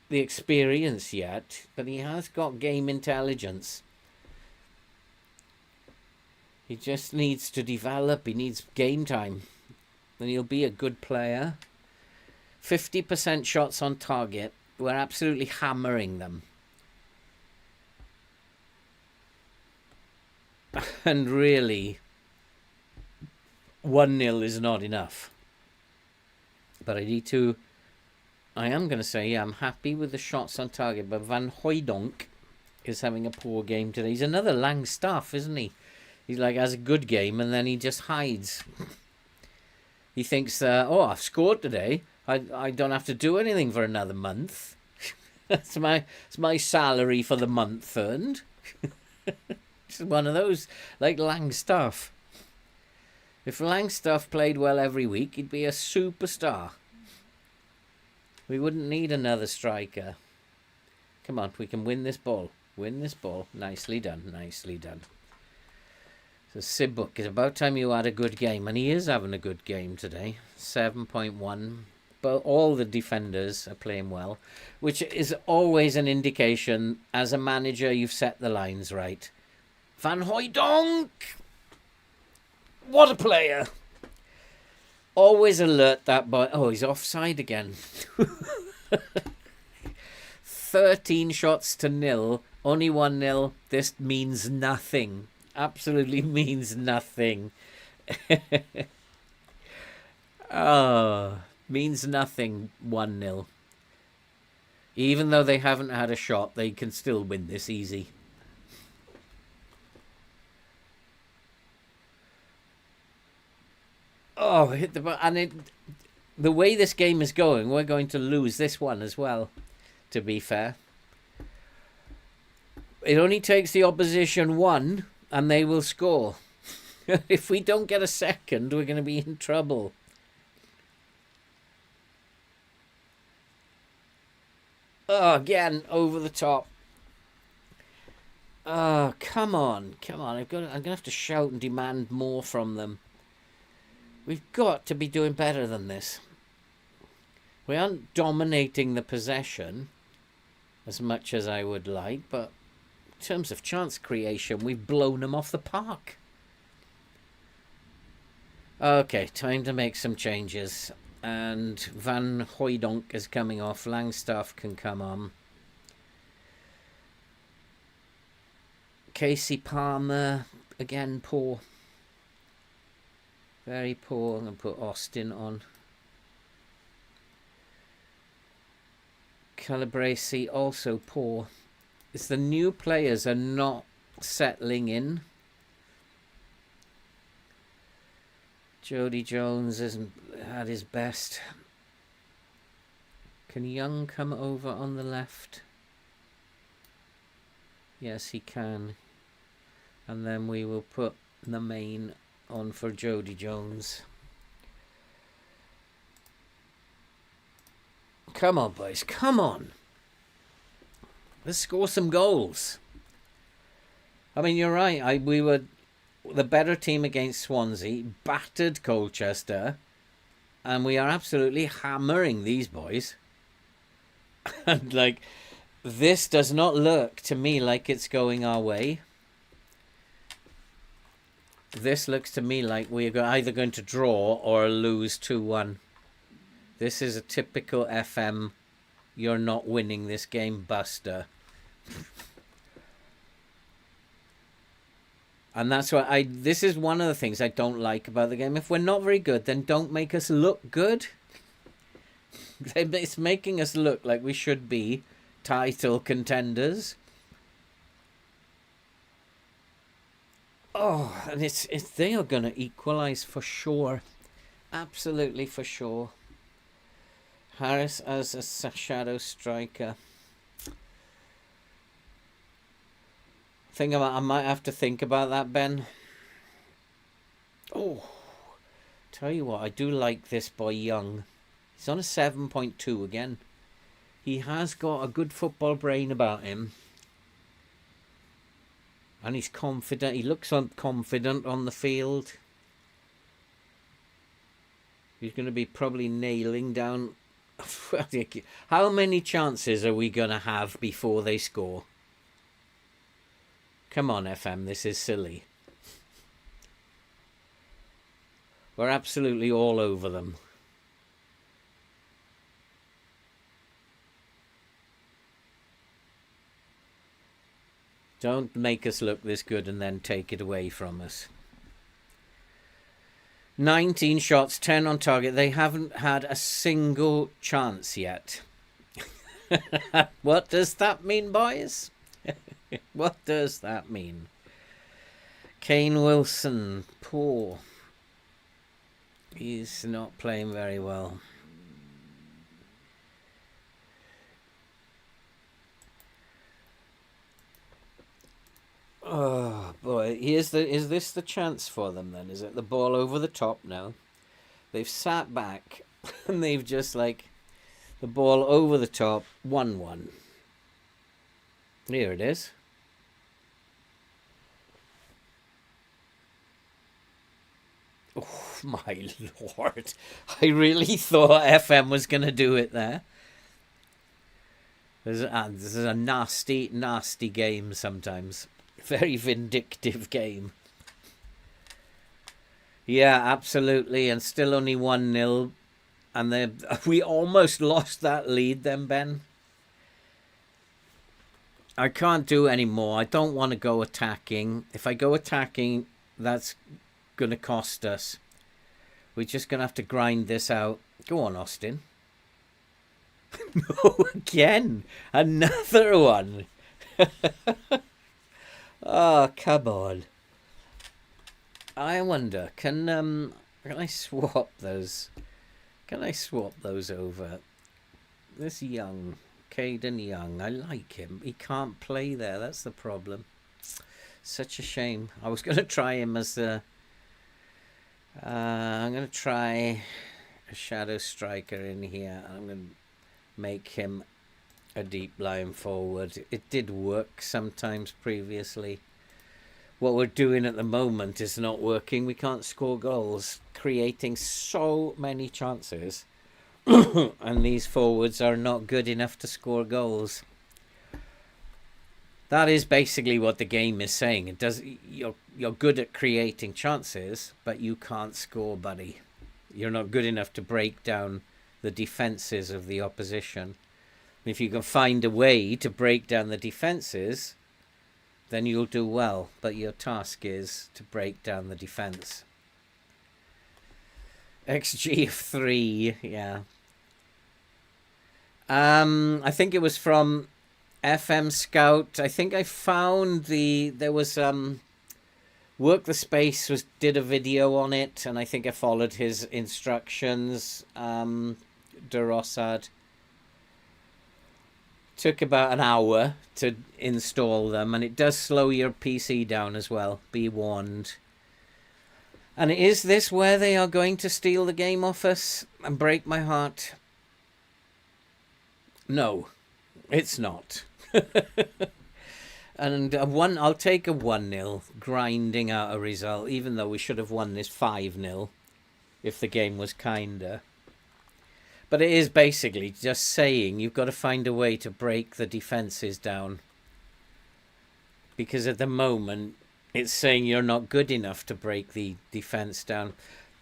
the experience yet, but he has got game intelligence. He just needs to develop. He needs game time. And he'll be a good player. 50% shots on target. We're absolutely hammering them. And really, 1-0 is not enough. But I am going to say, yeah, I'm happy with the shots on target. But Van Hooijdonk is having a poor game today. He's another Langstaff, isn't he? He's like, has a good game, and then he just hides. He thinks, oh, I've scored today. I don't have to do anything for another month. It's my salary for the month earned. It's one of those, like Langstaff. If Langstaff played well every week, he'd be a superstar. We wouldn't need another striker. Come on, we can win this ball. Win this ball. Nicely done, nicely done. So Sibuk, it's about time you had a good game. And he is having a good game today. 7.1. But all the defenders are playing well. Which is always an indication, as a manager, you've set the lines right. Van Hooijdonk! What a player! Always alert that boy. Oh, he's offside again. 13 shots to 0. Only 1-0. This means nothing. Absolutely means nothing. Oh, means nothing. 1-0. Even though they haven't had a shot, they can still win this easy. Oh, hit the button. And the way this game is going, we're going to lose this one as well, to be fair. It only takes the opposition 1 and they will score. If we don't get a second, we're going to be in trouble. Oh, again, over the top. Oh, come on. Come on. I'm going to have to shout and demand more from them. We've got to be doing better than this. We aren't dominating the possession as much as I would like, but in terms of chance creation, we've blown them off the park. Okay, time to make some changes. And Van Hooijdonk is coming off. Langstaff can come on. Casey Palmer, again, poor. Very poor. I'm going to put Austin on. Calabresi, also poor. It's the new players are not settling in. Jody Jones hasn't had his best. Can Young come over on the left? Yes, he can. And then we will put the main on for Jody Jones. Come on, boys. Come on. Let's score some goals. I mean, you're right. We were the better team against Swansea, battered Colchester, and we are absolutely hammering these boys. And, like, this does not look to me like it's going our way. This looks to me like we're either going to draw or lose 2-1. This is a typical FM, you're not winning this game buster. And that's why this is one of the things I don't like about the game. If we're not very good, then don't make us look good. It's making us look like we should be title contenders. Oh, and it's they are going to equalise for sure. Absolutely for sure. Harris as a shadow striker. I might have to think about that, Ben. Oh, tell you what, I do like this boy Young. He's on a 7.2 again. He has got a good football brain about him. And he's confident. He looks confident on the field. He's going to be probably nailing down. How many chances are we going to have before they score? Come on, FM. This is silly. We're absolutely all over them. Don't make us look this good and then take it away from us. 19 shots, 10 on target. They haven't had a single chance yet. What does that mean, boys? What does that mean? Kane Wilson, poor. He's not playing very well. Oh boy, is this the chance for them then? Is it the ball over the top now? They've sat back and they've just like the ball over the top, 1-1. Here it is. Oh my lord. I really thought FM was going to do it there. This is a nasty, nasty game sometimes. Very vindictive game. Yeah, absolutely. And still only 1-0. And we almost lost that lead then, Ben. I can't do any more. I don't want to go attacking. If I go attacking, that's going to cost us. We're just going to have to grind this out. Go on, Austin. No, again. Another one. Oh, come on. I wonder, can I swap those? Can I swap those over? This Young, Caden Young, I like him. He can't play there, that's the problem. Such a shame. I was going to try him as a... I'm going to try a shadow striker in here. I'm going to make him a deep line forward. It did work sometimes previously. What we're doing at the moment is not working. We can't score goals, creating so many chances, and these forwards are not good enough to score goals. That is basically what the game is saying. It does. You're good at creating chances, but you can't score, buddy. You're not good enough to break down the defenses of the opposition. If you can find a way to break down the defences, then you'll do well. But your task is to break down the defence. XG of 3, yeah. I think it was from FM Scout. I think I found there was Work the Space did a video on it, and I think I followed his instructions. De Rossard. Took about an hour to install them, and it does slow your PC down as well. Be warned. And is this where they are going to steal the game off us and break my heart? No, it's not. And I'll take a 1-0, grinding out a result, even though we should have won this 5-0 if the game was kinder. But it is basically just saying you've got to find a way to break the defences down. Because at the moment, it's saying you're not good enough to break the defence down.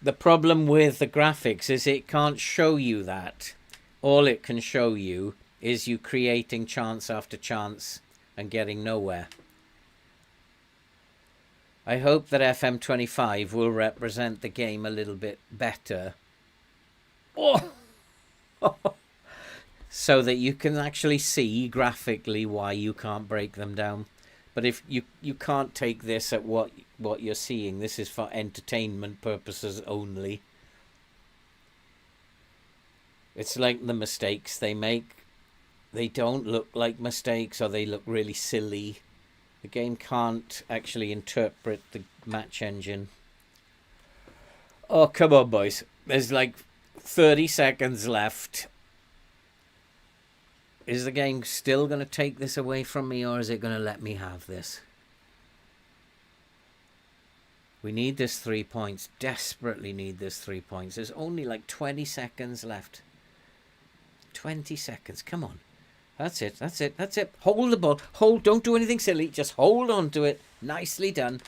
The problem with the graphics is it can't show you that. All it can show you is you creating chance after chance and getting nowhere. I hope that FM25 will represent the game a little bit better. Oh! So that you can actually see graphically why you can't break them down. But if you can't take this at what you're seeing. This is for entertainment purposes only. It's like the mistakes they make. They don't look like mistakes, or they look really silly. The game can't actually interpret the match engine. Oh, come on, boys. There's like 30 seconds left. Is the game still going to take this away from me, or is it going to let me have this? We need this 3 points. Desperately need this 3 points. There's only like 20 seconds left. 20 seconds. Come on. That's it. That's it. That's it. Hold the ball. Hold. Don't do anything silly. Just hold on to it. Nicely done.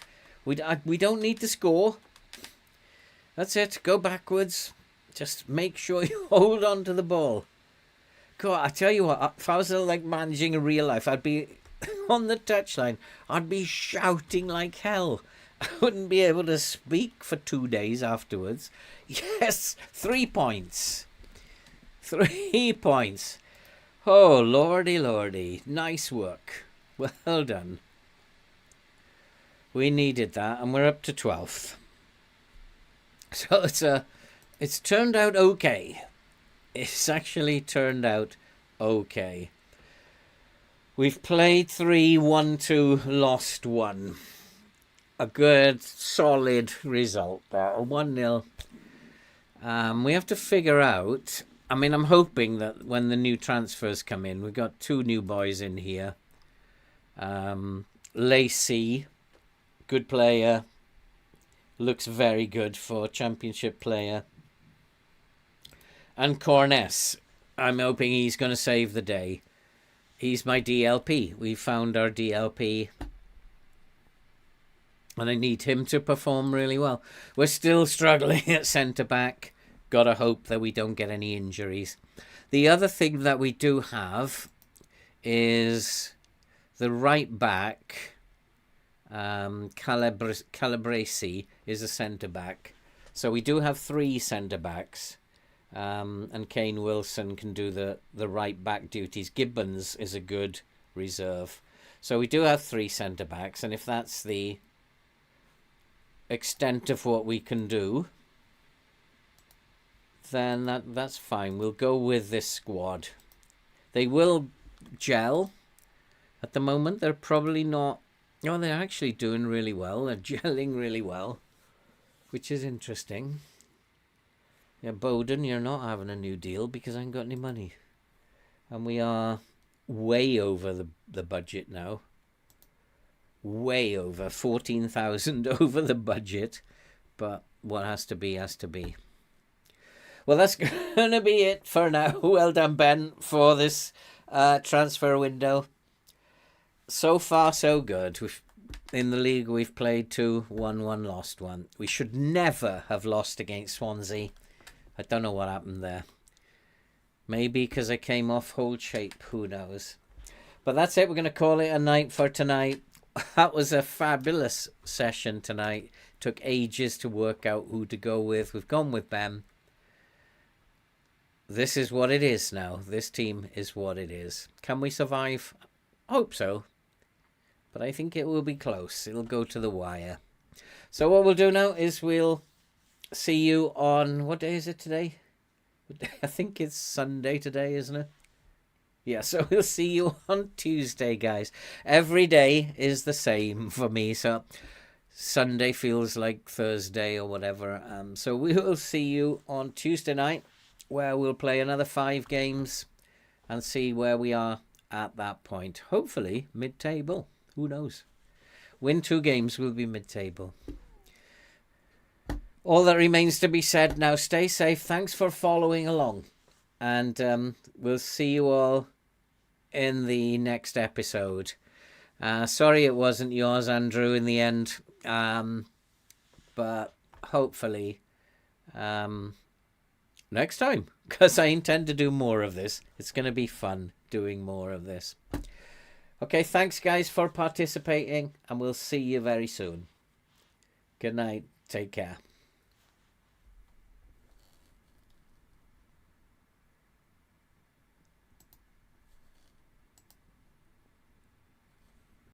We don't need to score. That's it. Go backwards. Just make sure you hold on to the ball. God, I tell you what, if I was like managing in real life, I'd be on the touchline. I'd be shouting like hell. I wouldn't be able to speak for 2 days afterwards. Yes, 3 points. 3 points. Oh, lordy, lordy. Nice work. Well done. We needed that, and we're up to 12th. So it's turned out okay. It's actually turned out okay. We've played 3, won 2, lost 1. A good, solid result there. A 1-0. We have to figure out... I mean, I'm hoping that when the new transfers come in, we've got 2 new boys in here. Lacey, good player. Looks very good for championship player. And Corness, I'm hoping he's going to save the day. He's my DLP. We found our DLP. And I need him to perform really well. We're still struggling at centre-back. Gotta hope that we don't get any injuries. The other thing that we do have is the right back. Calabresi is a centre-back. So we do have 3 centre-backs. And Kane Wilson can do the right back duties. Gibbons is a good reserve. So we do have 3 centre-backs. And if that's the extent of what we can do, then that's fine. We'll go with this squad. They will gel. At the moment, they're probably not... Oh, they're actually doing really well. They're gelling really well, which is interesting. Yeah, Bowden, you're not having a new deal because I ain't got any money. And we are way over the budget now. Way over. 14,000 over the budget. But what has to be, has to be. Well, that's going to be it for now. Well done, Ben, for this transfer window. So far, so good. In the league, we've played 2, won 1, lost 1. We should never have lost against Swansea. I don't know what happened there. Maybe because I came off hold shape. Who knows? But that's it. We're going to call it a night for tonight. That was a fabulous session tonight. Took ages to work out who to go with. We've gone with Ben. This is what it is now. This team is what it is. Can we survive? I hope so. But I think it will be close. It'll go to the wire. So what we'll do now is we'll see you on... What day is it today? I think it's Sunday today, isn't it? Yeah, so we'll see you on Tuesday, guys. Every day is the same for me. So Sunday feels like Thursday or whatever. So we will see you on Tuesday night, where we'll play another 5 games. and see where we are at that point. Hopefully mid-table. Who knows? Win 2 games, will be mid-table. All that remains to be said now. Stay safe. Thanks for following along. And we'll see you all in the next episode. Sorry it wasn't yours, Andrew, in the end. But hopefully next time, because I intend to do more of this. It's going to be fun doing more of this. Okay, thanks guys for participating, and we'll see you very soon. Good night. Take care.